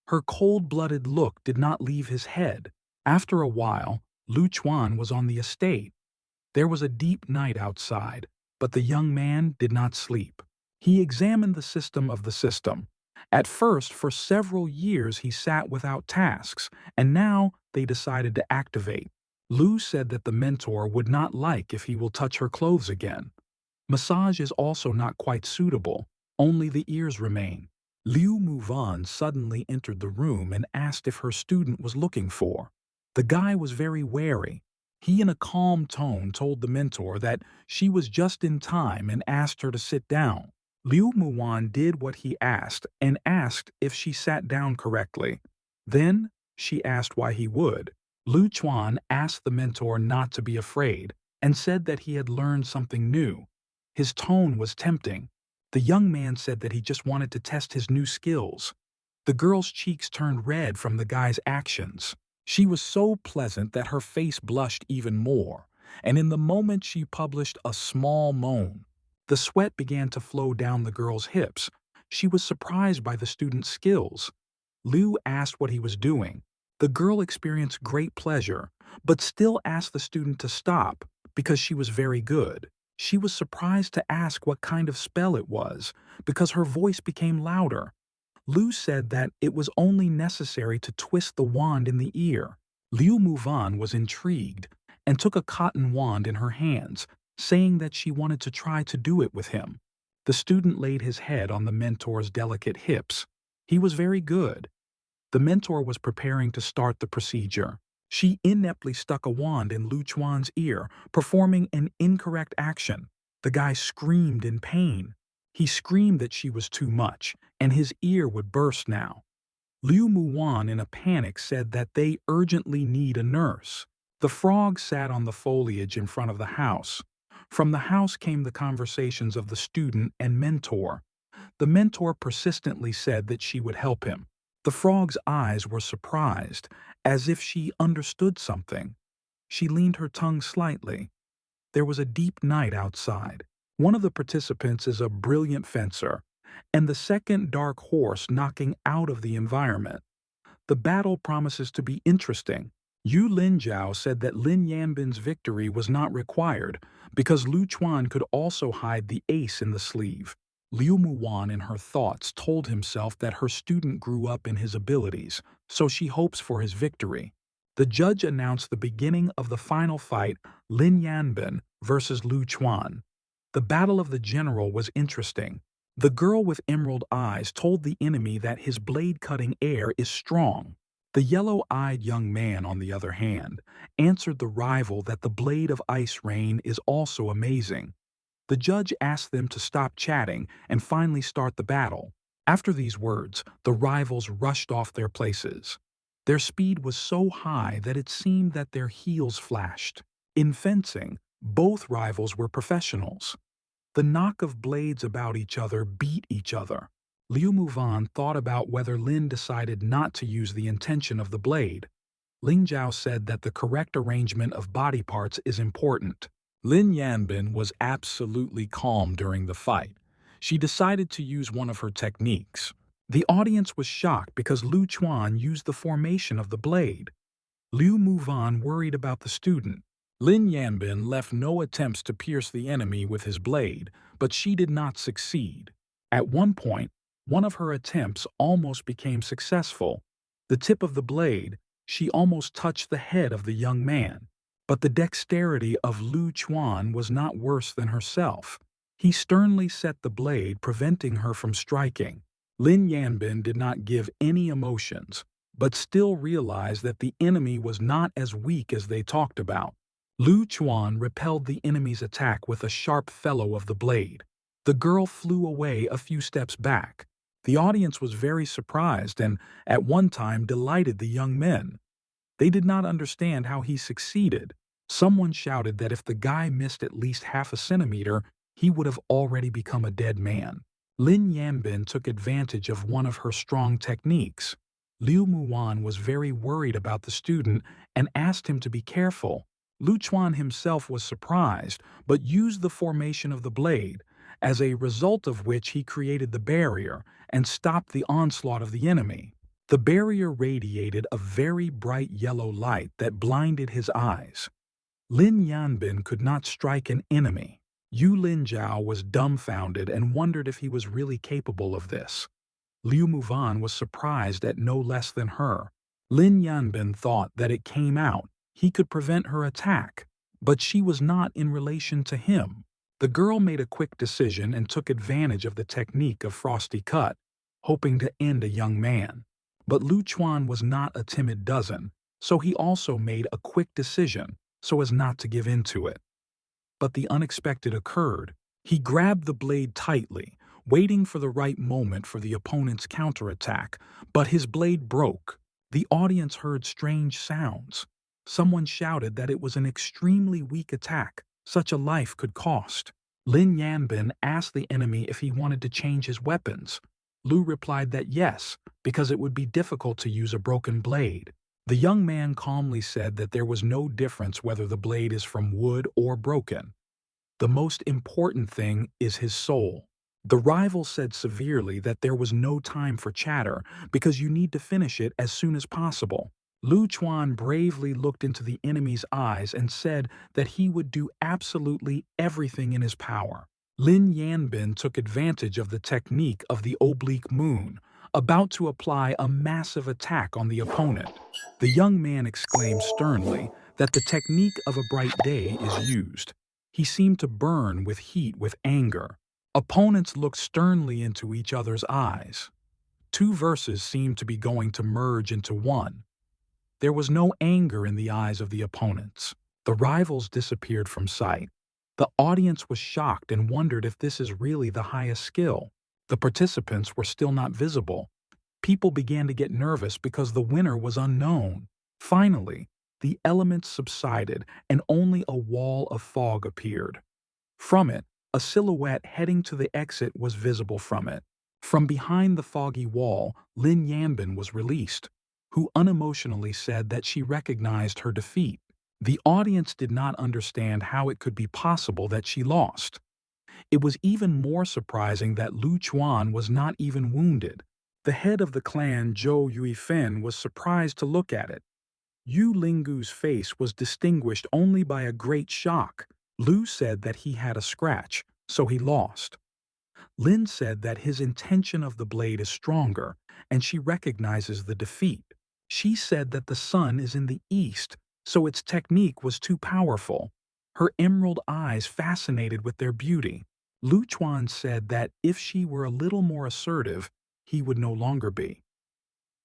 Her cold-blooded look did not leave his head. After a while, Lu Chuan was on the estate. There was a deep night outside, but the young man did not sleep. He examined the system of the system. At first, for several years, he sat without tasks, and now they decided to activate. Lu said that the mentor would not like if he will touch her clothes again. Massage is also not quite suitable, only the ears remain. Liu Muvan suddenly entered the room and asked if her student was looking for. The guy was very wary. He, in a calm tone, told the mentor that she was just in time and asked her to sit down. Liu Muwan did what he asked and asked if she sat down correctly. Then she asked why he would. Lu Chuan asked the mentor not to be afraid and said that he had learned something new. His tone was tempting. The young man said that he just wanted to test his new skills. The girl's cheeks turned red from the guy's actions. She was so pleasant that her face blushed even more, and in the moment she published a small moan. The sweat began to flow down the girl's hips. She was surprised by the student's skills. Liu asked what he was doing. The girl experienced great pleasure, but still asked the student to stop because she was very good. She was surprised to ask what kind of spell it was because her voice became louder. Liu said that it was only necessary to twist the wand in the ear. Liu Muvan was intrigued and took a cotton wand in her hands, saying that she wanted to try to do it with him. The student laid his head on the mentor's delicate hips. He was very good. The mentor was preparing to start the procedure. She ineptly stuck a wand in Lu Chuan's ear, performing an incorrect action. The guy screamed in pain. He screamed that she was too much, and his ear would burst now. Liu Muwan, in a panic, said that they urgently need a nurse. The frog sat on the foliage in front of the house. From the house came the conversations of the student and mentor. The mentor persistently said that she would help him. The frog's eyes were surprised, as if she understood something. She leaned her tongue slightly. There was a deep night outside. One of the participants is a brilliant fencer, and the second dark horse knocking out of the environment. The battle promises to be interesting. Yu Linjiao said that Lin Yanbin's victory was not required because Lu Chuan could also hide the ace in the sleeve. Liu Muwan, in her thoughts, told himself that her student grew up in his abilities, so she hopes for his victory. The judge announced the beginning of the final fight, Lin Yanbin versus Lu Chuan. The battle of the general was interesting. The girl with emerald eyes told the enemy that his blade-cutting air is strong. The yellow-eyed young man, on the other hand, answered the rival that the blade of ice rain is also amazing. The judge asked them to stop chatting and finally start the battle. After these words, the rivals rushed off their places. Their speed was so high that it seemed that their heels flashed. In fencing, both rivals were professionals. The knock of blades about each other beat each other. Liu Muvan thought about whether Lin decided not to use the intention of the blade. Ling Zhao said that the correct arrangement of body parts is important. Lin Yanbin was absolutely calm during the fight. She decided to use one of her techniques. The audience was shocked because Lu Chuan used the formation of the blade. Liu Muvan worried about the student. Lin Yanbin left no attempts to pierce the enemy with his blade, but she did not succeed. At one point, one of her attempts almost became successful. The tip of the blade, she almost touched the head of the young man. But the dexterity of Lu Chuan was not worse than herself. He sternly set the blade, preventing her from striking. Lin Yanbin did not give any emotions, but still realized that the enemy was not as weak as they talked about. Lu Chuan repelled the enemy's attack with a sharp fellow of the blade. The girl flew away a few steps back. The audience was very surprised and, at one time, delighted the young men. They did not understand how he succeeded. Someone shouted that if the guy missed at least half a centimeter, he would have already become a dead man. Lin Yanbin took advantage of one of her strong techniques. Liu Muwan was very worried about the student and asked him to be careful. Lu Chuan himself was surprised, but used the formation of the blade, as a result of which he created the barrier and stopped the onslaught of the enemy. The barrier radiated a very bright yellow light that blinded his eyes. Lin Yanbin could not strike an enemy. Yu Linjiao was dumbfounded and wondered if he was really capable of this. Liu Muvan was surprised at no less than her. Lin Yanbin thought that it came out. He could prevent her attack, but she was not in relation to him. The girl made a quick decision and took advantage of the technique of Frosty Cut, hoping to end a young man. But Lu Chuan was not a timid dozen, so he also made a quick decision so as not to give in to it. But the unexpected occurred. He grabbed the blade tightly, waiting for the right moment for the opponent's counterattack, but his blade broke. The audience heard strange sounds. Someone shouted that it was an extremely weak attack, such a life could cost. Lin Yanbin asked the enemy if he wanted to change his weapons. Lu replied that yes, because it would be difficult to use a broken blade. The young man calmly said that there was no difference whether the blade is from wood or broken. The most important thing is his soul. The rival said severely that there was no time for chatter because you need to finish it as soon as possible. Lu Chuan bravely looked into the enemy's eyes and said that he would do absolutely everything in his power. Lin Yanbin took advantage of the technique of the oblique moon, about to apply a massive attack on the opponent. The young man exclaimed sternly that the technique of a bright day is used. He seemed to burn with heat with anger. Opponents looked sternly into each other's eyes. Two verses seemed to be going to merge into one. There was no anger in the eyes of the opponents. The rivals disappeared from sight. The audience was shocked and wondered if this is really the highest skill. The participants were still not visible. People began to get nervous because the winner was unknown. Finally, the elements subsided and only a wall of fog appeared. From it, a silhouette heading to the exit was visible from it. From behind the foggy wall, Lin Yanbin was released, who unemotionally said that she recognized her defeat. The audience did not understand how it could be possible that she lost. It was even more surprising that Lu Chuan was not even wounded. The head of the clan, Zhou Yuifen, was surprised to look at it. Yu Lingu's face was distinguished only by a great shock. Lu said that he had a scratch, so he lost. Lin said that his intention of the blade is stronger, and she recognizes the defeat. She said that the sun is in the east, so its technique was too powerful. Her emerald eyes fascinated with their beauty. Lu Chuan said that if she were a little more assertive, he would no longer be.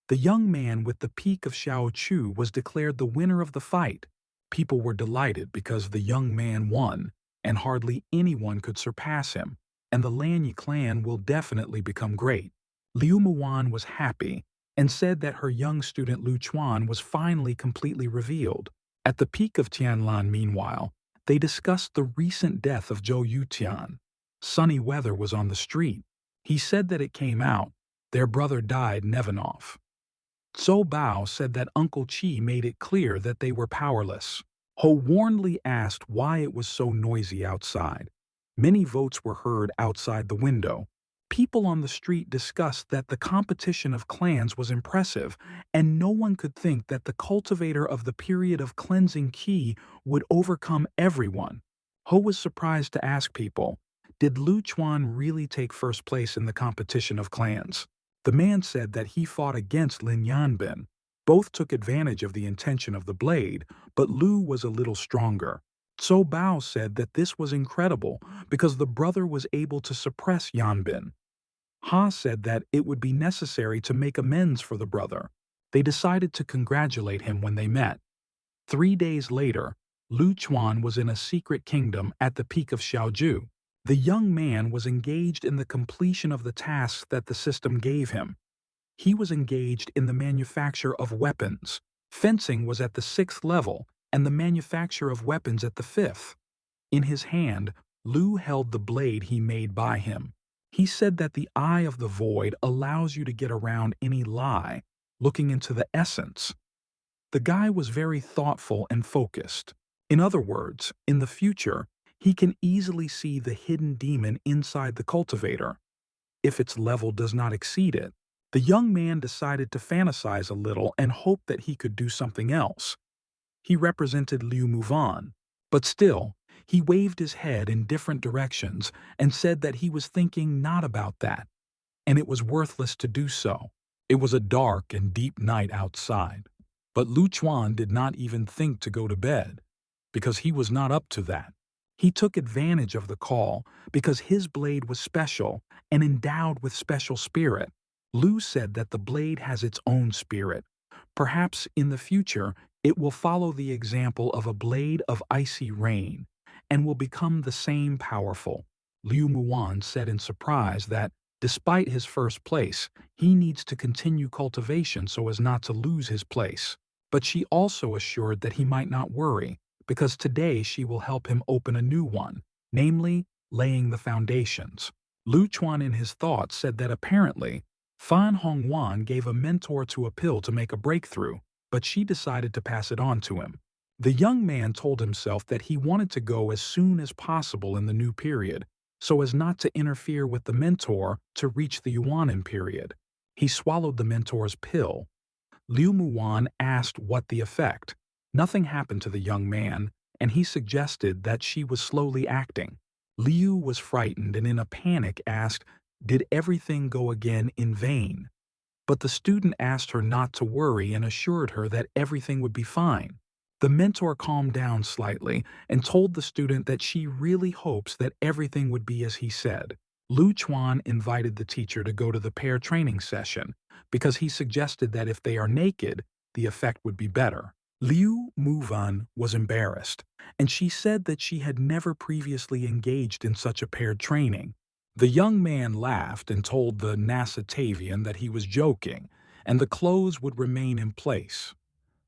The young man with the peak of Xiao Chu was declared the winner of the fight. People were delighted because the young man won, and hardly anyone could surpass him, and the Lanyi clan will definitely become great. Liu Muan was happy and said that her young student Lu Chuan was finally completely revealed. At the peak of Tianlan, meanwhile, they discussed the recent death of Zhou Yutian. Sunny weather was on the street. He said that it came out. Their brother died, Nevanov. Zhou Bao said that Uncle Chi made it clear that they were powerless. Ho warnedly asked why it was so noisy outside. Many votes were heard outside the window. People on the street discussed that the competition of clans was impressive, and no one could think that the cultivator of the period of cleansing Qi would overcome everyone. Ho was surprised to ask people, did Lu Chuan really take first place in the competition of clans? The man said that he fought against Lin Yanbin. Both took advantage of the intention of the blade, but Lu was a little stronger. Zhou Bao said that this was incredible because the brother was able to suppress Yanbin. Ha said that it would be necessary to make amends for the brother. They decided to congratulate him when they met. 3 days later, Lu Chuan was in a secret kingdom at the peak of Xiaoju. The young man was engaged in the completion of the tasks that the system gave him. He was engaged in the manufacture of weapons. Fencing was at the 6th level, and the manufacture of weapons at the 5th. In his hand, Lu held the blade he made by him. He said that the eye of the void allows you to get around any lie, looking into the essence. The guy was very thoughtful and focused. In other words, in the future, he can easily see the hidden demon inside the cultivator, if its level does not exceed it. The young man decided to fantasize a little and hope that he could do something else. He represented Liu Muvan, but still, he waved his head in different directions and said that he was thinking not about that, and it was worthless to do so. It was a dark and deep night outside, but Lu Chuan did not even think to go to bed, because he was not up to that. He took advantage of the call because his blade was special and endowed with special spirit. Lu said that the blade has its own spirit. Perhaps in the future, it will follow the example of a blade of icy rain and will become the same powerful. Liu Muan said in surprise that, despite his first place, he needs to continue cultivation so as not to lose his place. But she also assured that he might not worry, because today she will help him open a new one, namely, laying the foundations. Lu Chuan in his thoughts said that apparently, Fan Hongwan gave a mentor to a pill to make a breakthrough, but she decided to pass it on to him. The young man told himself that he wanted to go as soon as possible in the new period, so as not to interfere with the mentor to reach the Yuanin period. He swallowed the mentor's pill. Liu Muan asked what the effect. Nothing happened to the young man, and he suggested that she was slowly acting. Liu was frightened and in a panic asked, did everything go again in vain? But the student asked her not to worry and assured her that everything would be fine. The mentor calmed down slightly and told the student that she really hopes that everything would be as he said. Lu Chuan invited the teacher to go to the pair training session because he suggested that if they are naked, the effect would be better. Liu Muvan was embarrassed, and she said that she had never previously engaged in such a paired training. The young man laughed and told the Nasatavian that he was joking, and the clothes would remain in place.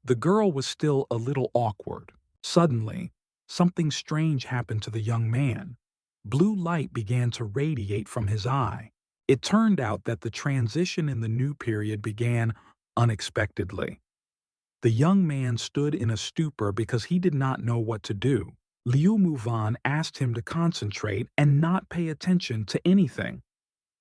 The girl was still a little awkward. Suddenly, something strange happened to the young man. Blue light began to radiate from his eye. It turned out that the transition in the new period began unexpectedly. The young man stood in a stupor because he did not know what to do. Liu Muvan asked him to concentrate and not pay attention to anything.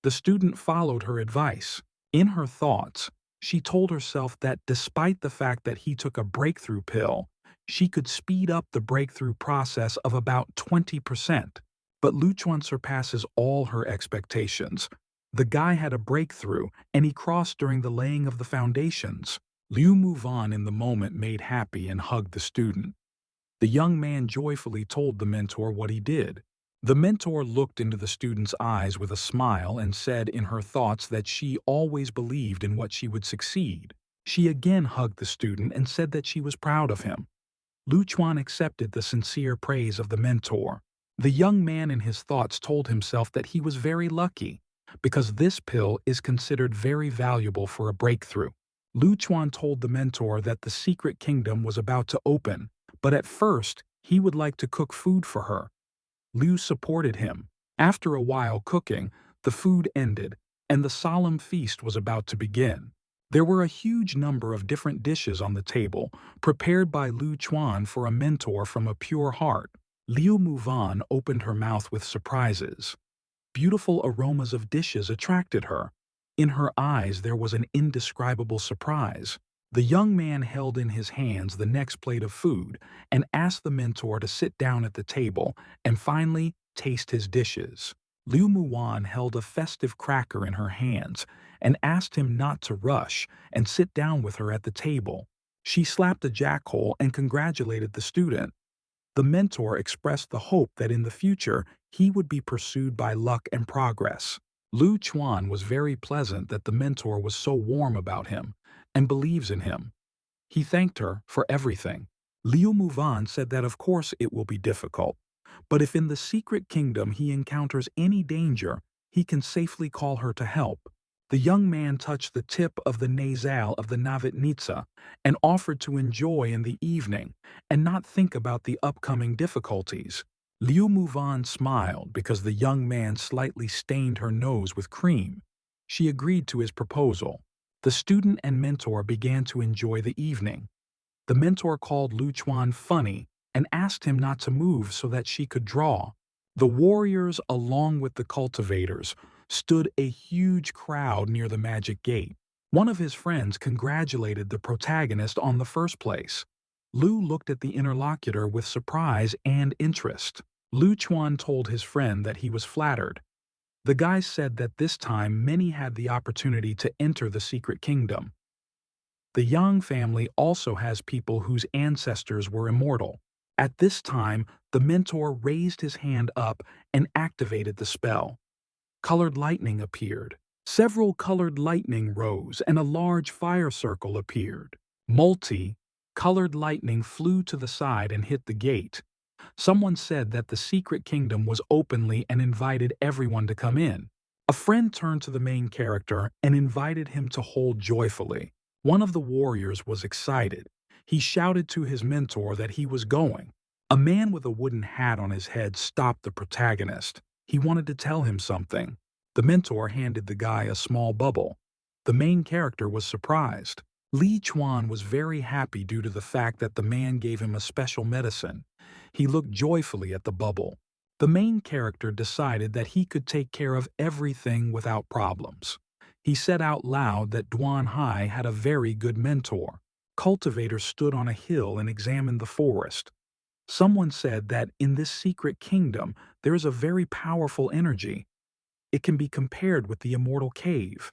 The student followed her advice. In her thoughts, she told herself that despite the fact that he took a breakthrough pill, she could speed up the breakthrough process of about 20%. But Lu Chuan surpasses all her expectations. The guy had a breakthrough, and he crossed during the laying of the foundations. Liu Muvan in the moment made happy and hugged the student. The young man joyfully told the mentor what he did. The mentor looked into the student's eyes with a smile and said in her thoughts that she always believed in what she would succeed. She again hugged the student and said that she was proud of him. Lu Chuan accepted the sincere praise of the mentor. The young man in his thoughts told himself that he was very lucky, because this pill is considered very valuable for a breakthrough. Lu Chuan told the mentor that the secret kingdom was about to open, but at first he would like to cook food for her. Liu supported him. After a while cooking, the food ended, and the solemn feast was about to begin. There were a huge number of different dishes on the table, prepared by Lu Chuan for a mentor from a pure heart. Liu Muvan opened her mouth with surprises. Beautiful aromas of dishes attracted her. In her eyes there was an indescribable surprise. The young man held in his hands the next plate of food and asked the mentor to sit down at the table and finally taste his dishes. Liu Muwan held a festive cracker in her hands and asked him not to rush and sit down with her at the table. She slapped a jackhole and congratulated the student. The mentor expressed the hope that in the future he would be pursued by luck and progress. Lu Chuan was very pleasant that the mentor was so warm about him and believes in him. He thanked her for everything. Liu Muvan said that of course it will be difficult, but if in the secret kingdom he encounters any danger, he can safely call her to help. The young man touched the tip of the nasal of the Navitnitsa and offered to enjoy in the evening and not think about the upcoming difficulties. Liu Muvan smiled because the young man slightly stained her nose with cream. She agreed to his proposal. The student and mentor began to enjoy the evening. The mentor called Lu Chuan funny and asked him not to move so that she could draw. The warriors, along with the cultivators, stood a huge crowd near the magic gate. One of his friends congratulated the protagonist on the first place. Lu looked at the interlocutor with surprise and interest. Lu Chuan told his friend that he was flattered. The guy said that this time many had the opportunity to enter the secret kingdom. The Yang family also has people whose ancestors were immortal. At this time, the mentor raised his hand up and activated the spell. Colored lightning appeared. Several colored lightning rose and a large fire circle appeared. Multi-colored lightning flew to the side and hit the gate. Someone said that the secret kingdom was openly and invited everyone to come in. A friend turned to the main character and invited him to hold joyfully. One of the warriors was excited. He shouted to his mentor that he was going. A man with a wooden hat on his head stopped the protagonist. He wanted to tell him something. The mentor handed the guy a small bubble. The main character was surprised. Li Chuan was very happy due to the fact that the man gave him a special medicine. He looked joyfully at the bubble. The main character decided that he could take care of everything without problems. He said out loud that Duan Hai had a very good mentor. Cultivators stood on a hill and examined the forest. Someone said that in this secret kingdom there is a very powerful energy. It can be compared with the immortal cave.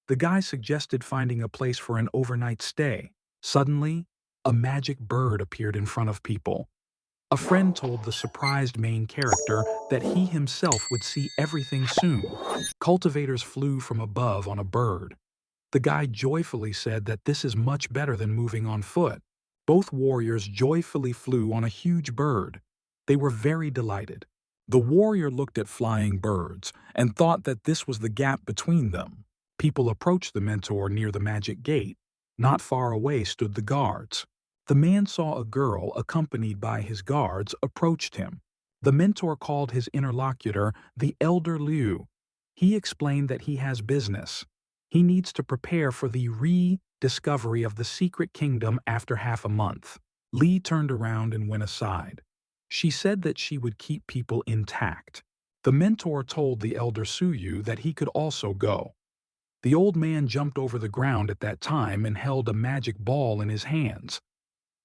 The guy suggested finding a place for an overnight stay. Suddenly, a magic bird appeared in front of people. A friend told the surprised main character that he himself would see everything soon. Cultivators flew from above on a bird. The guy joyfully said that this is much better than moving on foot. Both warriors joyfully flew on a huge bird. They were very delighted. The warrior looked at flying birds and thought that this was the gap between them. People approached the mentor near the magic gate. Not far away stood the guards. The man saw a girl accompanied by his guards approached him. The mentor called his interlocutor the Elder Liu. He explained that he has business. He needs to prepare for the rediscovery of the secret kingdom after half a month. Li turned around and went aside. She said that she would keep people intact. The mentor told the Elder Suyu that he could also go. The old man jumped over the ground at that time and held a magic ball in his hands.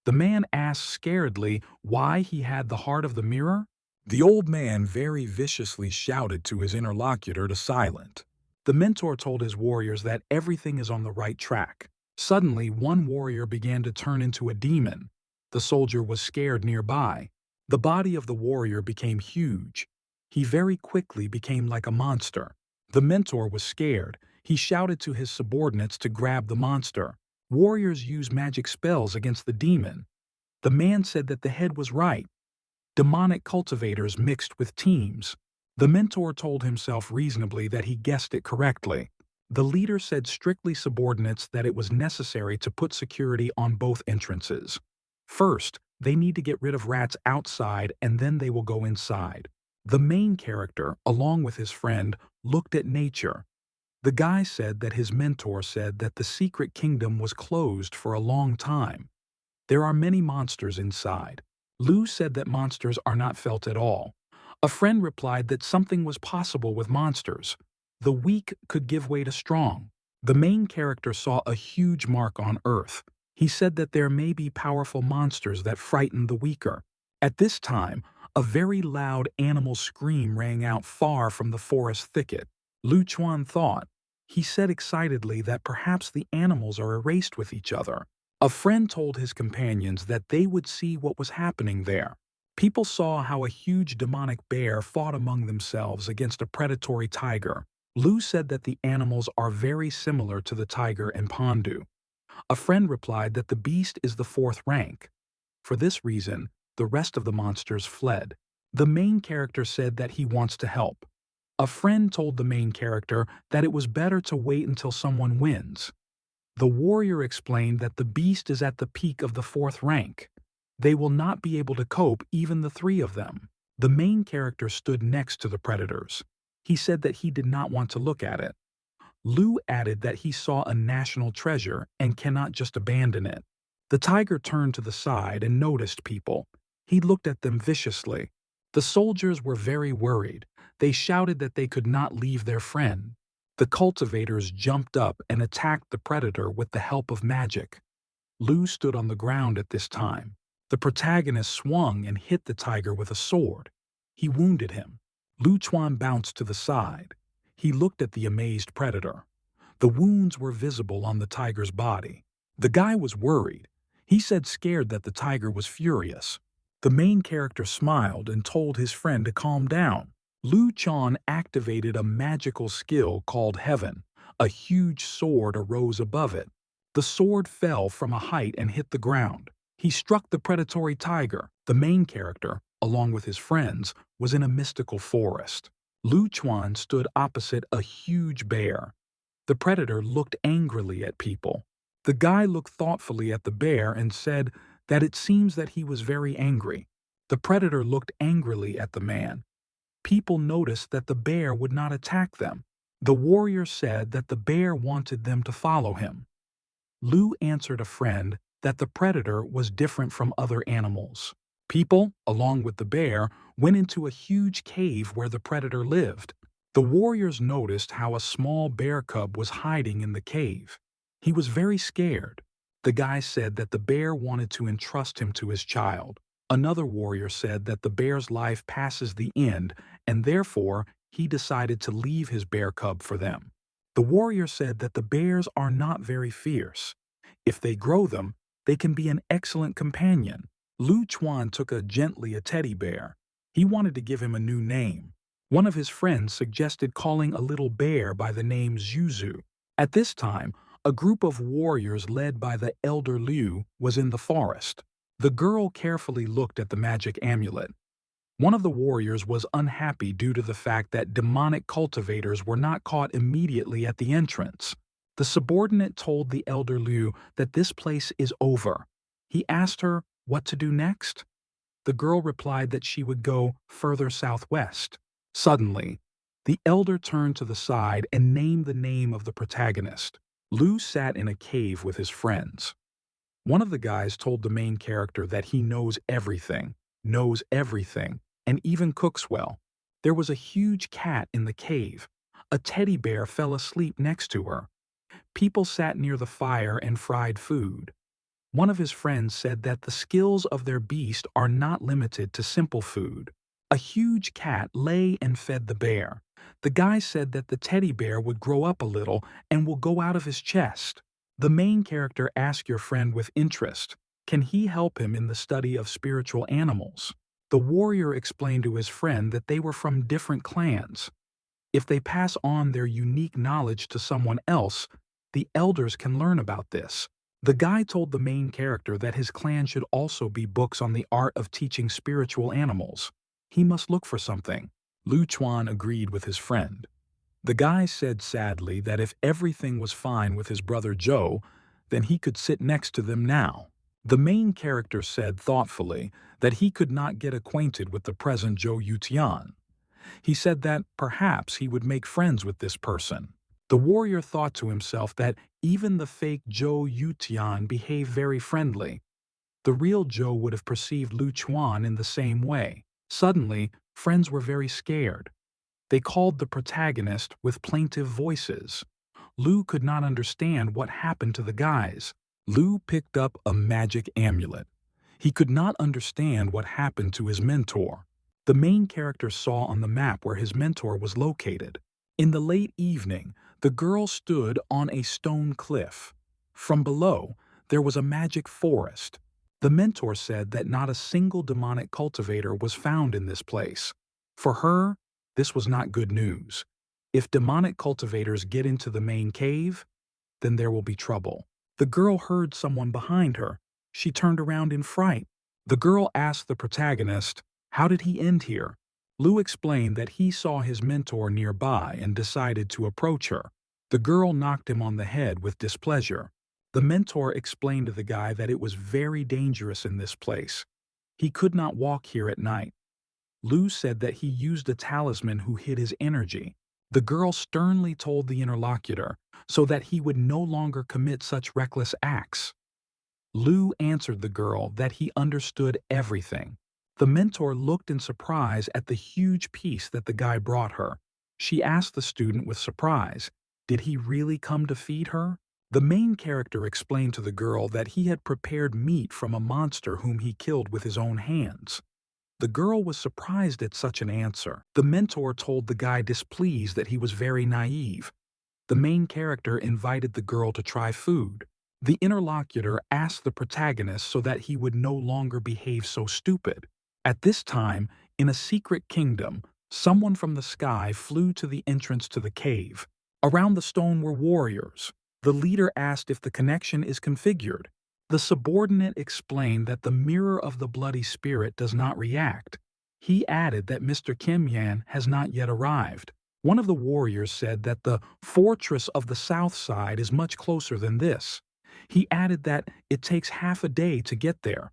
The man asked scaredly why he had the heart of the mirror. The old man very viciously shouted to his interlocutor to silence. The mentor told his warriors that everything is on the right track. Suddenly, one warrior began to turn into a demon. The soldier was scared nearby. The body of the warrior became huge. He very quickly became like a monster. The mentor was scared. He shouted to his subordinates to grab the monster. Warriors use magic spells against the demon. The man said that the head was right. Demonic cultivators mixed with teams. The mentor told himself reasonably that he guessed it correctly. The leader said strictly subordinates that it was necessary to put security on both entrances. First, they need to get rid of rats outside and then they will go inside. The main character, along with his friend, looked at nature. The guy said that his mentor said that the secret kingdom was closed for a long time. There are many monsters inside. Lou said that monsters are not felt at all. A friend replied that something was possible with monsters. The weak could give way to strong. The main character saw a huge mark on Earth. He said that there may be powerful monsters that frighten the weaker. At this time, a very loud animal scream rang out far from the forest thicket. Lu Chuan thought. He said excitedly that perhaps the animals are erased with each other. A friend told his companions that they would see what was happening there. People saw how a huge demonic bear fought among themselves against a predatory tiger. Lu said that the animals are very similar to the tiger in Pandu. A friend replied that the beast is the fourth rank. For this reason, the rest of the monsters fled. The main character said that he wants to help. A friend told the main character that it was better to wait until someone wins. The warrior explained that the beast is at the peak of the fourth rank. They will not be able to cope, even the three of them. The main character stood next to the predators. He said that he did not want to look at it. Lu added that he saw a national treasure and cannot just abandon it. The tiger turned to the side and noticed people. He looked at them viciously. The soldiers were very worried. They shouted that they could not leave their friend. The cultivators jumped up and attacked the predator with the help of magic. Lu stood on the ground at this time. The protagonist swung and hit the tiger with a sword. He wounded him. Lu Chuan bounced to the side. He looked at the amazed predator. The wounds were visible on the tiger's body. The guy was worried. He said scared that the tiger was furious. The main character smiled and told his friend to calm down. Lu Chuan activated a magical skill called Heaven. A huge sword arose above it. The sword fell from a height and hit the ground. He struck the predatory tiger. The main character, along with his friends, was in a mystical forest. Lu Chuan stood opposite a huge bear. The predator looked angrily at people. The guy looked thoughtfully at the bear and said that it seems that he was very angry. The predator looked angrily at the man. People noticed that the bear would not attack them. The warrior said that the bear wanted them to follow him. Lu answered a friend that the predator was different from other animals. People, along with the bear, went into a huge cave where the predator lived. The warriors noticed how a small bear cub was hiding in the cave. He was very scared. The guy said that the bear wanted to entrust him to his child. Another warrior said that the bear's life passes the end, and therefore he decided to leave his bear cub for them. The warrior said that the bears are not very fierce. If they grow them, they can be an excellent companion. Lu Chuan took gently a teddy bear. He wanted to give him a new name. One of his friends suggested calling a little bear by the name Zuzu. At this time, a group of warriors led by the elder Liu was in the forest. The girl carefully looked at the magic amulet. One of the warriors was unhappy due to the fact that demonic cultivators were not caught immediately at the entrance. The subordinate told the elder Liu that this place is over. He asked her what to do next. The girl replied that she would go further southwest. Suddenly, the elder turned to the side and named the name of the protagonist. Liu sat in a cave with his friends. One of the guys told the main character that he knows everything, and even cooks well. There was a huge cat in the cave. A teddy bear fell asleep next to her. People sat near the fire and fried food. One of his friends said that the skills of their beast are not limited to simple food. A huge cat lay and fed the bear. The guy said that the teddy bear would grow up a little and will go out of his chest. The main character asked your friend with interest, can he help him in the study of spiritual animals? The warrior explained to his friend that they were from different clans. If they pass on their unique knowledge to someone else, the elders can learn about this. The guy told the main character that his clan should also be books on the art of teaching spiritual animals. He must look for something. Lu Chuan agreed with his friend. The guy said sadly that if everything was fine with his brother Joe, then he could sit next to them now. The main character said thoughtfully that he could not get acquainted with the present Zhou Yutian. He said that perhaps he would make friends with this person. The warrior thought to himself that even the fake Zhou Yutian behaved very friendly. The real Zhou would have perceived Lu Chuan in the same way. Suddenly, friends were very scared. They called the protagonist with plaintive voices. Lu could not understand what happened to the guys. Lu picked up a magic amulet. He could not understand what happened to his mentor. The main character saw on the map where his mentor was located. In the late evening, the girl stood on a stone cliff. From below, there was a magic forest. The mentor said that not a single demonic cultivator was found in this place. For her, this was not good news. If demonic cultivators get into the main cave, then there will be trouble. The girl heard someone behind her. She turned around in fright. The girl asked the protagonist, "How did he end here?" Lu explained that he saw his mentor nearby and decided to approach her. The girl knocked him on the head with displeasure. The mentor explained to the guy that it was very dangerous in this place. He could not walk here at night. Lu said that he used a talisman who hid his energy. The girl sternly told the interlocutor so that he would no longer commit such reckless acts. Lu answered the girl that he understood everything. The mentor looked in surprise at the huge piece that the guy brought her. She asked the student with surprise, did he really come to feed her? The main character explained to the girl that he had prepared meat from a monster whom he killed with his own hands. The girl was surprised at such an answer. The mentor told the guy displeased that he was very naive. The main character invited the girl to try food. The interlocutor asked the protagonist so that he would no longer behave so stupid. At this time, in a secret kingdom, someone from the sky flew to the entrance to the cave. Around the stone were warriors. The leader asked if the connection is configured. The subordinate explained that the mirror of the bloody spirit does not react. He added that Mr. Kim Yan has not yet arrived. One of the warriors said that the fortress of the south side is much closer than this. He added that it takes half a day to get there.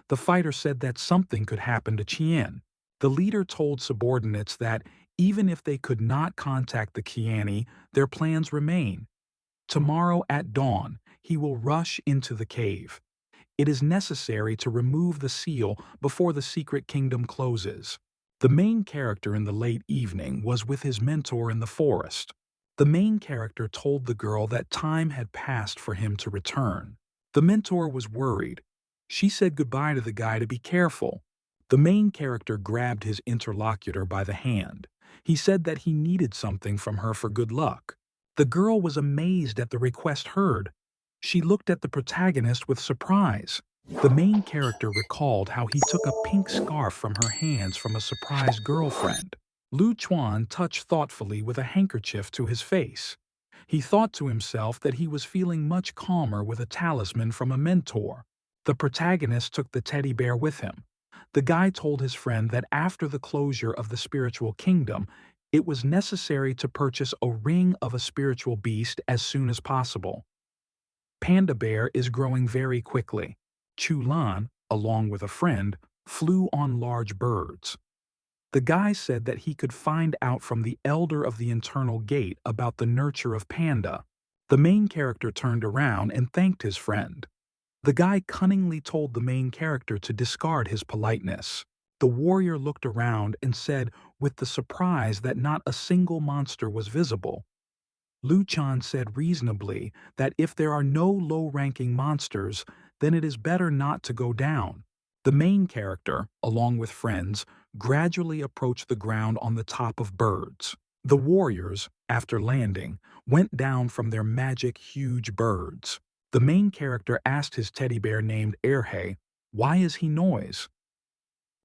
The fighter said that something could happen to Qian. The leader told subordinates that even if they could not contact the Qiani, their plans remain. Tomorrow at dawn, he will rush into the cave. It is necessary to remove the seal before the secret kingdom closes. The main character in the late evening was with his mentor in the forest. The main character told the girl that time had passed for him to return. The mentor was worried. She said goodbye to the guy to be careful. The main character grabbed his interlocutor by the hand. He said that he needed something from her for good luck. The girl was amazed at the request heard. She looked at the protagonist with surprise. The main character recalled how he took a pink scarf from her hands from a surprised girlfriend. Lu Chuan touched thoughtfully with a handkerchief to his face. He thought to himself that he was feeling much calmer with a talisman from a mentor. The protagonist took the teddy bear with him. The guy told his friend that after the closure of the spiritual kingdom, it was necessary to purchase a ring of a spiritual beast as soon as possible. Panda Bear is growing very quickly. Chu Lan, along with a friend, flew on large birds. The guy said that he could find out from the elder of the internal gate about the nurture of Panda. The main character turned around and thanked his friend. The guy cunningly told the main character to discard his politeness. The warrior looked around and said with the surprise that not a single monster was visible. Lu Chan said reasonably that if there are no low-ranking monsters, then it is better not to go down. The main character, along with friends, gradually approached the ground on the top of birds. The warriors, after landing, went down from their magic huge birds. The main character asked his teddy bear named Erhe, "Why is he noise?"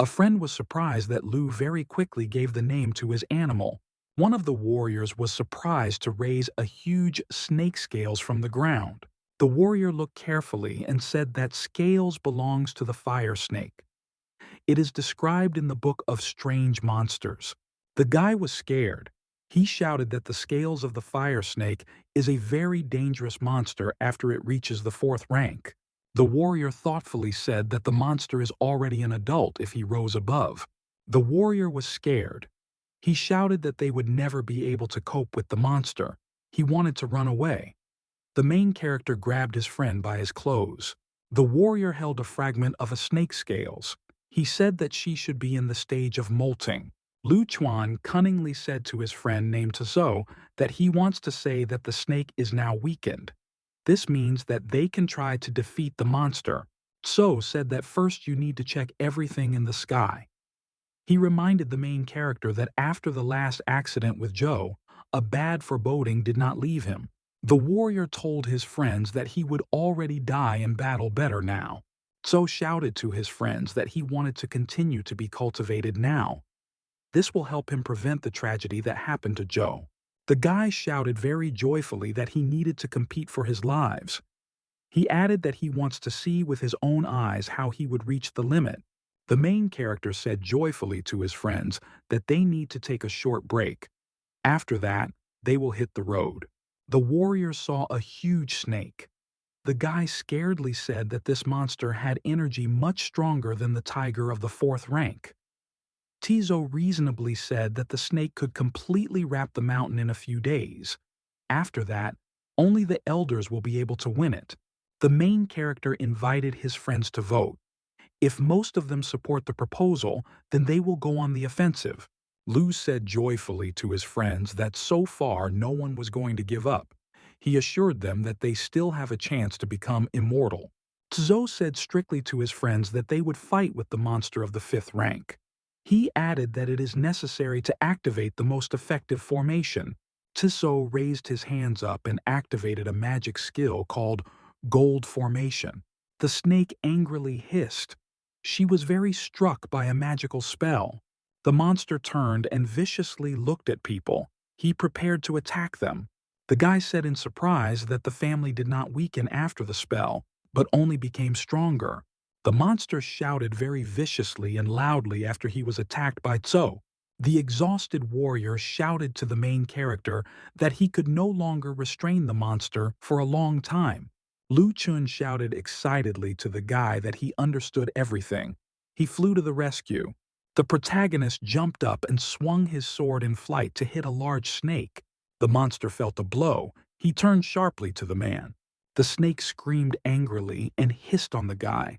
A friend was surprised that Lu very quickly gave the name to his animal. One of the warriors was surprised to raise a huge snake scales from the ground. The warrior looked carefully and said that scales belongs to the fire snake. It is described in the book of strange monsters. The guy was scared. He shouted that the scales of the fire snake is a very dangerous monster after it reaches the 4th rank. The warrior thoughtfully said that the monster is already an adult if he rose above. The warrior was scared. He shouted that they would never be able to cope with the monster. He wanted to run away. The main character grabbed his friend by his clothes. The warrior held a fragment of a snake's scales. He said that she should be in the stage of molting. Lu Chuan cunningly said to his friend named Tzo that he wants to say that the snake is now weakened. This means that they can try to defeat the monster. Tzo said that first you need to check everything in the sky. He reminded the main character that after the last accident with Joe, a bad foreboding did not leave him. The warrior told his friends that he would already die in battle better now. Tzo shouted to his friends that he wanted to continue to be cultivated now. This will help him prevent the tragedy that happened to Joe. The guy shouted very joyfully that he needed to compete for his lives. He added that he wants to see with his own eyes how he would reach the limit. The main character said joyfully to his friends that they need to take a short break. After that, they will hit the road. The warrior saw a huge snake. The guy scaredly said that this monster had energy much stronger than the tiger of the 4th rank. Tzo reasonably said that the snake could completely wrap the mountain in a few days. After that, only the elders will be able to win it. The main character invited his friends to vote. If most of them support the proposal, then they will go on the offensive. Lu said joyfully to his friends that so far no one was going to give up. He assured them that they still have a chance to become immortal. Tzo said strictly to his friends that they would fight with the monster of the 5th rank. He added that it is necessary to activate the most effective formation. Tzo raised his hands up and activated a magic skill called Gold Formation. The snake angrily hissed. She was very struck by a magical spell. The monster turned and viciously looked at people. He prepared to attack them. The guy said in surprise that the family did not weaken after the spell, but only became stronger. The monster shouted very viciously and loudly after he was attacked by Tzo. The exhausted warrior shouted to the main character that he could no longer restrain the monster for a long time. Lu Chun shouted excitedly to the guy that he understood everything. He flew to the rescue. The protagonist jumped up and swung his sword in flight to hit a large snake. The monster felt a blow. He turned sharply to the man. The snake screamed angrily and hissed on the guy.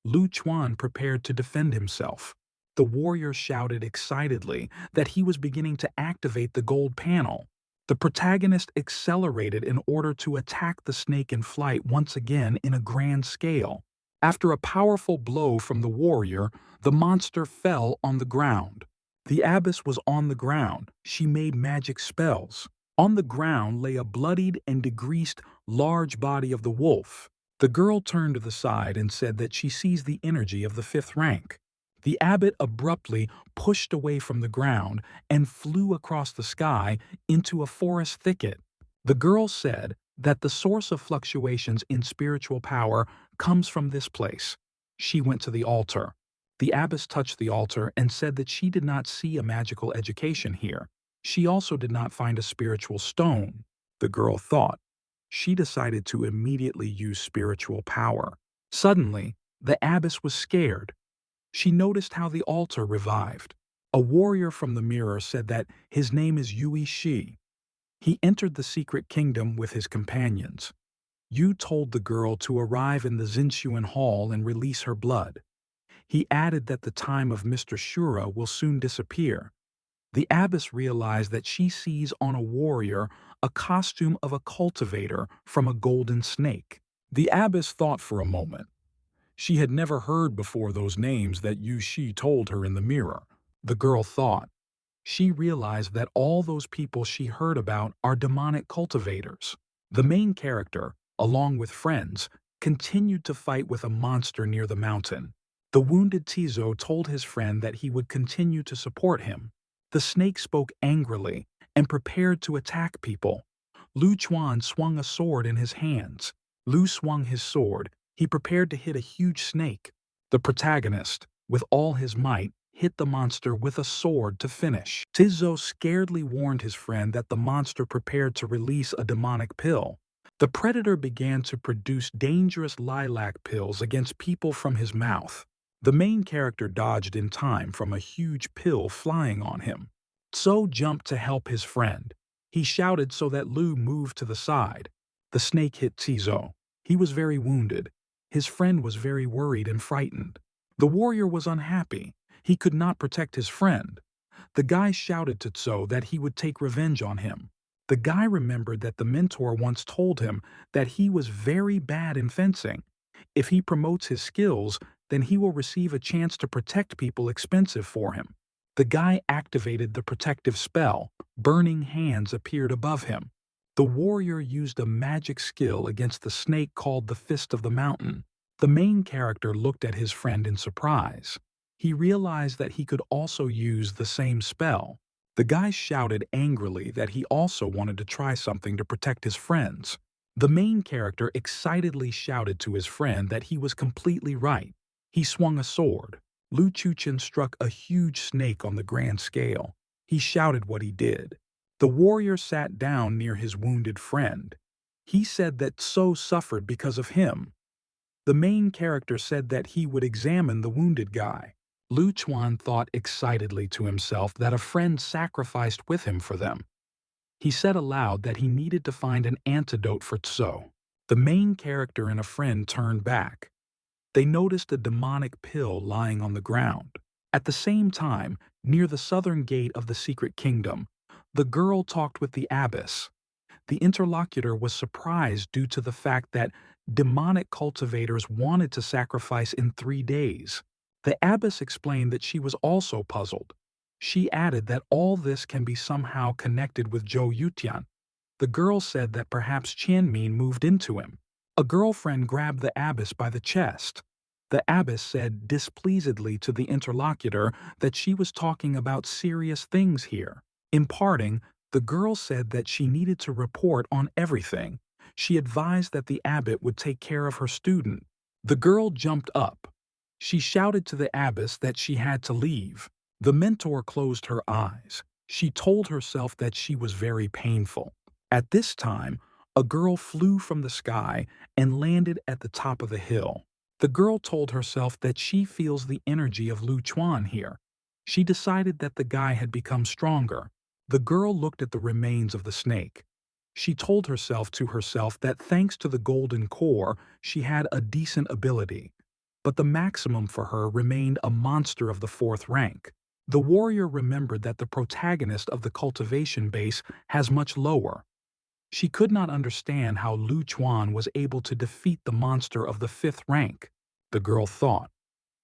Lu Chuan prepared to defend himself. The warrior shouted excitedly that he was beginning to activate the gold panel. The protagonist accelerated in order to attack the snake in flight once again in a grand scale. After a powerful blow from the warrior, the monster fell on the ground. The abbess was on the ground. She made magic spells. On the ground lay a bloodied and degreased large body of the wolf. The girl turned to the side and said that she sees the energy of the 5th rank. The abbot abruptly pushed away from the ground and flew across the sky into a forest thicket. The girl said that the source of fluctuations in spiritual power comes from this place. She went to the altar. The abbess touched the altar and said that she did not see a magical education here. She also did not find a spiritual stone. The girl thought. She decided to immediately use spiritual power. Suddenly, the abbess was scared. She noticed how the altar revived. A warrior from the mirror said that his name is Yui Shi. He entered the secret kingdom with his companions. Yu told the girl to arrive in the Zinxuan Hall and release her blood. He added that the time of Mr. Shura will soon disappear. The abbess realized that she sees on a warrior a costume of a cultivator from a golden snake. The abbess thought for a moment. She had never heard before those names that Yu Shi told her in the mirror. The girl thought. She realized that all those people she heard about are demonic cultivators. The main character, along with friends, continued to fight with a monster near the mountain. The wounded Tizo told his friend that he would continue to support him. The snake spoke angrily and prepared to attack people. Lu Chuan swung a sword in his hands. Lu swung his sword. He prepared to hit a huge snake. The protagonist, with all his might, hit the monster with a sword to finish. Tizo scaredly warned his friend that the monster prepared to release a demonic pill. The predator began to produce dangerous lilac pills against people from his mouth. The main character dodged in time from a huge pill flying on him. Tso jumped to help his friend. He shouted so that Lu moved to the side. The snake hit Tizo. He was very wounded. His friend was very worried and frightened. The warrior was unhappy. He could not protect his friend. The guy shouted to Tso that he would take revenge on him. The guy remembered that the mentor once told him that he was very bad in fencing. If he promotes his skills, then he will receive a chance to protect people expensive for him. The guy activated the protective spell. Burning hands appeared above him. The warrior used a magic skill against the snake called the Fist of the Mountain. The main character looked at his friend in surprise. He realized that he could also use the same spell. The guy shouted angrily that he also wanted to try something to protect his friends. The main character excitedly shouted to his friend that he was completely right. He swung a sword. Lu Chuchen struck a huge snake on the grand scale. He shouted what he did. The warrior sat down near his wounded friend. He said that Tso suffered because of him. The main character said that he would examine the wounded guy. Lu Chuan thought excitedly to himself that a friend sacrificed with him for them. He said aloud that he needed to find an antidote for Tso. The main character and a friend turned back. They noticed a demonic pill lying on the ground. At the same time, near the southern gate of the secret kingdom, the girl talked with the abbess. The interlocutor was surprised due to the fact that demonic cultivators wanted to sacrifice in 3 days. The abbess explained that she was also puzzled. She added that all this can be somehow connected with Zhou Yutian. The girl said that perhaps Qianmin moved into him. A girlfriend grabbed the abbess by the chest. The abbess said displeasedly to the interlocutor that she was talking about serious things here. In parting, the girl said that she needed to report on everything. She advised that the abbot would take care of her student. The girl jumped up. She shouted to the abbess that she had to leave. The mentor closed her eyes. She told herself that she was very painful. At this time, a girl flew from the sky and landed at the top of the hill. The girl told herself that she feels the energy of Lu Chuan here. She decided that the guy had become stronger. The girl looked at the remains of the snake. She told herself that thanks to the golden core, she had a decent ability. But the maximum for her remained a monster of the 4th rank. The warrior remembered that the protagonist of the cultivation base has much lower. She could not understand how Lu Chuan was able to defeat the monster of the 5th rank. The girl thought.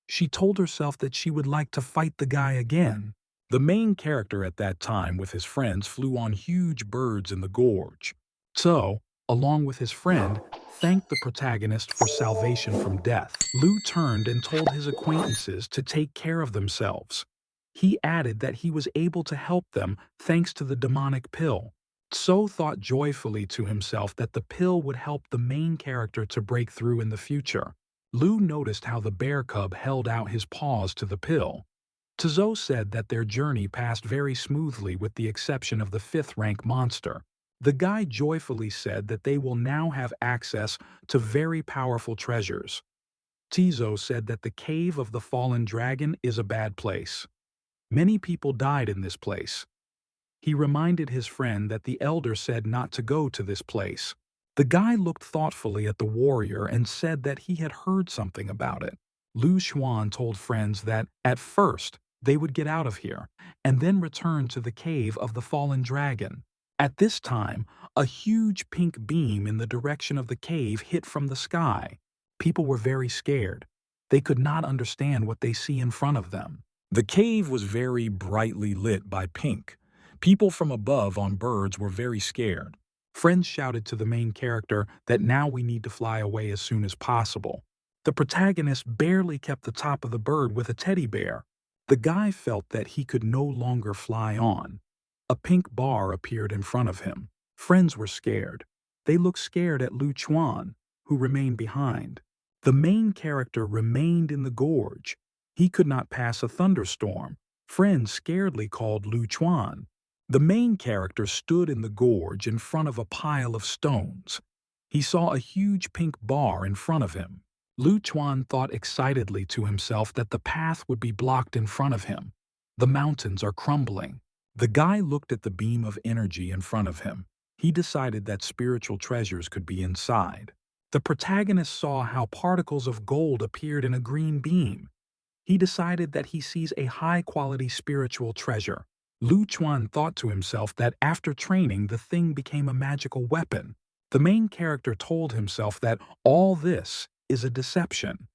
She told herself that she would like to fight the guy again. The main character at that time with his friends flew on huge birds in the gorge. So, along with his friend, thanked the protagonist for salvation from death. Lu turned and told his acquaintances to take care of themselves. He added that he was able to help them thanks to the demonic pill. Tso thought joyfully to himself that the pill would help the main character to break through in the future. Lu noticed how the bear cub held out his paws to the pill. Tso said that their journey passed very smoothly with the exception of the 5th rank monster. The guy joyfully said that they will now have access to very powerful treasures. Tizo said that the cave of the fallen dragon is a bad place. Many people died in this place. He reminded his friend that the elder said not to go to this place. The guy looked thoughtfully at the warrior and said that he had heard something about it. Lu Xuan told friends that, at first, they would get out of here, and then return to the cave of the fallen dragon. At this time, a huge pink beam in the direction of the cave hit from the sky. People were very scared. They could not understand what they see in front of them. The cave was very brightly lit by pink. People from above on birds were very scared. Friends shouted to the main character that now we need to fly away as soon as possible. The protagonist barely kept the top of the bird with a teddy bear. The guy felt that he could no longer fly on. A pink bar appeared in front of him. Friends were scared. They looked scared at Lu Chuan, who remained behind. The main character remained in the gorge. He could not pass a thunderstorm. Friends scaredly called Lu Chuan. The main character stood in the gorge in front of a pile of stones. He saw a huge pink bar in front of him. Lu Chuan thought excitedly to himself that the path would be blocked in front of him. The mountains are crumbling. The guy looked at the beam of energy in front of him. He decided that spiritual treasures could be inside. The protagonist saw how particles of gold appeared in a green beam. He decided that he sees a high-quality spiritual treasure. Lu Chuan thought to himself that after training, the thing became a magical weapon. The main character told himself that all this is a deception.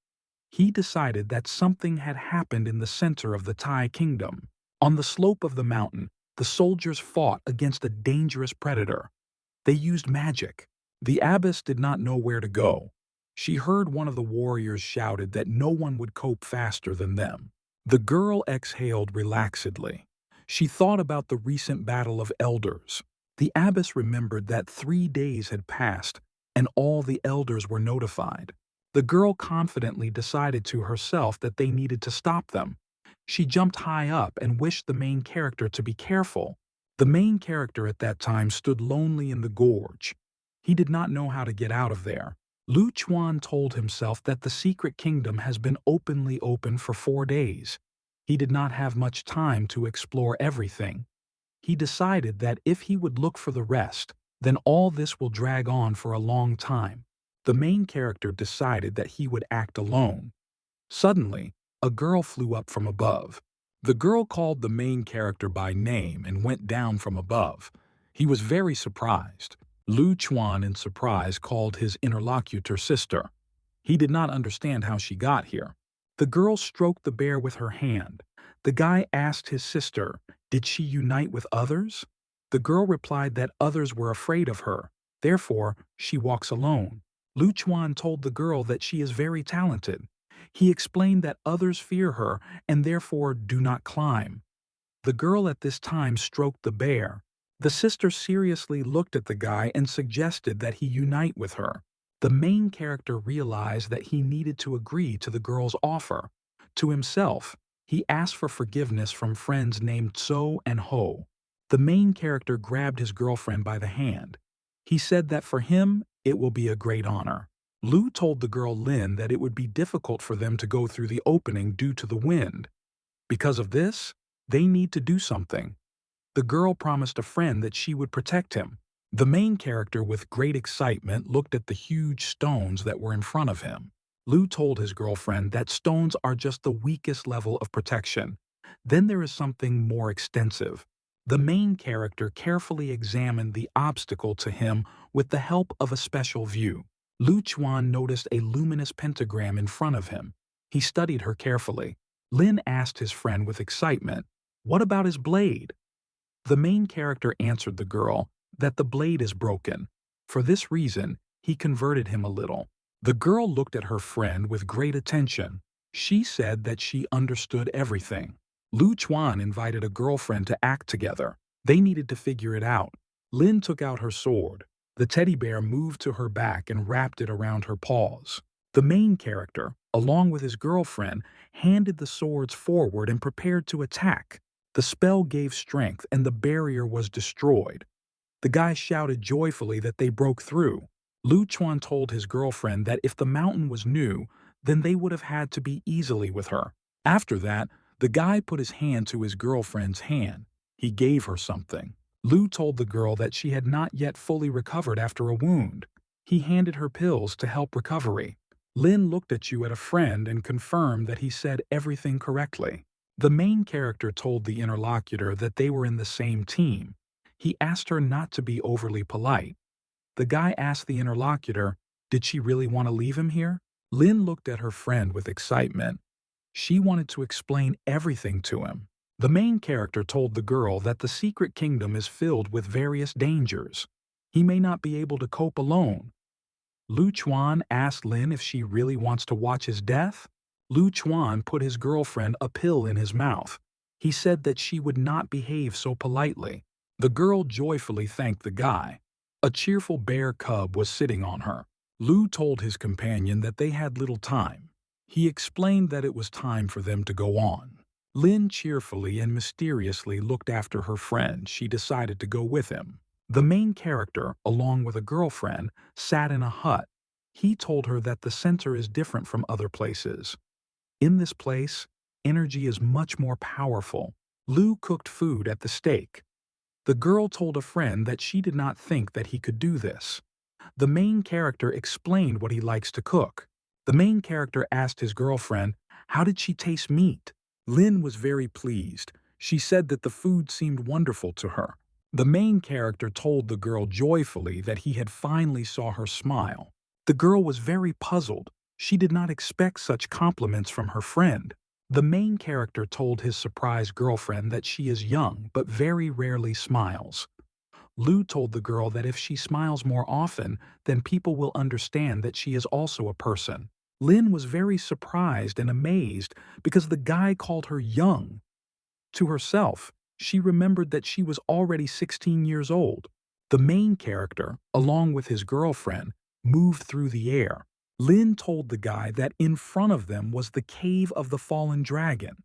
He decided that something had happened in the center of the Thai kingdom. On the slope of the mountain, the soldiers fought against a dangerous predator. They used magic. The abbess did not know where to go. She heard one of the warriors shouted that no one would cope faster than them. The girl exhaled relaxedly. She thought about the recent battle of elders. The abbess remembered that 3 days had passed and all the elders were notified. The girl confidently decided to herself that they needed to stop them. She jumped high up and wished the main character to be careful. The main character at that time stood lonely in the gorge. He did not know how to get out of there. Lu Chuan told himself that the secret kingdom has been openly open for 4 days. He did not have much time to explore everything. He decided that if he would look for the rest, then all this will drag on for a long time. The main character decided that he would act alone. Suddenly, a girl flew up from above. The girl called the main character by name and went down from above. He was very surprised. Lu Chuan, in surprise, called his interlocutor sister. He did not understand how she got here. The girl stroked the bear with her hand. The guy asked his sister, did she unite with others? The girl replied that others were afraid of her. Therefore, she walks alone. Lu Chuan told the girl that she is very talented. He explained that others fear her and therefore do not climb. The girl at this time stroked the bear. The sister seriously looked at the guy and suggested that he unite with her. The main character realized that he needed to agree to the girl's offer. To himself, he asked for forgiveness from friends named Tso and Ho. The main character grabbed his girlfriend by the hand. He said that for him, it will be a great honor. Lu told the girl Lin that it would be difficult for them to go through the opening due to the wind. Because of this, they need to do something. The girl promised a friend that she would protect him. The main character, with great excitement, looked at the huge stones that were in front of him. Lu told his girlfriend that stones are just the weakest level of protection. Then there is something more extensive. The main character carefully examined the obstacle to him with the help of a special view. Lu Chuan noticed a luminous pentagram in front of him. He studied her carefully. Lin asked his friend with excitement, "What about his blade?" The main character answered the girl that the blade is broken. For this reason, he converted him a little. The girl looked at her friend with great attention. She said that she understood everything. Lu Chuan invited a girlfriend to act together. They needed to figure it out. Lin took out her sword. The teddy bear moved to her back and wrapped it around her paws. The main character, along with his girlfriend, handed the swords forward and prepared to attack. The spell gave strength and the barrier was destroyed. The guy shouted joyfully that they broke through. Lu Chuan told his girlfriend that if the mountain was new, then they would have had to be easily with her. After that, the guy put his hand to his girlfriend's hand. He gave her something. Lu told the girl that she had not yet fully recovered after a wound. He handed her pills to help recovery. Lin looked at you at a friend and confirmed that he said everything correctly. The main character told the interlocutor that they were in the same team. He asked her not to be overly polite. The guy asked the interlocutor, did she really want to leave him here? Lin looked at her friend with excitement. She wanted to explain everything to him. The main character told the girl that the secret kingdom is filled with various dangers. He may not be able to cope alone. Lu Chuan asked Lin if she really wants to watch his death. Lu Chuan put his girlfriend a pill in his mouth. He said that she would not behave so politely. The girl joyfully thanked the guy. A cheerful bear cub was sitting on her. Lu told his companion that they had little time. He explained that it was time for them to go on. Lin cheerfully and mysteriously looked after her friend. She decided to go with him. The main character, along with a girlfriend, sat in a hut. He told her that the center is different from other places. In this place, energy is much more powerful. Lu cooked food at the stake. The girl told a friend that she did not think that he could do this. The main character explained what he likes to cook. The main character asked his girlfriend, how did she taste meat? Lin was very pleased. She said that the food seemed wonderful to her. The main character told the girl joyfully that he had finally saw her smile. The girl was very puzzled. She did not expect such compliments from her friend. The main character told his surprised girlfriend that she is young but very rarely smiles. Lu told the girl that if she smiles more often, then people will understand that she is also a person. Lin was very surprised and amazed because the guy called her young. To herself, she remembered that she was already 16 years old. The main character, along with his girlfriend, moved through the air. Lin told the guy that in front of them was the cave of the fallen dragon.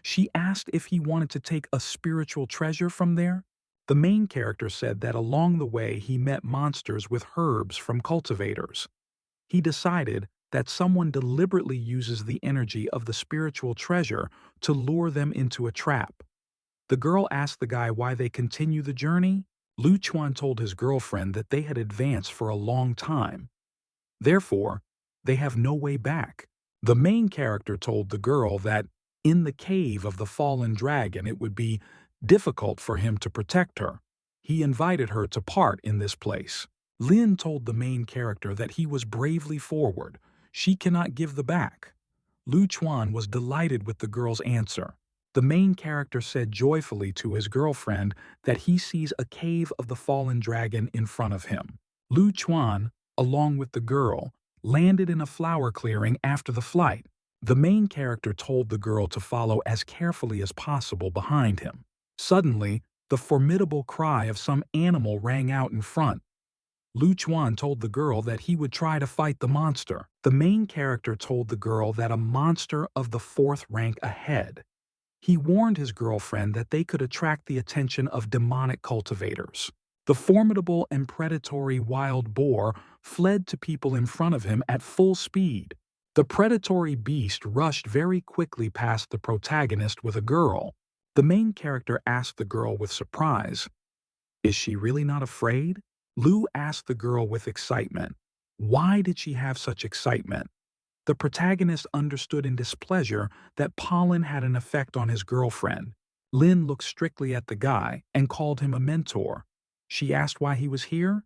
She asked if he wanted to take a spiritual treasure from there. The main character said that along the way he met monsters with herbs from cultivators. He decided that someone deliberately uses the energy of the spiritual treasure to lure them into a trap. The girl asked the guy why they continue the journey. Lu Chuan told his girlfriend that they had advanced for a long time. Therefore, they have no way back. The main character told the girl that in the cave of the fallen dragon it would be difficult for him to protect her. He invited her to part in this place. Lin told the main character that he was bravely forward. She cannot give the back. Lu Chuan was delighted with the girl's answer. The main character said joyfully to his girlfriend that he sees a cave of the fallen dragon in front of him. Lu Chuan, along with the girl, landed in a flower clearing after the flight. The main character told the girl to follow as carefully as possible behind him. Suddenly, the formidable cry of some animal rang out in front. Lu Chuan told the girl that he would try to fight the monster. The main character told the girl that a monster of the 4th rank ahead. He warned his girlfriend that they could attract the attention of demonic cultivators. The formidable and predatory wild boar fled to people in front of him at full speed. The predatory beast rushed very quickly past the protagonist with a girl. The main character asked the girl with surprise, "Is she really not afraid?" Lu asked the girl with excitement. Why did she have such excitement? The protagonist understood in displeasure that pollen had an effect on his girlfriend. Lin looked strictly at the guy and called him a mentor. She asked why he was here.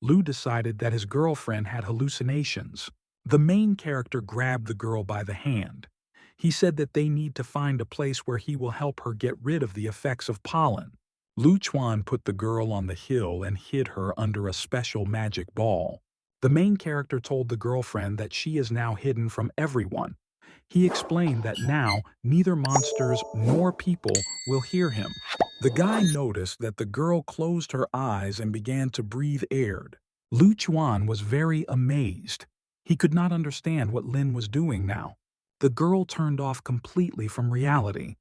Lu decided that his girlfriend had hallucinations. The main character grabbed the girl by the hand. He said that they need to find a place where he will help her get rid of the effects of pollen. Lu Chuan put the girl on the hill and hid her under a special magic ball. The main character told the girlfriend that she is now hidden from everyone. He explained that now neither monsters nor people will hear him. The guy noticed that the girl closed her eyes and began to breathe air. Lu Chuan was very amazed. He could not understand what Lin was doing now. The girl turned off completely from reality.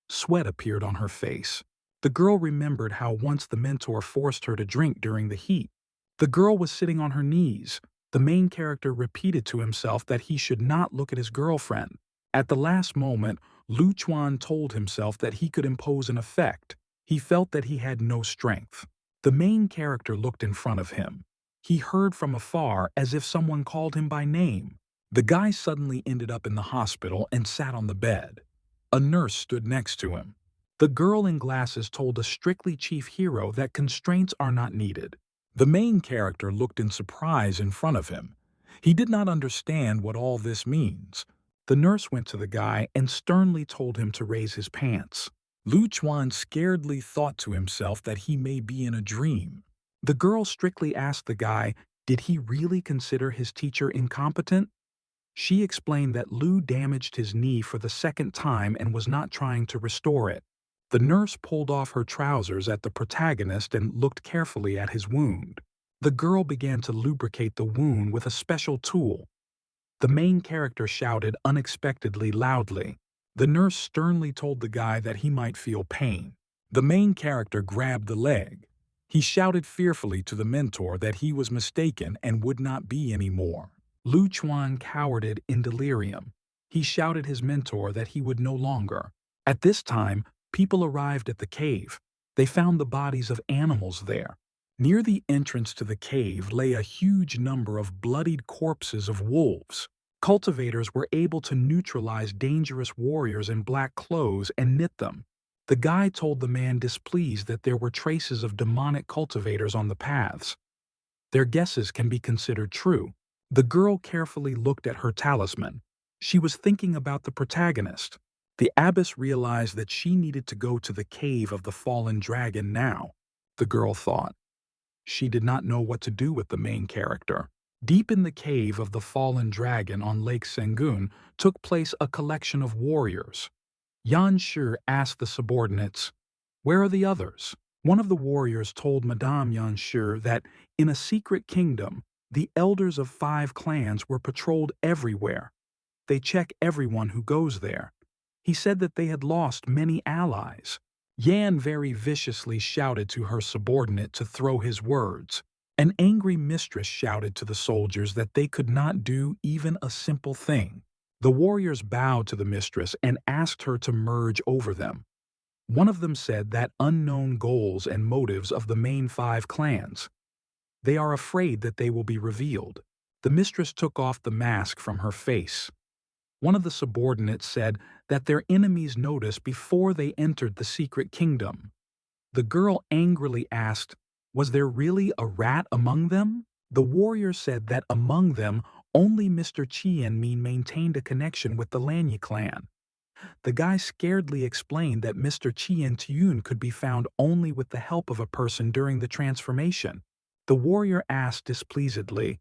Sweat appeared on her face. The girl remembered how once the mentor forced her to drink during the heat. The girl was sitting on her knees. The main character repeated to himself that he should not look at his girlfriend. At the last moment, Lu Chuan told himself that he could impose an effect. He felt that he had no strength. The main character looked in front of him. He heard from afar as if someone called him by name. The guy suddenly ended up in the hospital and sat on the bed. A nurse stood next to him. The girl in glasses told a strictly chief hero that constraints are not needed. The main character looked in surprise in front of him. He did not understand what all this means. The nurse went to the guy and sternly told him to raise his pants. Lu Chuan scaredly thought to himself that he may be in a dream. The girl strictly asked the guy, Did he really consider his teacher incompetent? She explained that Lu damaged his knee for the second time and was not trying to restore it. The nurse pulled off her trousers at the protagonist and looked carefully at his wound. The girl began to lubricate the wound with a special tool. The main character shouted unexpectedly loudly. The nurse sternly told the guy that he might feel pain. The main character grabbed the leg. He shouted fearfully to the mentor that he was mistaken and would not be anymore. Lu Chuan cowered in delirium. He shouted his mentor that he would no longer. At this time, people arrived at the cave. They found the bodies of animals there. Near the entrance to the cave lay a huge number of bloodied corpses of wolves. Cultivators were able to neutralize dangerous warriors in black clothes and knit them. The guy told the man displeased that there were traces of demonic cultivators on the paths. Their guesses can be considered true. The girl carefully looked at her talisman. She was thinking about the protagonist. The abbess realized that she needed to go to the cave of the fallen dragon now, the girl thought. She did not know what to do with the main character. Deep in the cave of the fallen dragon on Lake Sengun took place a collection of warriors. Yan Shi asked the subordinates, "Where are the others?" One of the warriors told Madame Yan Shi that in a secret kingdom, the elders of 5 clans were patrolled everywhere. They check everyone who goes there. He said that they had lost many allies. Yan very viciously shouted to her subordinate to throw his words. An angry mistress shouted to the soldiers that they could not do even a simple thing. The warriors bowed to the mistress and asked her to merge over them. One of them said that unknown goals and motives of the main 5 clans. They are afraid that they will be revealed. The mistress took off the mask from her face. One of the subordinates said that their enemies noticed before they entered the secret kingdom. The girl angrily asked, "Was there really a rat among them?" The warrior said that among them, only Mr. Chien Min maintained a connection with the Lanye clan. The guy scaredly explained that Mr. Chien Tune could be found only with the help of a person during the transformation. The warrior asked displeasedly,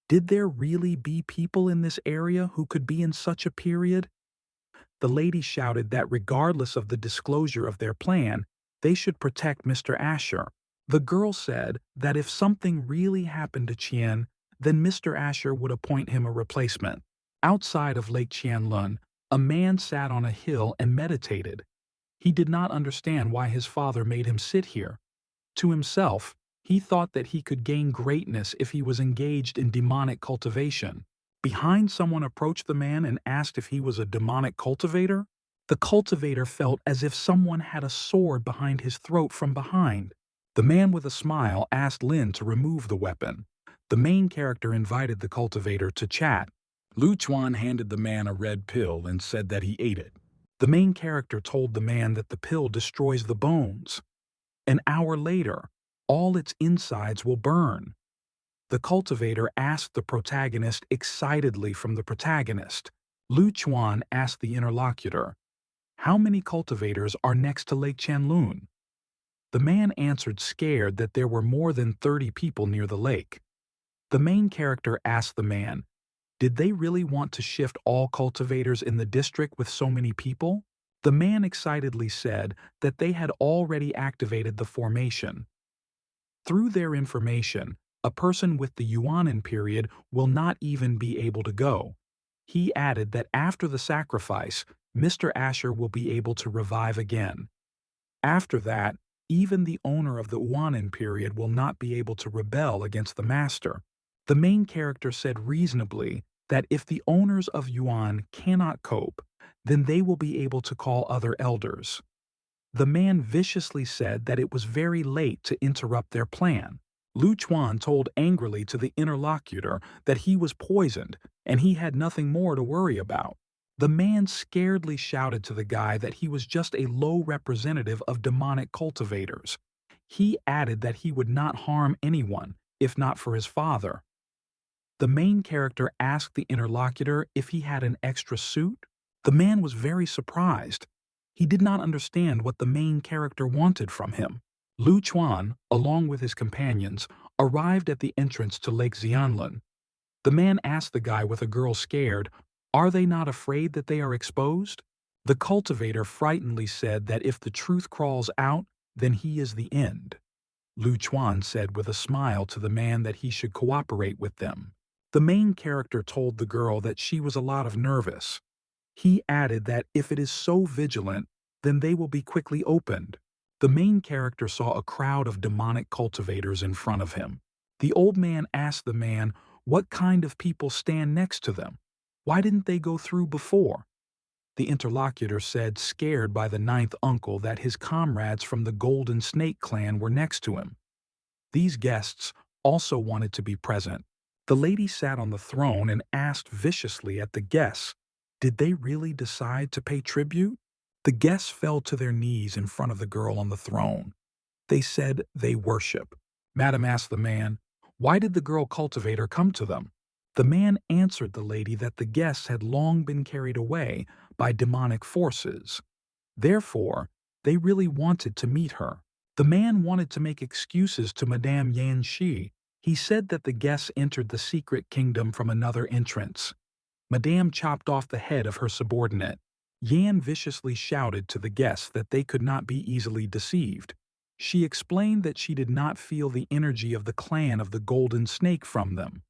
"Did there really be people in this area who could be in such a period?" The lady shouted that regardless of the disclosure of their plan, they should protect Mr. Asher. The girl said that if something really happened to Chien, then Mr. Asher would appoint him a replacement. Outside of Lake Qianlun, a man sat on a hill and meditated. He did not understand why his father made him sit here. To himself, he thought that he could gain greatness if he was engaged in demonic cultivation. Behind someone approached the man and asked if he was a demonic cultivator. The cultivator felt as if someone had a sword behind his throat from behind. The man with a smile asked Lin to remove the weapon. The main character invited the cultivator to chat. Lu Chuan handed the man a red pill and said that he ate it. The main character told the man that the pill destroys the bones. An hour later, all its insides will burn. The cultivator asked the protagonist excitedly from the protagonist. Lu Chuan asked the interlocutor, "How many cultivators are next to Lake Qianlun?" The man answered scared that there were more than 30 people near the lake. The main character asked the man, "Did they really want to shift all cultivators in the district with so many people?" The man excitedly said that they had already activated the formation. Through their information, a person with the Yuanin period will not even be able to go. He added that after the sacrifice, Mr. Asher will be able to revive again. After that, even the owner of the Yuanin period will not be able to rebel against the master. The main character said reasonably that if the owners of Yuan cannot cope, then they will be able to call other elders. The man viciously said that it was very late to interrupt their plan. Lu Chuan told angrily to the interlocutor that he was poisoned and he had nothing more to worry about. The man scaredly shouted to the guy that he was just a low representative of demonic cultivators. He added that he would not harm anyone, if not for his father. The main character asked the interlocutor if he had an extra suit. The man was very surprised. He did not understand what the main character wanted from him. Lu Chuan, along with his companions, arrived at the entrance to Lake Xianlin. The man asked the guy with a girl scared, "Are they not afraid that they are exposed?" The cultivator frightenedly said that if the truth crawls out, then he is the end. Lu Chuan said with a smile to the man that he should cooperate with them. The main character told the girl that she was a lot of nervous. He added that if it is so vigilant, then they will be quickly opened. The main character saw a crowd of demonic cultivators in front of him. The old man asked the man what kind of people stand next to them. Why didn't they go through before? The interlocutor said, scared by the ninth uncle, that his comrades from the Golden Snake clan were next to him. These guests also wanted to be present. The lady sat on the throne and asked viciously at the guests, did they really decide to pay tribute? The guests fell to their knees in front of the girl on the throne. They said they worship. Madam asked the man, why did the girl cultivator come to them? The man answered the lady that the guests had long been carried away by demonic forces. Therefore, they really wanted to meet her. The man wanted to make excuses to Madame Yan Shi. He said that the guests entered the secret kingdom from another entrance. Madame chopped off the head of her subordinate. Yan viciously shouted to the guests that they could not be easily deceived. She explained that she did not feel the energy of the clan of the Golden Snake from them.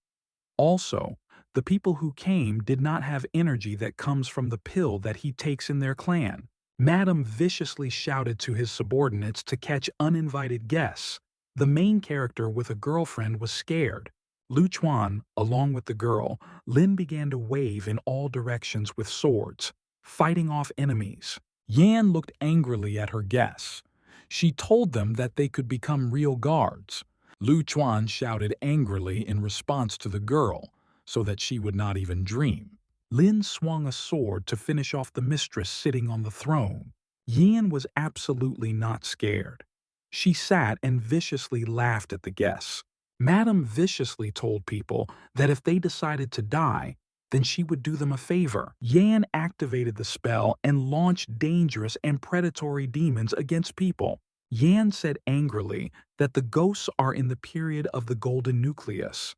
Also, the people who came did not have energy that comes from the pill that he takes in their clan. Madam viciously shouted to his subordinates to catch uninvited guests. The main character with a girlfriend was scared. Lu Chuan, along with the girl, Lin began to wave in all directions with swords, fighting off enemies. Yan looked angrily at her guests. She told them that they could become real guards. Lu Chuan shouted angrily in response to the girl, so that she would not even dream. Lin swung a sword to finish off the mistress sitting on the throne. Yan was absolutely not scared. She sat and viciously laughed at the guests. Madam viciously told people that if they decided to die, then she would do them a favor. Yan activated the spell and launched dangerous and predatory demons against people. Yan said angrily that the ghosts are in the period of the golden nucleus.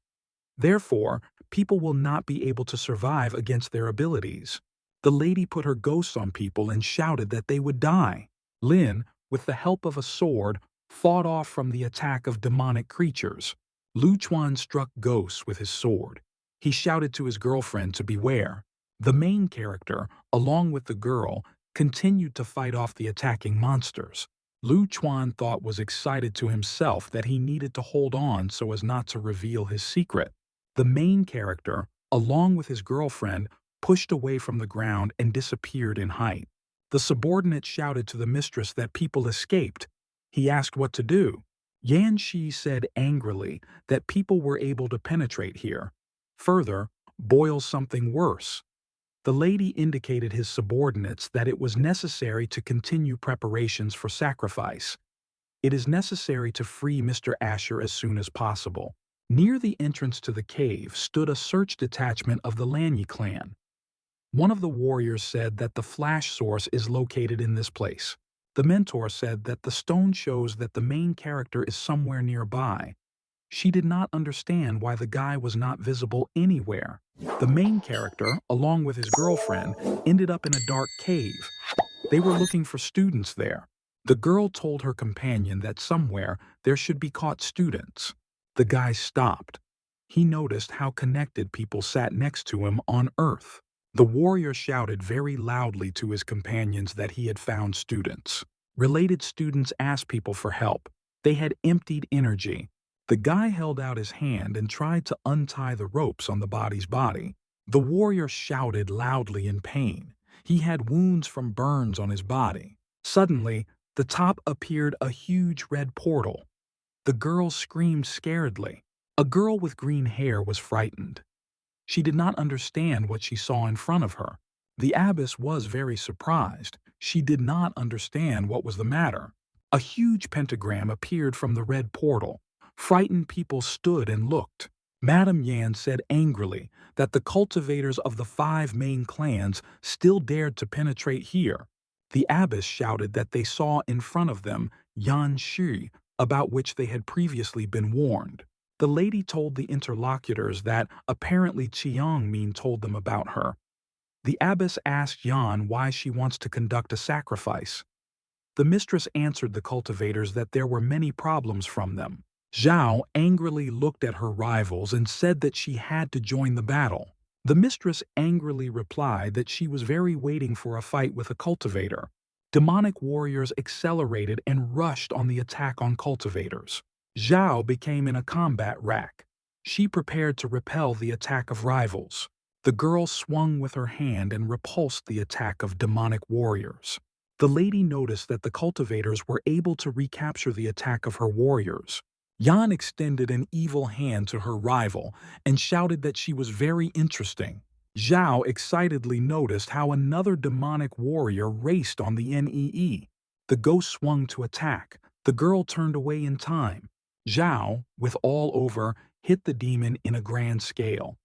Therefore, people will not be able to survive against their abilities. The lady put her ghosts on people and shouted that they would die. Lin, with the help of a sword, fought off from the attack of demonic creatures. Lu Chuan struck ghosts with his sword. He shouted to his girlfriend to beware. The main character, along with the girl, continued to fight off the attacking monsters. Lu Chuan thought was excited to himself that he needed to hold on so as not to reveal his secret. The main character, along with his girlfriend, pushed away from the ground and disappeared in height. The subordinate shouted to the mistress that people escaped. He asked what to do. Yan Shi said angrily that people were able to penetrate here. Further, boil something worse. The lady indicated his subordinates that it was necessary to continue preparations for sacrifice. It is necessary to free Mr. Asher as soon as possible. Near the entrance to the cave stood a search detachment of the Lanyi clan. One of the warriors said that the flash source is located in this place. The mentor said that the stone shows that the main character is somewhere nearby. She did not understand why the guy was not visible anywhere. The main character, along with his girlfriend, ended up in a dark cave. They were looking for students there. The girl told her companion that somewhere there should be caught students. The guy stopped. He noticed how connected people sat next to him on Earth. The warrior shouted very loudly to his companions that he had found students. Related students asked people for help. They had emptied energy. The guy held out his hand and tried to untie the ropes on the body's body. The warrior shouted loudly in pain. He had wounds from burns on his body. Suddenly, the top appeared a huge red portal. The girl screamed scaredly. A girl with green hair was frightened. She did not understand what she saw in front of her. The abbess was very surprised. She did not understand what was the matter. A huge pentagram appeared from the red portal. Frightened people stood and looked. Madame Yan said angrily that the cultivators of the 5 main clans still dared to penetrate here. The abbess shouted that they saw in front of them Yan Shi, about which they had previously been warned. The lady told the interlocutors that apparently Chiang-min told them about her. The abbess asked Yan why she wants to conduct a sacrifice. The mistress answered the cultivators that there were many problems from them. Zhao angrily looked at her rivals and said that she had to join the battle. The mistress angrily replied that she was very waiting for a fight with a cultivator. Demonic warriors accelerated and rushed on the attack on cultivators. Zhao became in a combat rack. She prepared to repel the attack of rivals. The girl swung with her hand and repulsed the attack of demonic warriors. The lady noticed that the cultivators were able to recapture the attack of her warriors. Yan extended an evil hand to her rival and shouted that she was very interesting. Zhao excitedly noticed how another demonic warrior raced on the NEE. The ghost swung to attack. The girl turned away in time. Zhao, with all over, hit the demon in a grand scale.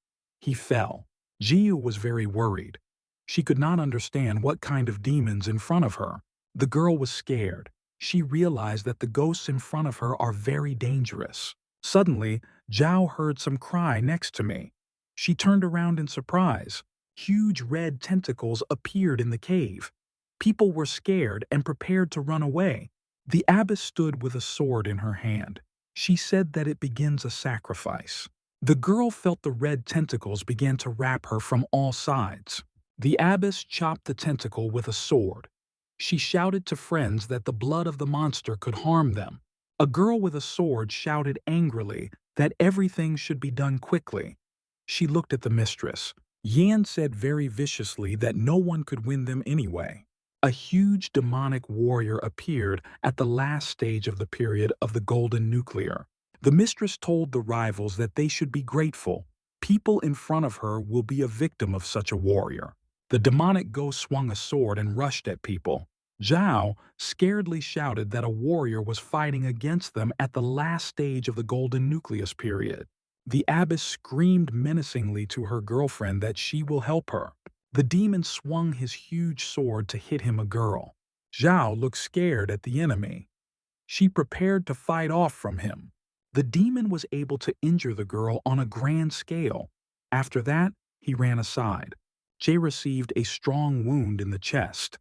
He fell. Jiu was very worried. She could not understand what kind of demons in front of her. The girl was scared. She realized that the ghosts in front of her are very dangerous. Suddenly, Zhao heard some cry next to me. She turned around in surprise. Huge red tentacles appeared in the cave. People were scared and prepared to run away. The abbess stood with a sword in her hand. She said that it begins a sacrifice. The girl felt the red tentacles begin to wrap her from all sides. The abbess chopped the tentacle with a sword. She shouted to friends that the blood of the monster could harm them. A girl with a sword shouted angrily that everything should be done quickly. She looked at the mistress. Yan said very viciously that no one could win them anyway. A huge demonic warrior appeared at the last stage of the period of the golden nuclear. The mistress told the rivals that they should be grateful. People in front of her will be a victim of such a warrior. The demonic ghost swung a sword and rushed at people. Zhao scaredly shouted that a warrior was fighting against them at the last stage of the golden nucleus period. The abbess screamed menacingly to her girlfriend that she will help her. The demon swung his huge sword to hit him a girl. Zhao looked scared at the enemy. She prepared to fight off from him. The demon was able to injure the girl on a grand scale. After that, he ran aside. Jay received a strong wound in the chest.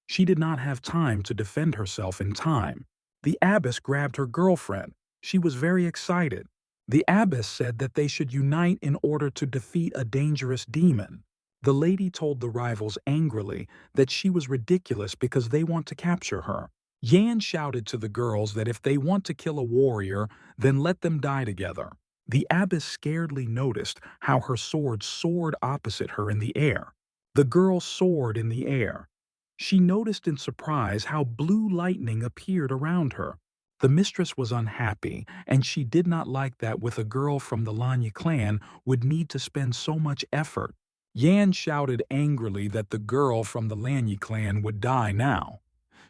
She did not have time to defend herself in time. The abbess grabbed her girlfriend. She was very excited. The abbess said that they should unite in order to defeat a dangerous demon. The lady told the rivals angrily that she was ridiculous because they want to capture her. Yan shouted to the girls that if they want to kill a warrior, then let them die together. The abbess scaredly noticed how her sword soared opposite her in the air. The girl soared in the air. She noticed in surprise how blue lightning appeared around her. The mistress was unhappy, and she did not like that with a girl from the Lanya clan would need to spend so much effort. Yan shouted angrily that the girl from the Lanya clan would die now.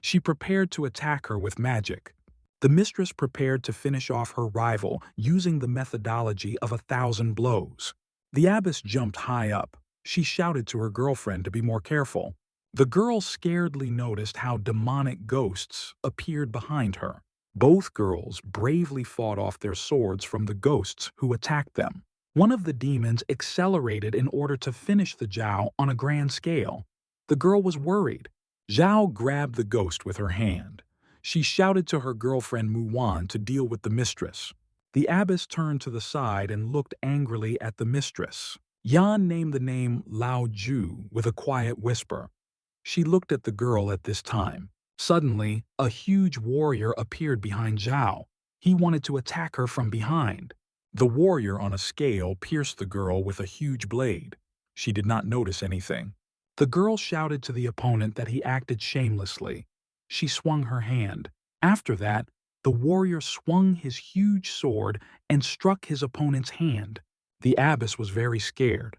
She prepared to attack her with magic. The mistress prepared to finish off her rival using the methodology of 1,000 blows. The abbess jumped high up. She shouted to her girlfriend to be more careful. The girl scaredly noticed how demonic ghosts appeared behind her. Both girls bravely fought off their swords from the ghosts who attacked them. One of the demons accelerated in order to finish the Zhao on a grand scale. The girl was worried. Zhao grabbed the ghost with her hand. She shouted to her girlfriend Muwan to deal with the mistress. The abbess turned to the side and looked angrily at the mistress. Yan named the name Lao Ju with a quiet whisper. She looked at the girl at this time. Suddenly, a huge warrior appeared behind Zhao. He wanted to attack her from behind. The warrior on a scale pierced the girl with a huge blade. She did not notice anything. The girl shouted to the opponent that he acted shamelessly. She swung her hand. After that, the warrior swung his huge sword and struck his opponent's hand. The abbess was very scared.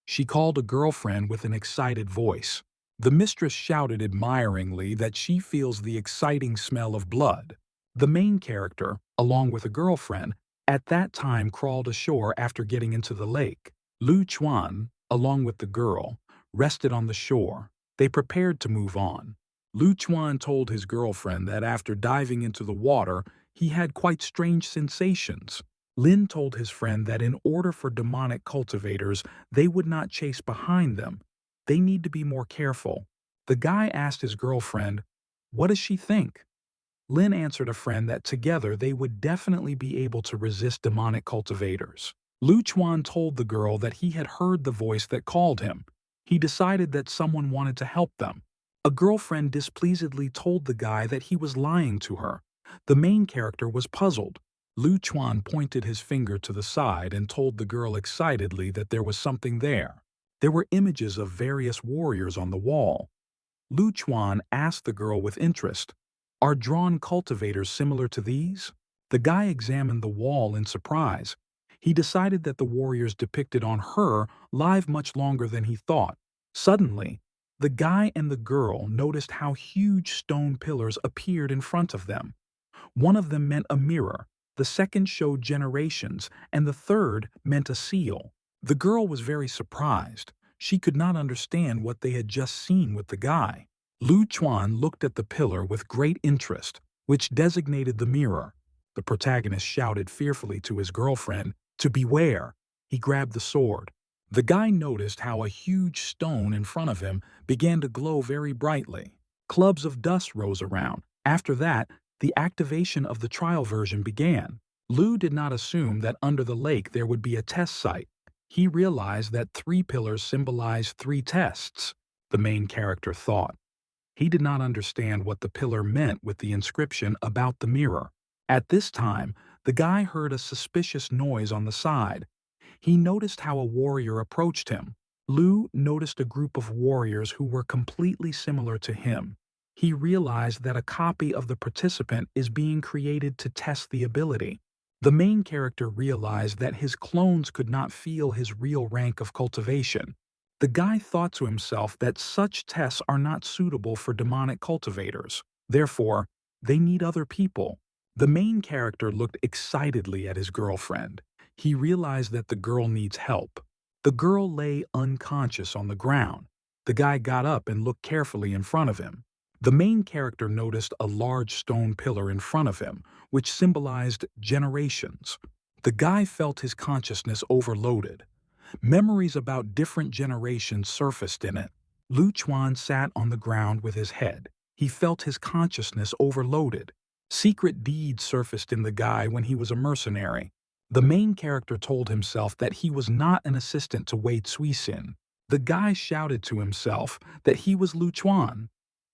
She called a girlfriend with an excited voice. The mistress shouted admiringly that she feels the exciting smell of blood. The main character, along with a girlfriend, at that time crawled ashore after getting into the lake. Lu Chuan, along with the girl, rested on the shore. They prepared to move on. Lu Chuan told his girlfriend that after diving into the water, he had quite strange sensations. Lin told his friend that in order for demonic cultivators, they would not chase behind them. They need to be more careful. The guy asked his girlfriend, "What does she think?" Lin answered a friend that together they would definitely be able to resist demonic cultivators. Lu Chuan told the girl that he had heard the voice that called him. He decided that someone wanted to help them. A girlfriend displeasedly told the guy that he was lying to her. The main character was puzzled. Lu Chuan pointed his finger to the side and told the girl excitedly that there was something there. There were images of various warriors on the wall. Lu Chuan asked the girl with interest, "Are drawn cultivators similar to these?" The guy examined the wall in surprise. He decided that the warriors depicted on her live much longer than he thought. Suddenly, the guy and the girl noticed how huge stone pillars appeared in front of them. One of them meant a mirror, the second showed generations, and the third meant a seal. The girl was very surprised. She could not understand what they had just seen with the guy. Lu Chuan looked at the pillar with great interest, which designated the mirror. The protagonist shouted fearfully to his girlfriend to beware. He grabbed the sword. The guy noticed how a huge stone in front of him began to glow very brightly. Clubs of dust rose around. After that, the activation of the trial version began. Lu did not assume that under the lake there would be a test site. He realized that 3 pillars symbolized 3 tests, the main character thought. He did not understand what the pillar meant with the inscription about the mirror. At this time, the guy heard a suspicious noise on the side. He noticed how a warrior approached him. Lu noticed a group of warriors who were completely similar to him. He realized that a copy of the participant is being created to test the ability. The main character realized that his clones could not feel his real rank of cultivation. The guy thought to himself that such tests are not suitable for demonic cultivators. Therefore, they need other people. The main character looked excitedly at his girlfriend. He realized that the girl needs help. The girl lay unconscious on the ground. The guy got up and looked carefully in front of him. The main character noticed a large stone pillar in front of him, which symbolized generations. The guy felt his consciousness overloaded. Memories about different generations surfaced in it. Lu Chuan sat on the ground with his head. He felt his consciousness overloaded. Secret deeds surfaced in the guy when he was a mercenary. The main character told himself that he was not an assistant to Wei Suisin. The guy shouted to himself that he was Lu Chuan.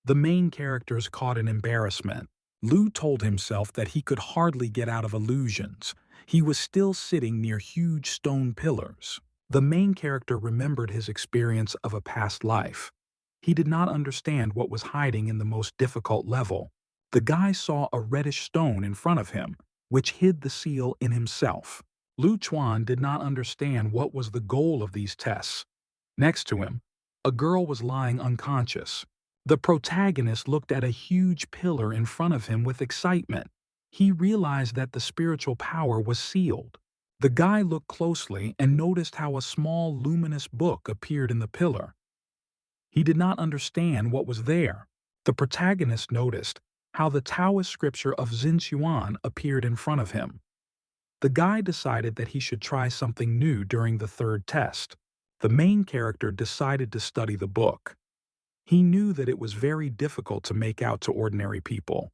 The main characters caught in embarrassment. Lu told himself that he could hardly get out of illusions. He was still sitting near huge stone pillars. The main character remembered his experience of a past life. He did not understand what was hiding in the most difficult level. The guy saw a reddish stone in front of him, which hid the seal in himself. Lu Chuan did not understand what was the goal of these tests. Next to him, a girl was lying unconscious. The protagonist looked at a huge pillar in front of him with excitement. He realized that the spiritual power was sealed. The guy looked closely and noticed how a small luminous book appeared in the pillar. He did not understand what was there. The protagonist noticed how the Taoist scripture of Xinxuan appeared in front of him. The guy decided that he should try something new during the 3rd test. The main character decided to study the book. He knew that it was very difficult to make out to ordinary people.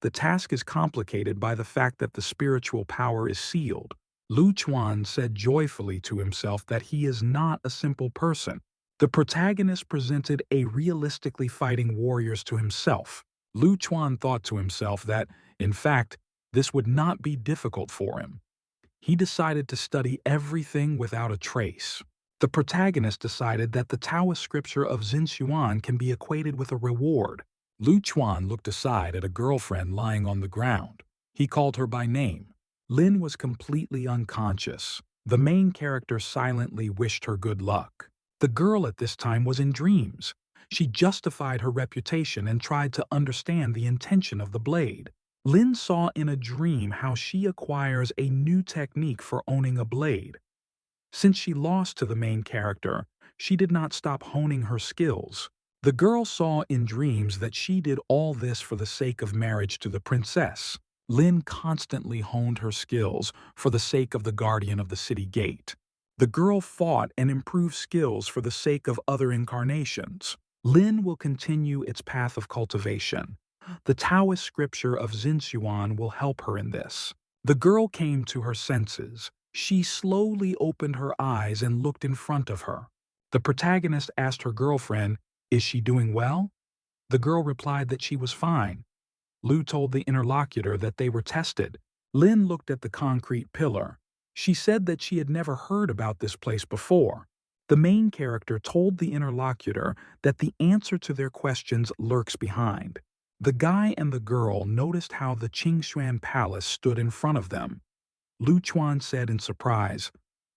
The task is complicated by the fact that the spiritual power is sealed. Lu Chuan said joyfully to himself that he is not a simple person. The protagonist presented a realistically fighting warriors to himself. Lu Chuan thought to himself that, in fact, this would not be difficult for him. He decided to study everything without a trace. The protagonist decided that the Taoist scripture of Xinxuan can be equated with a reward. Lu Chuan looked aside at a girlfriend lying on the ground. He called her by name. Lin was completely unconscious. The main character silently wished her good luck. The girl at this time was in dreams. She justified her reputation and tried to understand the intention of the blade. Lin saw in a dream how she acquires a new technique for owning a blade. Since she lost to the main character, she did not stop honing her skills. The girl saw in dreams that she did all this for the sake of marriage to the princess. Lin constantly honed her skills for the sake of the guardian of the city gate. The girl fought and improved skills for the sake of other incarnations. Lin will continue its path of cultivation. The Taoist scripture of Xinxuan will help her in this. The girl came to her senses. She slowly opened her eyes and looked in front of her. The protagonist asked her girlfriend, "Is she doing well?" The girl replied that she was fine. Lu told the interlocutor that they were tested. Lin looked at the concrete pillar. She said that she had never heard about this place before. The main character told the interlocutor that the answer to their questions lurks behind. The guy and the girl noticed how the Qingshuan Palace stood in front of them. Lu Chuan said in surprise,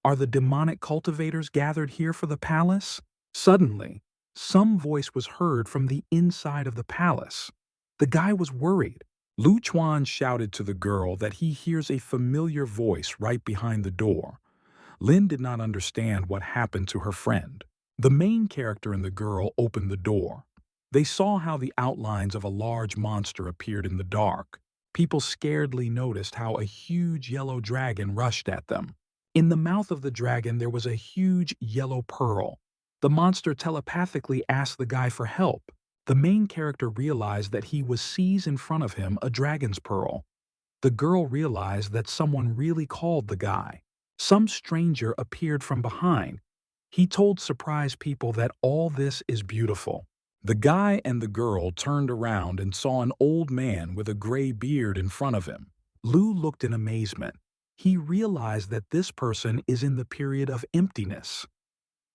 "Are the demonic cultivators gathered here for the palace?" Suddenly, some voice was heard from the inside of the palace. The guy was worried. Lu Chuan shouted to the girl that he hears a familiar voice right behind the door. Lin did not understand what happened to her friend. The main character and the girl opened the door. They saw how the outlines of a large monster appeared in the dark. People scaredly noticed how a huge yellow dragon rushed at them. In the mouth of the dragon there was a huge yellow pearl. The monster telepathically asked the guy for help. The main character realized that he was sees in front of him a dragon's pearl. The girl realized that someone really called the guy. Some stranger appeared from behind. He told surprised people that all this is beautiful. The guy and the girl turned around and saw an old man with a gray beard in front of him. Lu looked in amazement. He realized that this person is in the period of emptiness.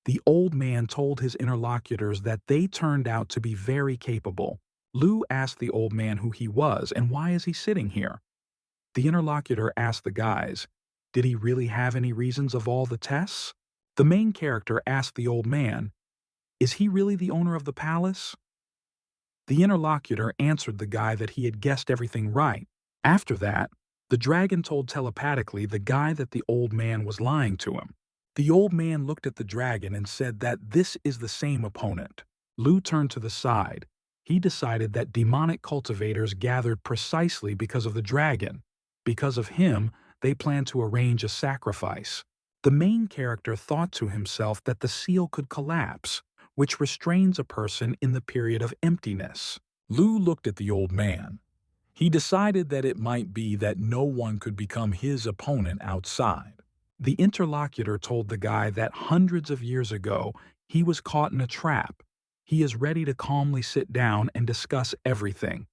The old man told his interlocutors that they turned out to be very capable. Lu asked the old man who he was and why is he sitting here. The interlocutor asked the guys, did he really have any reasons of all the tests? The main character asked the old man, is he really the owner of the palace? The interlocutor answered the guy that he had guessed everything right. After that, the dragon told telepathically the guy that the old man was lying to him. The old man looked at the dragon and said that this is the same opponent. Lu turned to the side. He decided that demonic cultivators gathered precisely because of the dragon. Because of him, they planned to arrange a sacrifice. The main character thought to himself that the seal could collapse, which restrains a person in the period of emptiness. Lu looked at the old man. He decided that it might be that no one could become his opponent outside. The interlocutor told the guy that hundreds of years ago, he was caught in a trap. He is ready to calmly sit down and discuss everything.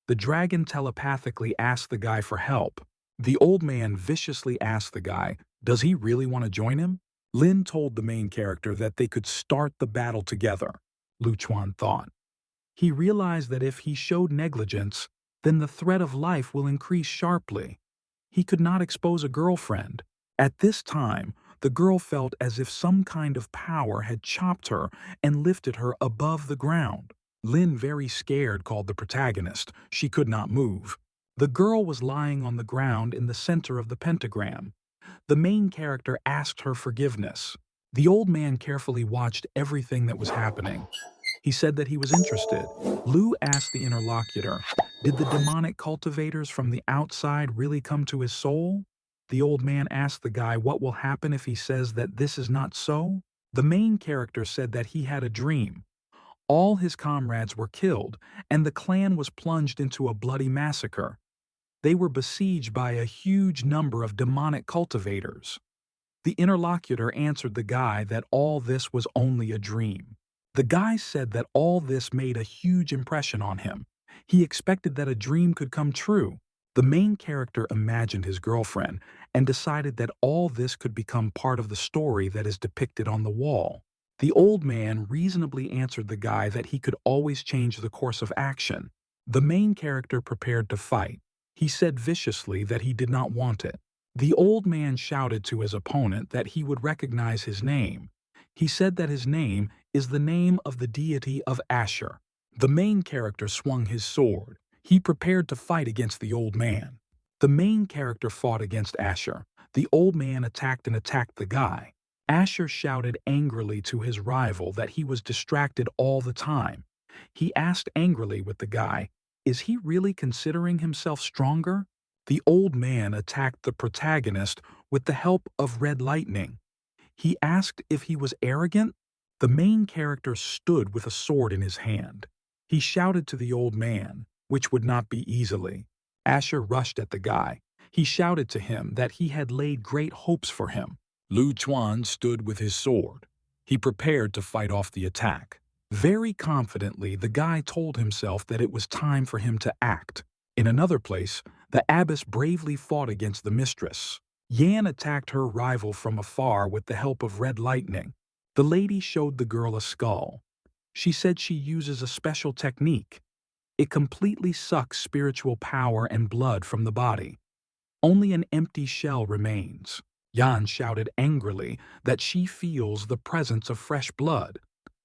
The dragon telepathically asked the guy for help. The old man viciously asked the guy, does he really want to join him? Lin told the main character that they could start the battle together. Lu Chuan thought. He realized that if he showed negligence, then the threat of life will increase sharply. He could not expose a girlfriend. At this time, the girl felt as if some kind of power had chopped her and lifted her above the ground. Lin, very scared, called the protagonist. She could not move. The girl was lying on the ground in the center of the pentagram. The main character asked her forgiveness. The old man carefully watched everything that was happening. He said that he was interested. Lu asked the interlocutor, did the demonic cultivators from the outside really come to his soul? The old man asked the guy what will happen if he says that this is not so. The main character said that he had a dream. All his comrades were killed, and the clan was plunged into a bloody massacre. They were besieged by a huge number of demonic cultivators. The interlocutor answered the guy that all this was only a dream. The guy said that all this made a huge impression on him. He expected that a dream could come true. The main character imagined his girlfriend and decided that all this could become part of the story that is depicted on the wall. The old man reasonably answered the guy that he could always change the course of action. The main character prepared to fight. He said viciously that he did not want it. The old man shouted to his opponent that he would recognize his name. He said that his name is the name of the deity of Asher. The main character swung his sword. He prepared to fight against the old man. The main character fought against Asher. The old man attacked the guy. Asher shouted angrily to his rival that he was distracted all the time. He asked angrily with the guy, is he really considering himself stronger? The old man attacked the protagonist with the help of red lightning. He asked if he was arrogant. The main character stood with a sword in his hand. He shouted to the old man, which would not be easily. Asher rushed at the guy. He shouted to him that he had laid great hopes for him. Lu Chuan stood with his sword. He prepared to fight off the attack. Very confidently, the guy told himself that it was time for him to act. In another place, the abbess bravely fought against the mistress. Yan attacked her rival from afar with the help of red lightning. The lady showed the girl a skull. She said she uses a special technique. It completely sucks spiritual power and blood from the body. Only an empty shell remains. Yan shouted angrily that she feels the presence of fresh blood.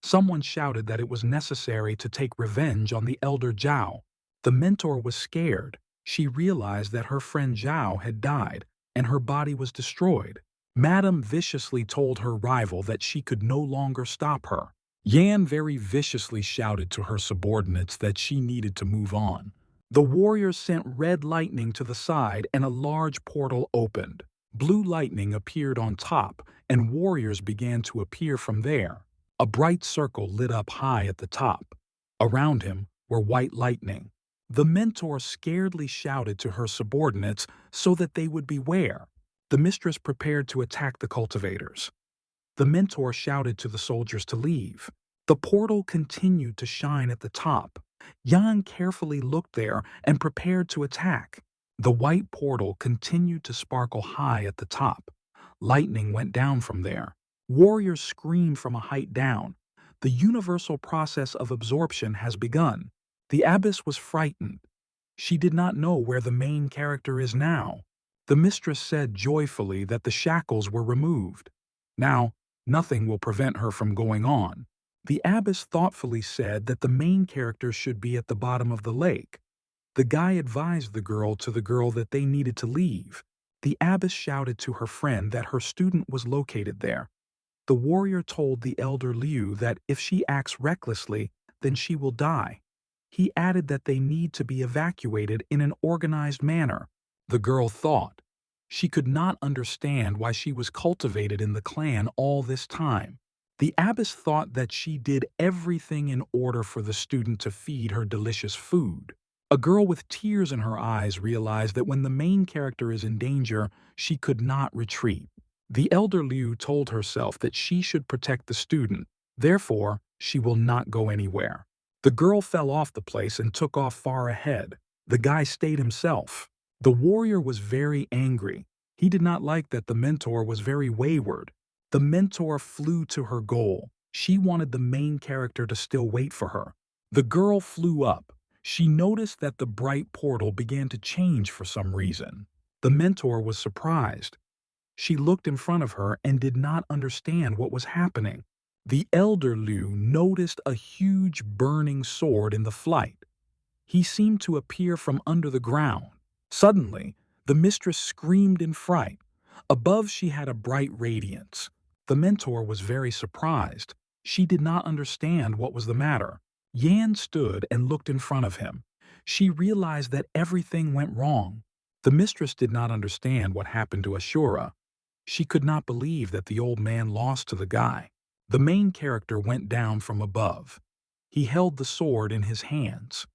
Someone shouted that it was necessary to take revenge on the elder Zhao. The mentor was scared. She realized that her friend Zhao had died and her body was destroyed. Madame viciously told her rival that she could no longer stop her. Yan very viciously shouted to her subordinates that she needed to move on. The warriors sent red lightning to the side and a large portal opened. Blue lightning appeared on top and warriors began to appear from there. A bright circle lit up high at the top. Around him were white lightning. The mentor scaredly shouted to her subordinates so that they would beware. The mistress prepared to attack the cultivators. The mentor shouted to the soldiers to leave. The portal continued to shine at the top. Yan carefully looked there and prepared to attack. The white portal continued to sparkle high at the top. Lightning went down from there. Warriors screamed from a height down. The universal process of absorption has begun. The abbess was frightened. She did not know where the main character is now. The mistress said joyfully that the shackles were removed. Now, nothing will prevent her from going on. The abbess thoughtfully said that the main character should be at the bottom of the lake. The guy advised the girl that they needed to leave. The abbess shouted to her friend that her student was located there. The warrior told the elder Liu that if she acts recklessly, then she will die. He added that they need to be evacuated in an organized manner. The girl thought. She could not understand why she was cultivated in the clan all this time. The abbess thought that she did everything in order for the student to feed her delicious food. A girl with tears in her eyes realized that when the main character is in danger, she could not retreat. The elder Liu told herself that she should protect the student, therefore, she will not go anywhere. The girl fell off the place and took off far ahead. The guy stayed himself. The warrior was very angry. He did not like that the mentor was very wayward. The mentor flew to her goal. She wanted the main character to still wait for her. The girl flew up. She noticed that the bright portal began to change for some reason. The mentor was surprised. She looked in front of her and did not understand what was happening. The elder Liu noticed a huge burning sword in the flight. He seemed to appear from under the ground. Suddenly, the mistress screamed in fright. Above she had a bright radiance. The mentor was very surprised. She did not understand what was the matter. Yan stood and looked in front of him. She realized that everything went wrong. The mistress did not understand what happened to Ashura. She could not believe that the old man lost to the guy. The main character went down from above. He held the sword in his hands.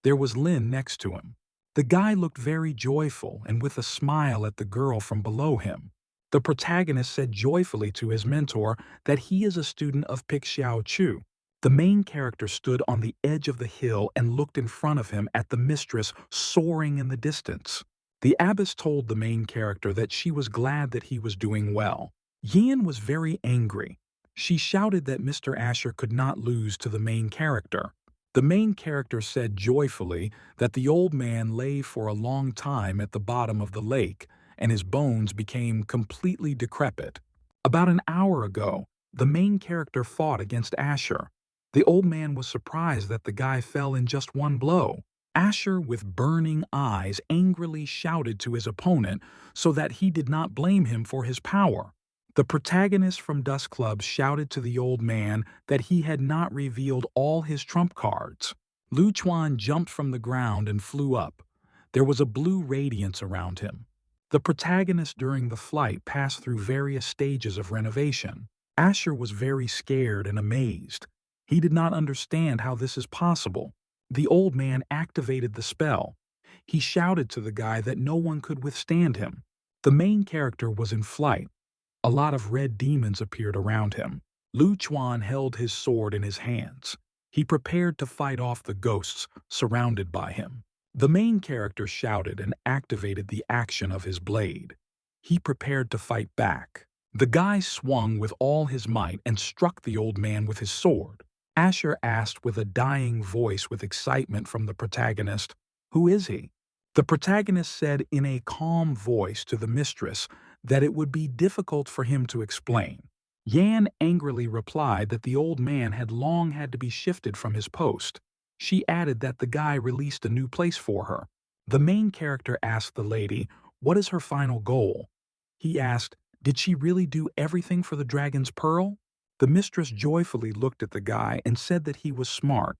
There was Lin next to him. The guy looked very joyful and with a smile at the girl from below him. The protagonist said joyfully to his mentor that he is a student of Pik Xiao Chu. The main character stood on the edge of the hill and looked in front of him at the mistress soaring in the distance. The abbess told the main character that she was glad that he was doing well. Yan was very angry. She shouted that Mr. Asher could not lose to the main character. The main character said joyfully that the old man lay for a long time at the bottom of the lake and his bones became completely decrepit. About an hour ago, the main character fought against Asher. The old man was surprised that the guy fell in just one blow. Asher, with burning eyes, angrily shouted to his opponent so that he did not blame him for his power. The protagonist from Dust Club shouted to the old man that he had not revealed all his trump cards. Lu Chuan jumped from the ground and flew up. There was a blue radiance around him. The protagonist during the flight passed through various stages of renovation. Asher was very scared and amazed. He did not understand how this is possible. The old man activated the spell. He shouted to the guy that no one could withstand him. The main character was in flight. A lot of red demons appeared around him. Lu Chuan held his sword in his hands. He prepared to fight off the ghosts surrounded by him. The main character shouted and activated the action of his blade. He prepared to fight back. The guy swung with all his might and struck the old man with his sword. Asher asked with a dying voice with excitement from the protagonist, "Who is he?" The protagonist said in a calm voice to the mistress that it would be difficult for him to explain. Yan angrily replied that the old man had long had to be shifted from his post. She added that the guy released a new place for her. The main character asked the lady, "What is her final goal?" He asked, "Did she really do everything for the dragon's pearl?" The mistress joyfully looked at the guy and said that he was smart.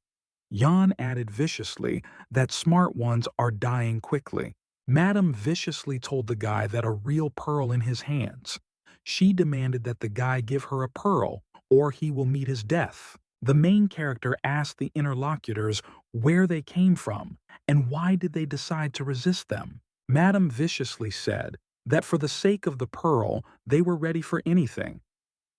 Yan added viciously that smart ones are dying quickly. Madame viciously told the guy that a real pearl in his hands. She demanded that the guy give her a pearl or he will meet his death. The main character asked the interlocutors where they came from and why did they decide to resist them. Madame viciously said that for the sake of the pearl, they were ready for anything.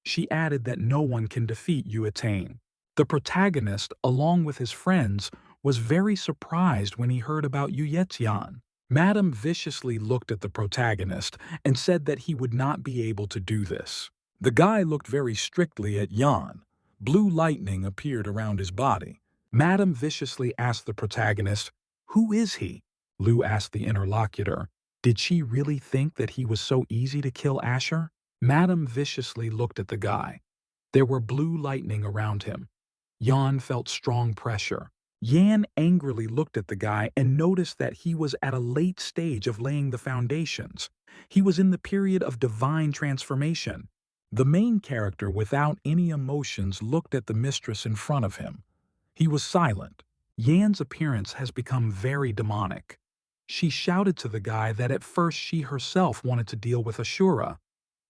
She added that no one can defeat Yuetane. The protagonist, along with his friends, was very surprised when he heard about Yuetian. Madame viciously looked at the protagonist and said that he would not be able to do this. The guy looked very strictly at Yan. Blue lightning appeared around his body. Madame viciously asked the protagonist, "Who is he?" Lu asked the interlocutor, "Did she really think that he was so easy to kill Asher?" Madame viciously looked at the guy. There were blue lightning around him. Yan felt strong pressure. Yan angrily looked at the guy and noticed that he was at a late stage of laying the foundations. He was in the period of divine transformation. The main character, without any emotions, looked at the mistress in front of him. He was silent. Yan's appearance has become very demonic. She shouted to the guy that at first she herself wanted to deal with Ashura.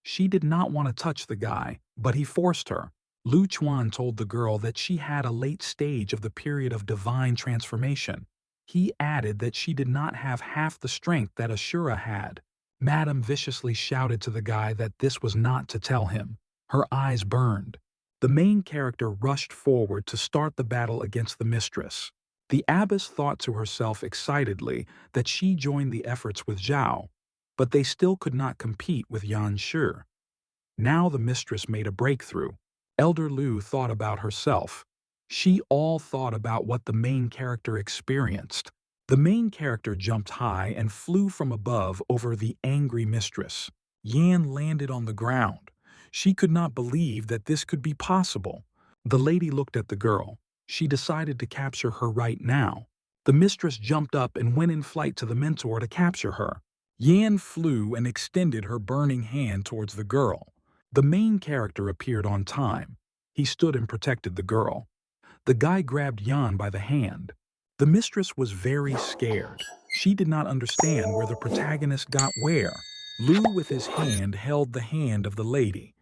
She did not want to touch the guy, but he forced her. Lu Chuan told the girl that she had a late stage of the period of divine transformation. He added that she did not have half the strength that Ashura had. Madame viciously shouted to the guy that this was not to tell him. Her eyes burned. The main character rushed forward to start the battle against the mistress. The abbess thought to herself excitedly that she joined the efforts with Zhao, but they still could not compete with Yan Shi. Now the mistress made a breakthrough. Elder Lu thought about herself. She all thought about what the main character experienced. The main character jumped high and flew from above over the angry mistress. Yan landed on the ground. She could not believe that this could be possible. The lady looked at the girl. She decided to capture her right now. The mistress jumped up and went in flight to the mentor to capture her. Yan flew and extended her burning hand towards the girl. The main character appeared on time. He stood and protected the girl. The guy grabbed Yan by the hand. The mistress was very scared. She did not understand where the protagonist got where. Lu, with his hand, held the hand of the lady.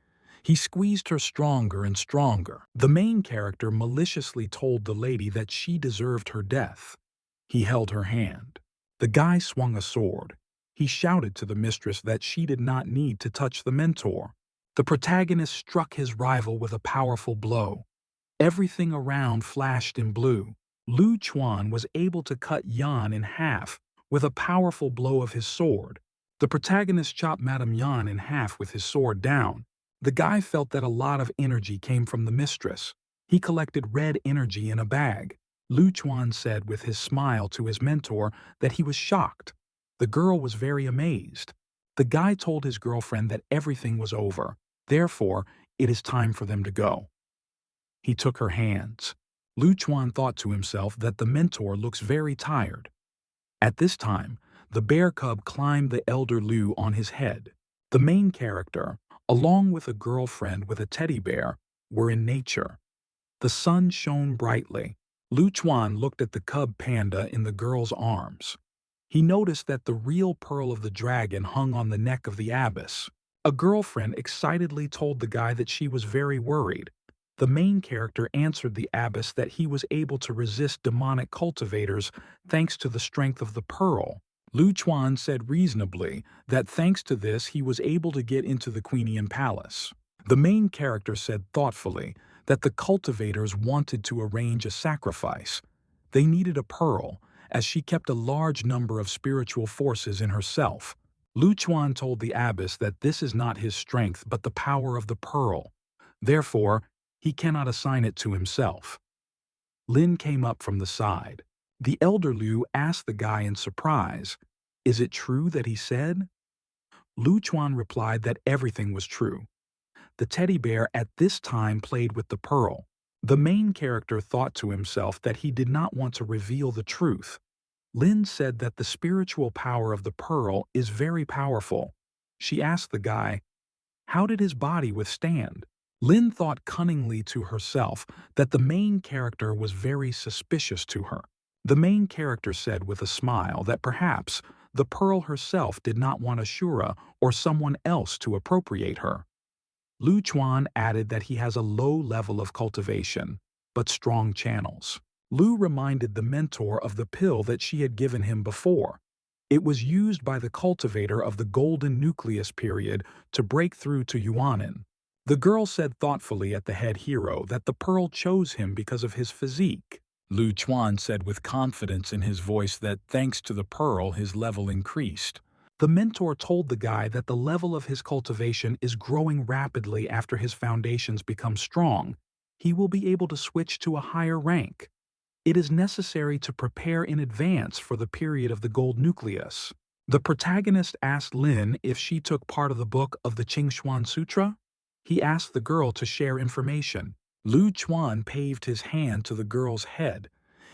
He squeezed her stronger and stronger. The main character maliciously told the lady that she deserved her death. He held her hand. The guy swung a sword. He shouted to the mistress that she did not need to touch the mentor. The protagonist struck his rival with a powerful blow. Everything around flashed in blue. Lu Chuan was able to cut Yan in half with a powerful blow of his sword. The protagonist chopped Madame Yan in half with his sword down. The guy felt that a lot of energy came from the mistress. He collected red energy in a bag. Lu Chuan said with his smile to his mentor that he was shocked. The girl was very amazed. The guy told his girlfriend that everything was over. Therefore, it is time for them to go. He took her hands. Lu Chuan thought to himself that the mentor looks very tired. At this time, the bear cub climbed the elder Lu on his head. The main character, along with a girlfriend with a teddy bear, were in nature. The sun shone brightly. Lu Chuan looked at the cub panda in the girl's arms. He noticed that the real pearl of the dragon hung on the neck of the abbess. A girlfriend excitedly told the guy that she was very worried. The main character answered the abbess that he was able to resist demonic cultivators thanks to the strength of the pearl. Lu Chuan said reasonably that thanks to this he was able to get into the Queenian palace. The main character said thoughtfully that the cultivators wanted to arrange a sacrifice. They needed a pearl, as she kept a large number of spiritual forces in herself. Lu Chuan told the abbess that this is not his strength but the power of the pearl. Therefore, he cannot assign it to himself. Lin came up from the side. The elder Liu asked the guy in surprise, "Is it true that he said?" Lu Chuan replied that everything was true. The teddy bear at this time played with the pearl. The main character thought to himself that he did not want to reveal the truth. Lin said that the spiritual power of the pearl is very powerful. She asked the guy, how did his body withstand? Lin thought cunningly to herself that the main character was very suspicious to her. The main character said with a smile that perhaps the pearl herself did not want Ashura or someone else to appropriate her. Lu Chuan added that he has a low level of cultivation, but strong channels. Lu reminded the mentor of the pill that she had given him before. It was used by the cultivator of the Golden Nucleus period to break through to Yuanin. The girl said thoughtfully at the head hero that the pearl chose him because of his physique. Lu Chuan said with confidence in his voice that thanks to the pearl his level increased. The mentor told the guy that the level of his cultivation is growing rapidly after his foundations become strong. He will be able to switch to a higher rank. It is necessary to prepare in advance for the period of the gold nucleus. The protagonist asked Lin if she took part of the book of the Qingxuan Sutra. He asked the girl to share information. Lu Chuan paved his hand to the girl's head.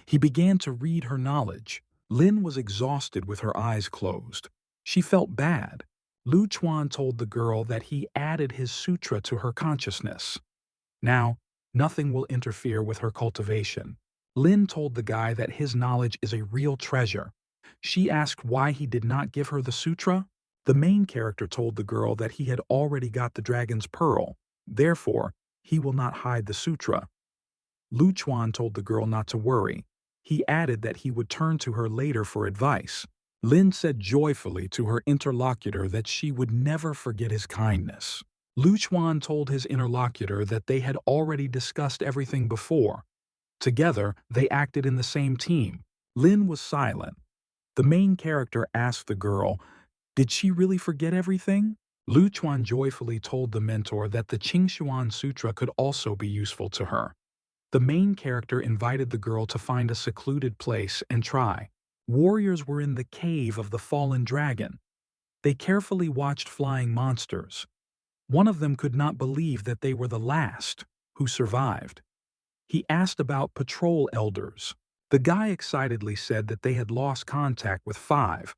He began to read her knowledge. Lin was exhausted with her eyes closed. She felt bad. Lu Chuan told the girl that he added his sutra to her consciousness. Now, nothing will interfere with her cultivation. Lin told the guy that his knowledge is a real treasure. She asked why he did not give her the sutra. The main character told the girl that he had already got the dragon's pearl. Therefore, he will not hide the sutra. Lu Chuan told the girl not to worry. He added that he would turn to her later for advice. Lin said joyfully to her interlocutor that she would never forget his kindness. Lu Chuan told his interlocutor that they had already discussed everything before. Together, they acted in the same team. Lin was silent. The main character asked the girl, did she really forget everything? Lu Chuan joyfully told the mentor that the Qingxuan Sutra could also be useful to her. The main character invited the girl to find a secluded place and try. Warriors were in the cave of the fallen dragon. They carefully watched flying monsters. One of them could not believe that they were the last who survived. He asked about patrol elders. The guy excitedly said that they had lost contact with 5.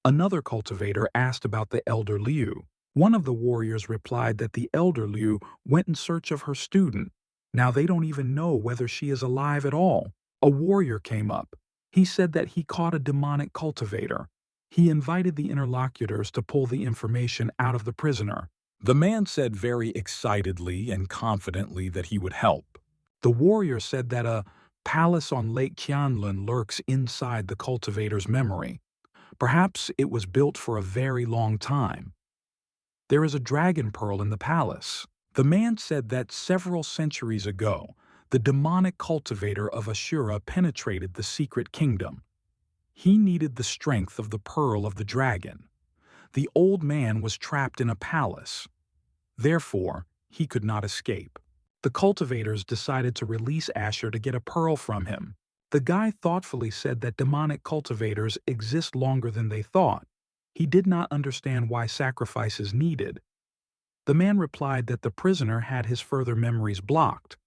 Another cultivator asked about the elder Liu. One of the warriors replied that the elder Liu went in search of her student. Now they don't even know whether she is alive at all. A warrior came up. He said that he caught a demonic cultivator. He invited the interlocutors to pull the information out of the prisoner. The man said very excitedly and confidently that he would help. The warrior said that a palace on Lake Qianlun lurks inside the cultivator's memory. Perhaps it was built for a very long time. There is a dragon pearl in the palace. The man said that several centuries ago, the demonic cultivator of Ashura penetrated the secret kingdom. He needed the strength of the pearl of the dragon. The old man was trapped in a palace. Therefore, he could not escape. The cultivators decided to release Asher to get a pearl from him. The guy thoughtfully said that demonic cultivators exist longer than they thought. He did not understand why sacrifice is needed. The man replied that the prisoner had his further memories blocked.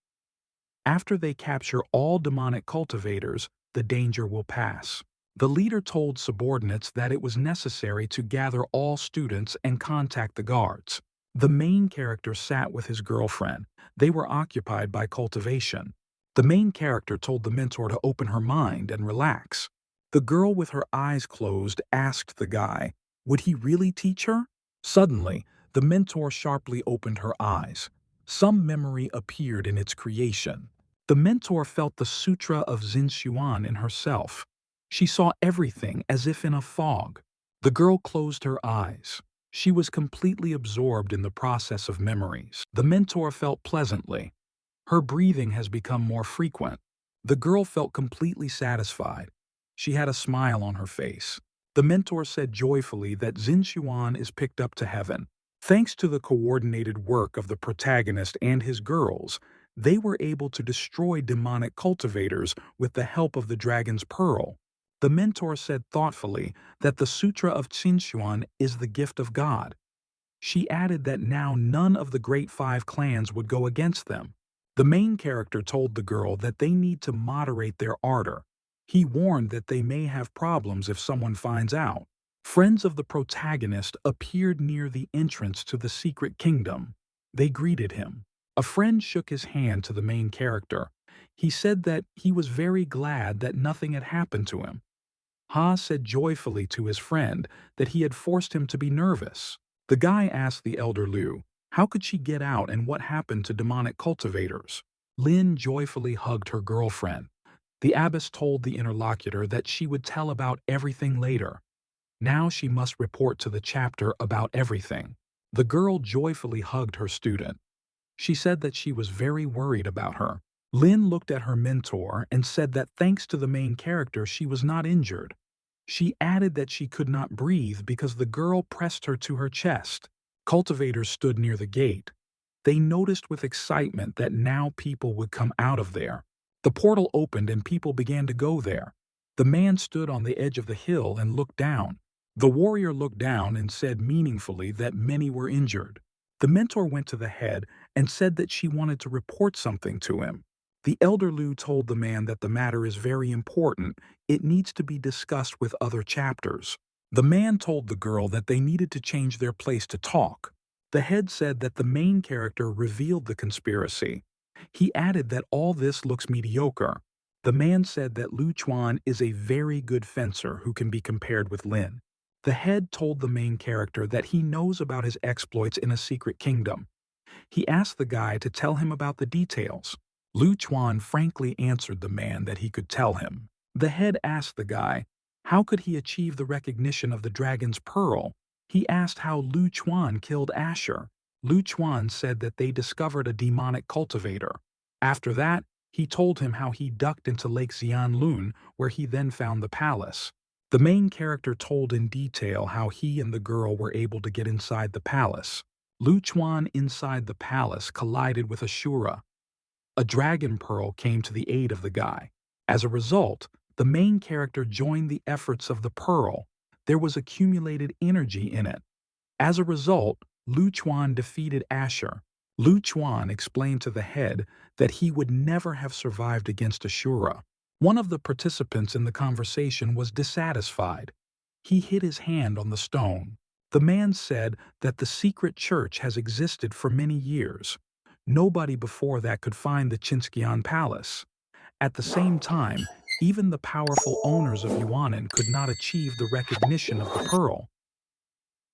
After they capture all demonic cultivators, the danger will pass. The leader told subordinates that it was necessary to gather all students and contact the guards. The main character sat with his girlfriend. They were occupied by cultivation. The main character told the mentor to open her mind and relax. The girl with her eyes closed asked the guy, would he really teach her? Suddenly, the mentor sharply opened her eyes. Some memory appeared in its creation. The mentor felt the Sutra of Zinshuan in herself. She saw everything as if in a fog. The girl closed her eyes. She was completely absorbed in the process of memories. The mentor felt pleasantly. Her breathing has become more frequent. The girl felt completely satisfied. She had a smile on her face. The mentor said joyfully that Zinshuan is picked up to heaven. Thanks to the coordinated work of the protagonist and his girls, they were able to destroy demonic cultivators with the help of the dragon's pearl. The mentor said thoughtfully that the Sutra of Zinshuan is the gift of God. She added that now none of the great five clans would go against them. The main character told the girl that they need to moderate their ardor. He warned that they may have problems if someone finds out. Friends of the protagonist appeared near the entrance to the secret kingdom. They greeted him. A friend shook his hand to the main character. He said that he was very glad that nothing had happened to him. Ha said joyfully to his friend that he had forced him to be nervous. The guy asked the elder Liu, how could she get out and what happened to demonic cultivators? Lin joyfully hugged her girlfriend. The abbess told the interlocutor that she would tell about everything later. Now she must report to the chapter about everything. The girl joyfully hugged her student. She said that she was very worried about her. Lin looked at her mentor and said that thanks to the main character she was not injured. She added that she could not breathe because the girl pressed her to her chest. Cultivators stood near the gate. They noticed with excitement that now people would come out of there. The portal opened and people began to go there. The man stood on the edge of the hill and looked down. The warrior looked down and said meaningfully that many were injured. The mentor went to the head and said that she wanted to report something to him. The elder Liu told the man that the matter is very important. It needs to be discussed with other chapters. The man told the girl that they needed to change their place to talk. The head said that the main character revealed the conspiracy. He added that all this looks mediocre. The man said that Lu Chuan is a very good fencer who can be compared with Lin. The head told the main character that he knows about his exploits in a secret kingdom. He asked the guy to tell him about the details. Lu Chuan frankly answered the man that he could tell him. The head asked the guy, how could he achieve the recognition of the dragon's pearl? He asked how Lu Chuan killed Asher. Lu Chuan said that they discovered a demonic cultivator. After that, he told him how he ducked into Lake Xianlun, where he then found the palace. The main character told in detail how he and the girl were able to get inside the palace. Lu Chuan inside the palace collided with Ashura. A dragon pearl came to the aid of the guy. As a result, the main character joined the efforts of the pearl. There was accumulated energy in it. As a result, Lu Chuan defeated Asher. Lu Chuan explained to the head that he would never have survived against Ashura. One of the participants in the conversation was dissatisfied. He hit his hand on the stone. The man said that the secret church has existed for many years. Nobody before that could find the Chinskian Palace. At the same time, even the powerful owners of Yuanan could not achieve the recognition of the pearl.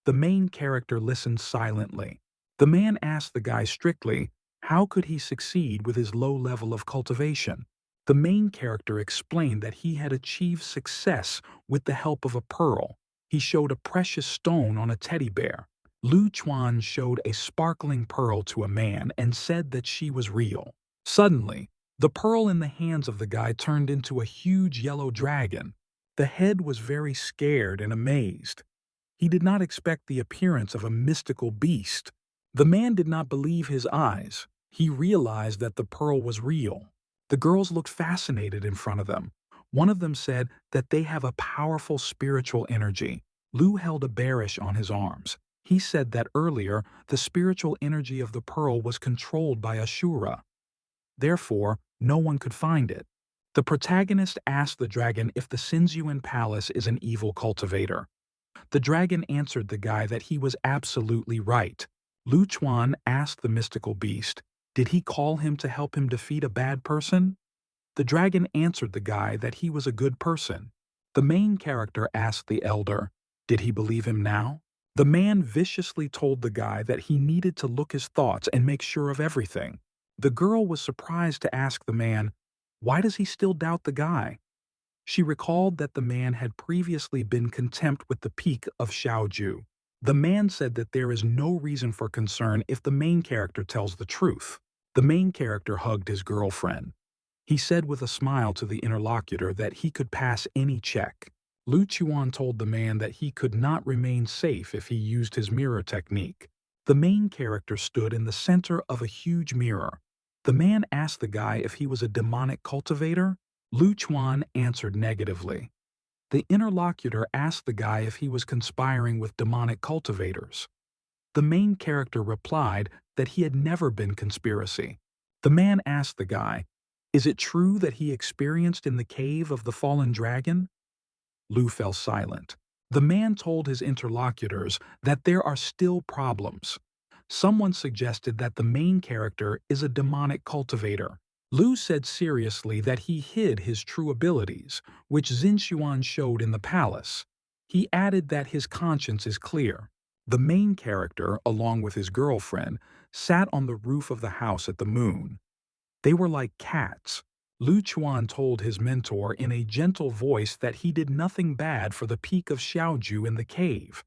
The main character listened silently. The man asked the guy strictly, how could he succeed with his low level of cultivation? The main character explained that he had achieved success with the help of a pearl. He showed a precious stone on a teddy bear. Lu Chuan showed a sparkling pearl to a man and said that she was real. Suddenly, the pearl in the hands of the guy turned into a huge yellow dragon. The head was very scared and amazed. He did not expect the appearance of a mystical beast. The man did not believe his eyes. He realized that the pearl was real. The girls looked fascinated in front of them. One of them said that they have a powerful spiritual energy. Lu held a bearish on his arms. He said that earlier, the spiritual energy of the pearl was controlled by Ashura. Therefore, no one could find it. The protagonist asked the dragon if the Sinzuan Palace is an evil cultivator. The dragon answered the guy that he was absolutely right. Lu Chuan asked the mystical beast, did he call him to help him defeat a bad person? The dragon answered the guy that he was a good person. The main character asked the elder, did he believe him now? The man viciously told the guy that he needed to look his thoughts and make sure of everything. The girl was surprised to ask the man, why does he still doubt the guy? She recalled that the man had previously been contempt with the peak of Xiaoju. The man said that there is no reason for concern if the main character tells the truth. The main character hugged his girlfriend. He said with a smile to the interlocutor that he could pass any check. Lu Chuan told the man that he could not remain safe if he used his mirror technique. The main character stood in the center of a huge mirror. The man asked the guy if he was a demonic cultivator. Lu Chuan answered negatively. The interlocutor asked the guy if he was conspiring with demonic cultivators. The main character replied that he had never been conspiracy. The man asked the guy, is it true that he experienced in the cave of the fallen dragon? Lu fell silent. The man told his interlocutors that there are still problems. Someone suggested that the main character is a demonic cultivator. Lu said seriously that he hid his true abilities, which Xinxuan showed in the palace. He added that his conscience is clear. The main character, along with his girlfriend, sat on the roof of the house at the moon. They were like cats. Lu Chuan told his mentor in a gentle voice that he did nothing bad for the peak of Xiaoju in the cave.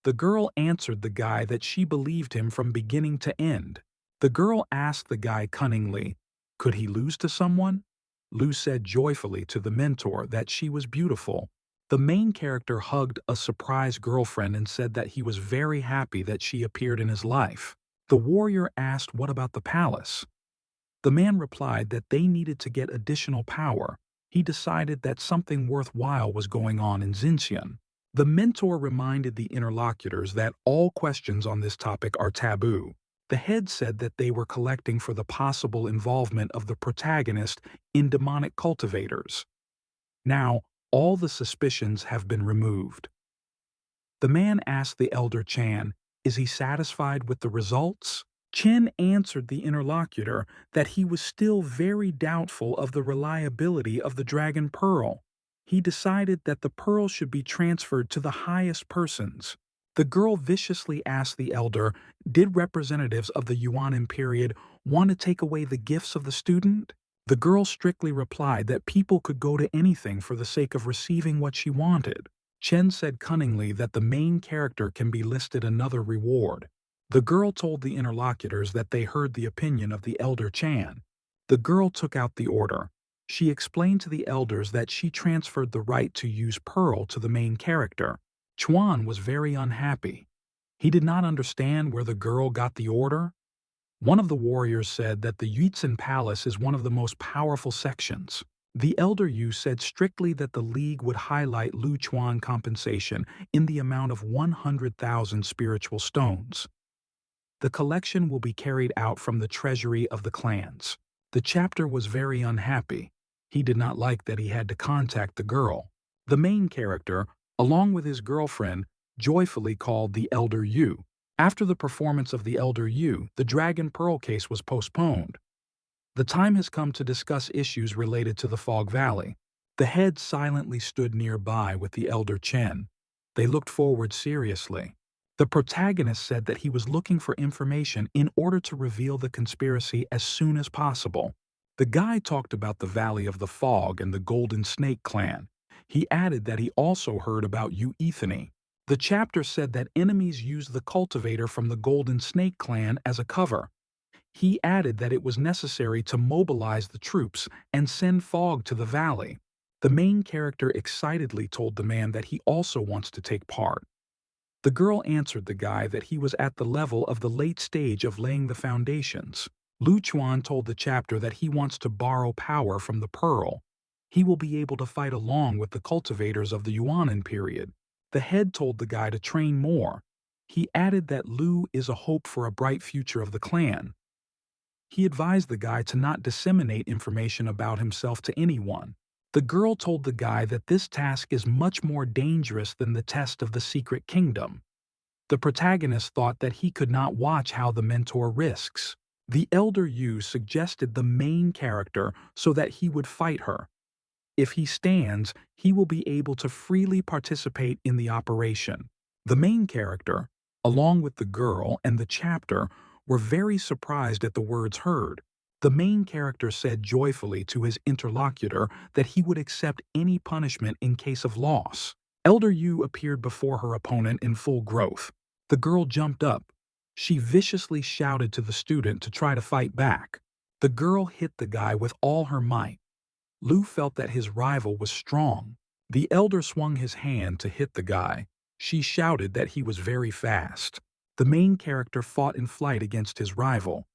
The girl answered the guy that she believed him from beginning to end. The girl asked the guy cunningly, could he lose to someone? Lu said joyfully to the mentor that she was beautiful. The main character hugged a surprised girlfriend and said that he was very happy that she appeared in his life. The warrior asked what about the palace? The man replied that they needed to get additional power. He decided that something worthwhile was going on in Xinxian. The mentor reminded the interlocutors that all questions on this topic are taboo. The head said that they were collecting for the possible involvement of the protagonist in demonic cultivators. Now, all the suspicions have been removed. The man asked the elder Chan, is he satisfied with the results? Chen answered the interlocutor that he was still very doubtful of the reliability of the dragon pearl. He decided that the pearl should be transferred to the highest persons. The girl viciously asked the elder, did representatives of the Yuanin period want to take away the gifts of the student? The girl strictly replied that people could go to anything for the sake of receiving what she wanted. Chen said cunningly that the main character can be listed another reward. The girl told the interlocutors that they heard the opinion of the elder Chan. The girl took out the order. She explained to the elders that she transferred the right to use Pearl to the main character. Chuan was very unhappy. He did not understand where the girl got the order. One of the warriors said that the Yuizhen Palace is one of the most powerful sections. The elder Yu said strictly that the League would highlight Lu Chuan compensation in the amount of 100,000 spiritual stones. The collection will be carried out from the treasury of the clans. The chapter was very unhappy. He did not like that he had to contact the girl. The main character, along with his girlfriend, joyfully called the Elder Yu. After the performance of the Elder Yu, the Dragon Pearl case was postponed. The time has come to discuss issues related to the Fog Valley. The head silently stood nearby with the Elder Chen. They looked forward seriously. The protagonist said that he was looking for information in order to reveal the conspiracy as soon as possible. The guy talked about the Valley of the Fog and the Golden Snake clan. He added that he also heard about Euethany. The chapter said that enemies used the cultivator from the Golden Snake clan as a cover. He added that it was necessary to mobilize the troops and send fog to the valley. The main character excitedly told the man that he also wants to take part. The girl answered the guy that he was at the level of the late stage of laying the foundations. Lu Chuan told the chapter that he wants to borrow power from the pearl. He will be able to fight along with the cultivators of the Yuanin period. The head told the guy to train more. He added that Lu is a hope for a bright future of the clan. He advised the guy to not disseminate information about himself to anyone. The girl told the guy that this task is much more dangerous than the test of the secret kingdom. The protagonist thought that he could not watch how the mentor risks. The elder Yu suggested the main character so that he would fight her. If he stands, he will be able to freely participate in the operation. The main character, along with the girl and the chapter, were very surprised at the words heard. The main character said joyfully to his interlocutor that he would accept any punishment in case of loss. Elder Yu appeared before her opponent in full growth. The girl jumped up. She viciously shouted to the student to try to fight back. The girl hit the guy with all her might. Lu felt that his rival was strong. The elder swung his hand to hit the guy. She shouted that he was very fast. The main character fought in flight against his rival.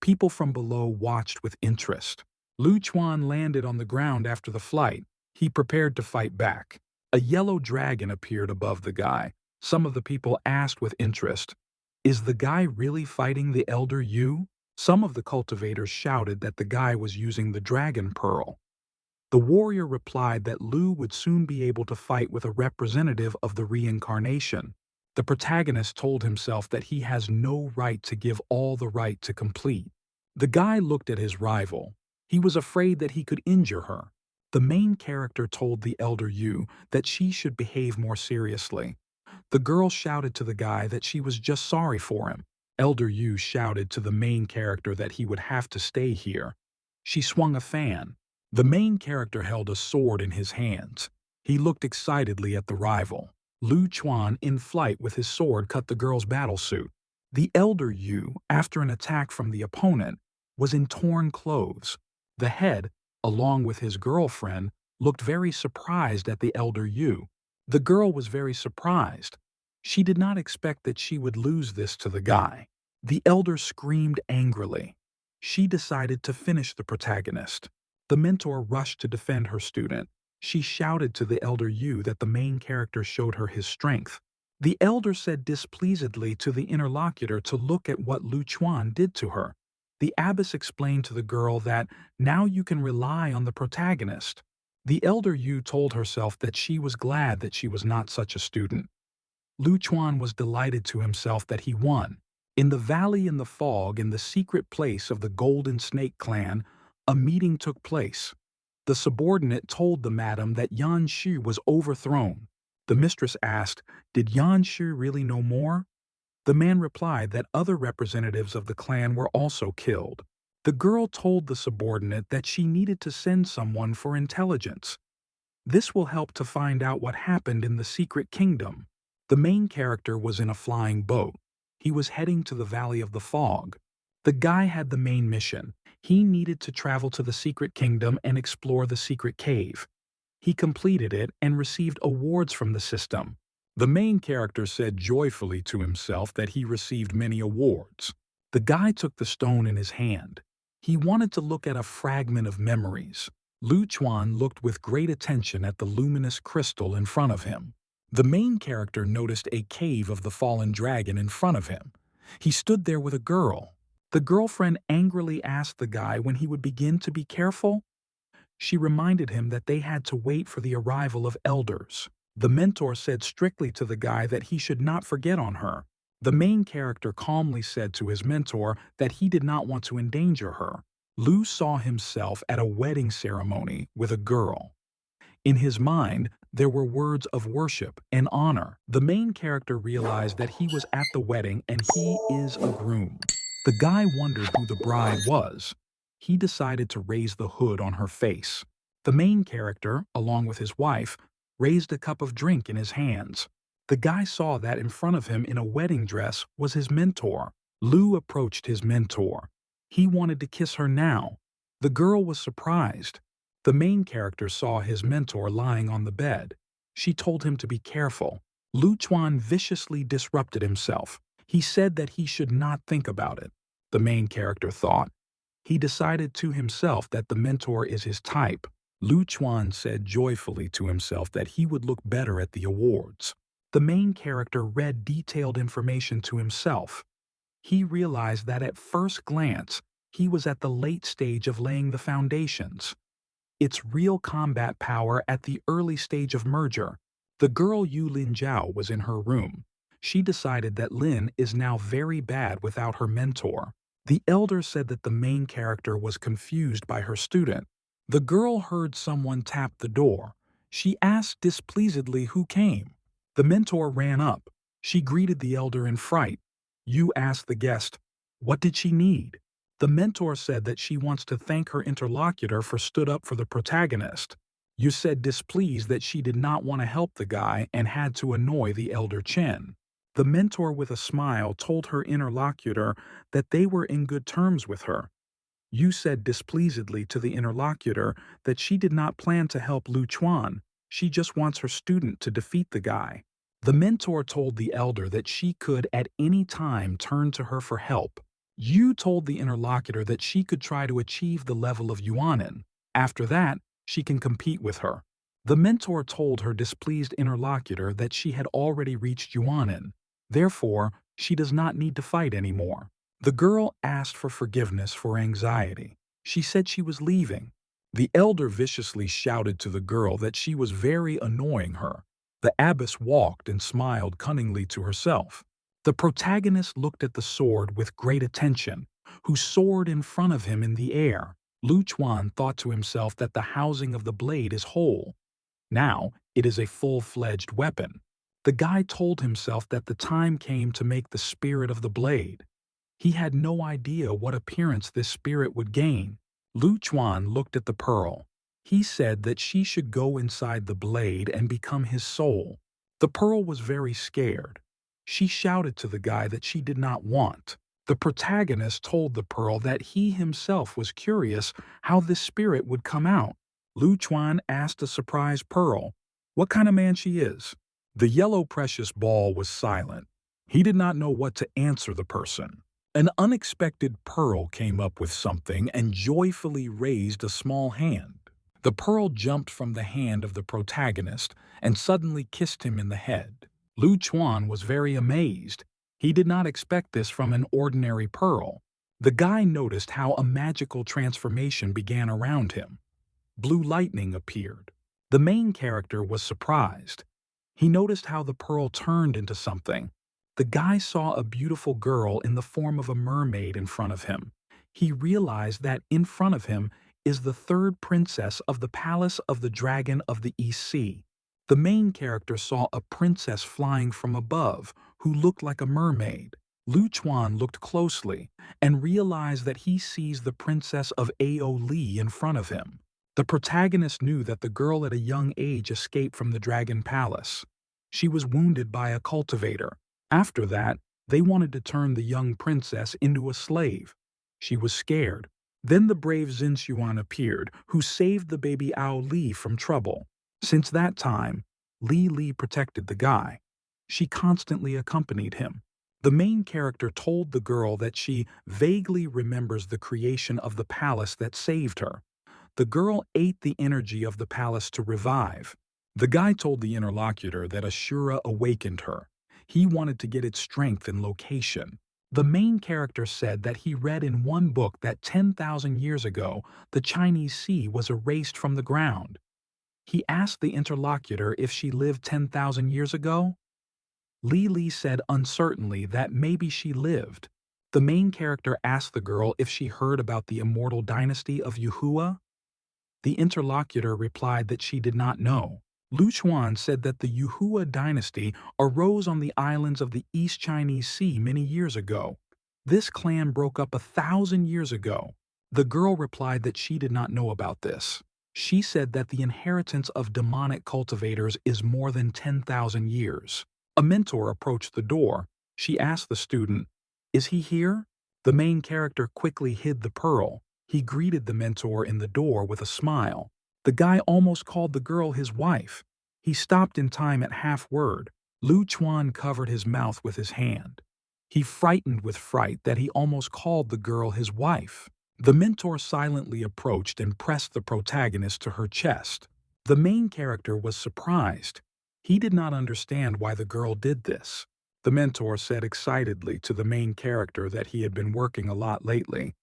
People from below watched with interest. Lu Chuan landed on the ground after the flight. He prepared to fight back. A yellow dragon appeared above the guy. Some of the people asked with interest, "Is the guy really fighting the elder Yu?" Some of the cultivators shouted that the guy was using the dragon pearl. The warrior replied that Lu would soon be able to fight with a representative of the reincarnation. The protagonist told himself that he has no right to give all the right to complete. The guy looked at his rival. He was afraid that he could injure her. The main character told the elder Yu that she should behave more seriously. The girl shouted to the guy that she was just sorry for him. Elder Yu shouted to the main character that he would have to stay here. She swung a fan. The main character held a sword in his hands. He looked excitedly at the rival. Lu Chuan, in flight with his sword, cut the girl's battlesuit. The elder Yu, after an attack from the opponent, was in torn clothes. The head, along with his girlfriend, looked very surprised at the elder Yu. The girl was very surprised. She did not expect that she would lose this to the guy. The elder screamed angrily. She decided to finish the protagonist. The mentor rushed to defend her student. She shouted to the elder Yu that the main character showed her his strength. The elder said displeasedly to the interlocutor to look at what Lu Chuan did to her. The abbess explained to the girl that now you can rely on the protagonist. The elder Yu told herself that she was glad that she was not such a student. Lu Chuan was delighted to himself that he won. In the valley in the fog, in the secret place of the Golden Snake clan, a meeting took place. The subordinate told the madam that Yan Shu was overthrown. The mistress asked, "Did Yan Shu really know more?" The man replied that other representatives of the clan were also killed. The girl told the subordinate that she needed to send someone for intelligence. This will help to find out what happened in the secret kingdom. The main character was in a flying boat. He was heading to the Valley of the Fog. The guy had the main mission. He needed to travel to the secret kingdom and explore the secret cave. He completed it and received awards from the system. The main character said joyfully to himself that he received many awards. The guy took the stone in his hand. He wanted to look at a fragment of memories. Lu Chuan looked with great attention at the luminous crystal in front of him. The main character noticed a cave of the fallen dragon in front of him. He stood there with a girl. The girlfriend angrily asked the guy when he would begin to be careful. She reminded him that they had to wait for the arrival of elders. The mentor said strictly to the guy that he should not forget on her. The main character calmly said to his mentor that he did not want to endanger her. Lu saw himself at a wedding ceremony with a girl. In his mind, there were words of worship and honor. The main character realized that he was at the wedding and he is a groom. The guy wondered who the bride was. He decided to raise the hood on her face. The main character, along with his wife, raised a cup of drink in his hands. The guy saw that in front of him in a wedding dress was his mentor. Lu approached his mentor. He wanted to kiss her now. The girl was surprised. The main character saw his mentor lying on the bed. She told him to be careful. Lu Chuan viciously disrupted himself. He said that he should not think about it. The main character thought. He decided to himself that the mentor is his type. Lu Chuan said joyfully to himself that he would look better at the awards. The main character read detailed information to himself. He realized that at first glance, he was at the late stage of laying the foundations. Its real combat power at the early stage of merger. The girl Yu Lin Jiao was in her room. She decided that Lin is now very bad without her mentor. The elder said that the main character was confused by her student. The girl heard someone tap the door. She asked displeasedly who came. The mentor ran up. She greeted the elder in fright. You asked the guest, what did she need? The mentor said that she wants to thank her interlocutor for stood up for the protagonist. You said displeased that she did not want to help the guy and had to annoy the elder Chen. The mentor with a smile told her interlocutor that they were in good terms with her. You said displeasedly to the interlocutor that she did not plan to help Lu Chuan, she just wants her student to defeat the guy. The mentor told the elder that she could at any time turn to her for help. You told the interlocutor that she could try to achieve the level of Yuanin. After that, she can compete with her. The mentor told her displeased interlocutor that she had already reached Yuanin. Therefore, she does not need to fight anymore. The girl asked for forgiveness for anxiety. She said she was leaving. The elder viciously shouted to the girl that she was very annoying her. The abbess walked and smiled cunningly to herself. The protagonist looked at the sword with great attention, who soared in front of him in the air. Lu Chuan thought to himself that the housing of the blade is whole. Now it is a full-fledged weapon. The guy told himself that the time came to make the spirit of the blade. He had no idea what appearance this spirit would gain. Lu Chuan looked at the pearl. He said that she should go inside the blade and become his soul. The pearl was very scared. She shouted to the guy that she did not want. The protagonist told the pearl that he himself was curious how this spirit would come out. Lu Chuan asked the surprised pearl what kind of man she is. The yellow precious ball was silent. He did not know what to answer the person. An unexpected pearl came up with something and joyfully raised a small hand. The pearl jumped from the hand of the protagonist and suddenly kissed him in the head. Lu Chuan was very amazed. He did not expect this from an ordinary pearl. The guy noticed how a magical transformation began around him. Blue lightning appeared. The main character was surprised. He noticed how the pearl turned into something. The guy saw a beautiful girl in the form of a mermaid in front of him. He realized that in front of him is the third princess of the palace of the dragon of the East Sea. The main character saw a princess flying from above who looked like a mermaid. Lu Chuan looked closely and realized that he sees the princess of awry in front of him. The protagonist knew that the girl at a young age escaped from the dragon palace. She was wounded by a cultivator. After that, they wanted to turn the young princess into a slave. She was scared. Then the brave Xinshuan appeared, who saved the baby Ao Li from trouble. Since that time, Li protected the guy. She constantly accompanied him. The main character told the girl that she vaguely remembers the creation of the palace that saved her. The girl ate the energy of the palace to revive. The guy told the interlocutor that Ashura awakened her. He wanted to get its strength and location. The main character said that he read in one book that 10,000 years ago, the Chinese sea was erased from the ground. He asked the interlocutor if she lived 10,000 years ago. Li said uncertainly that maybe she lived. The main character asked the girl if she heard about the immortal dynasty of Yuhua. The interlocutor replied that she did not know. Lu Chuan said that the Yuhua dynasty arose on the islands of the East Chinese Sea many years ago. This clan broke up 1,000 years ago. The girl replied that she did not know about this. She said that the inheritance of demonic cultivators is more than 10,000 years. A mentor approached the door. She asked the student, "Is he here?" The main character quickly hid the pearl. He greeted the mentor in the door with a smile. The guy almost called the girl his wife. He stopped in time at half-word. Lu Chuan covered his mouth with his hand. He frightened with fright that he almost called the girl his wife. The mentor silently approached and pressed the protagonist to her chest. The main character was surprised. He did not understand why the girl did this. The mentor said excitedly to the main character that he had been working a lot lately.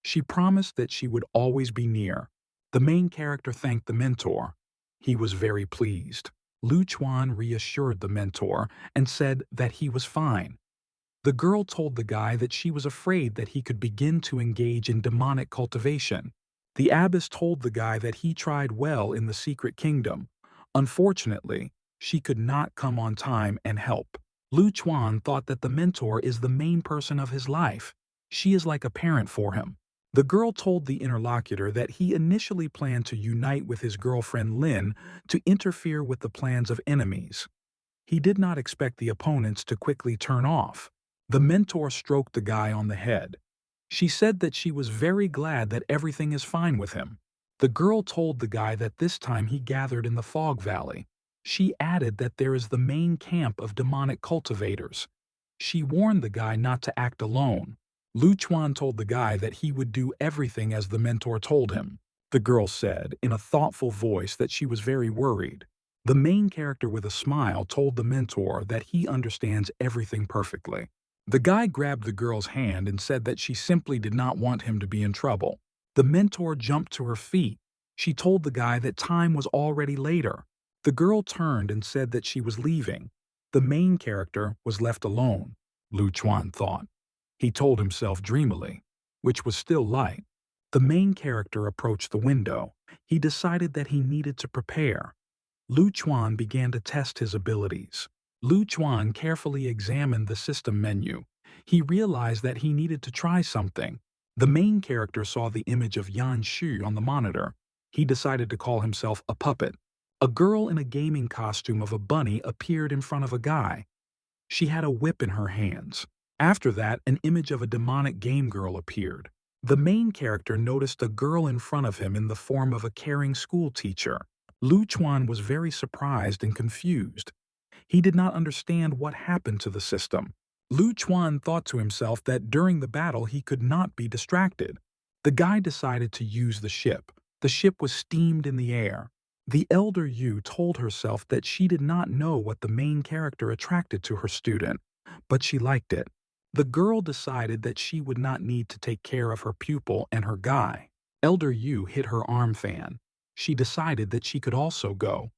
She promised that she would always be near. The main character thanked the mentor. He was very pleased. Lu Chuan reassured the mentor and said that he was fine. The girl told the guy that she was afraid that he could begin to engage in demonic cultivation. The abbess told the guy that he tried well in the secret kingdom. Unfortunately, she could not come on time and help. Lu Chuan thought that the mentor is the main person of his life. She is like a parent for him. The girl told the interlocutor that he initially planned to unite with his girlfriend Lin to interfere with the plans of enemies. He did not expect the opponents to quickly turn off. The mentor stroked the guy on the head. She said that she was very glad that everything is fine with him. The girl told the guy that this time he gathered in the fog valley. She added that there is the main camp of demonic cultivators. She warned the guy not to act alone. Lu Chuan told the guy that he would do everything as the mentor told him. The girl said in a thoughtful voice that she was very worried. The main character with a smile told the mentor that he understands everything perfectly. The guy grabbed the girl's hand and said that she simply did not want him to be in trouble. The mentor jumped to her feet. She told the guy that time was already later. The girl turned and said that she was leaving. The main character was left alone, Lu Chuan thought. He told himself dreamily, which was still light. The main character approached the window. He decided that he needed to prepare. Lu Chuan began to test his abilities. Lu Chuan carefully examined the system menu. He realized that he needed to try something. The main character saw the image of Yan Shu on the monitor. He decided to call himself a puppet. A girl in a gaming costume of a bunny appeared in front of a guy. She had a whip in her hands. After that, an image of a demonic game girl appeared. The main character noticed a girl in front of him in the form of a caring school teacher. Lu Chuan was very surprised and confused. He did not understand what happened to the system. Lu Chuan thought to himself that during the battle he could not be distracted. The guy decided to use the ship. The ship was steamed in the air. The elder Yu told herself that she did not know what the main character attracted to her student, but she liked it. The girl decided that she would not need to take care of her pupil and her guy. Elder Yu hit her arm fan. She decided that she could also go.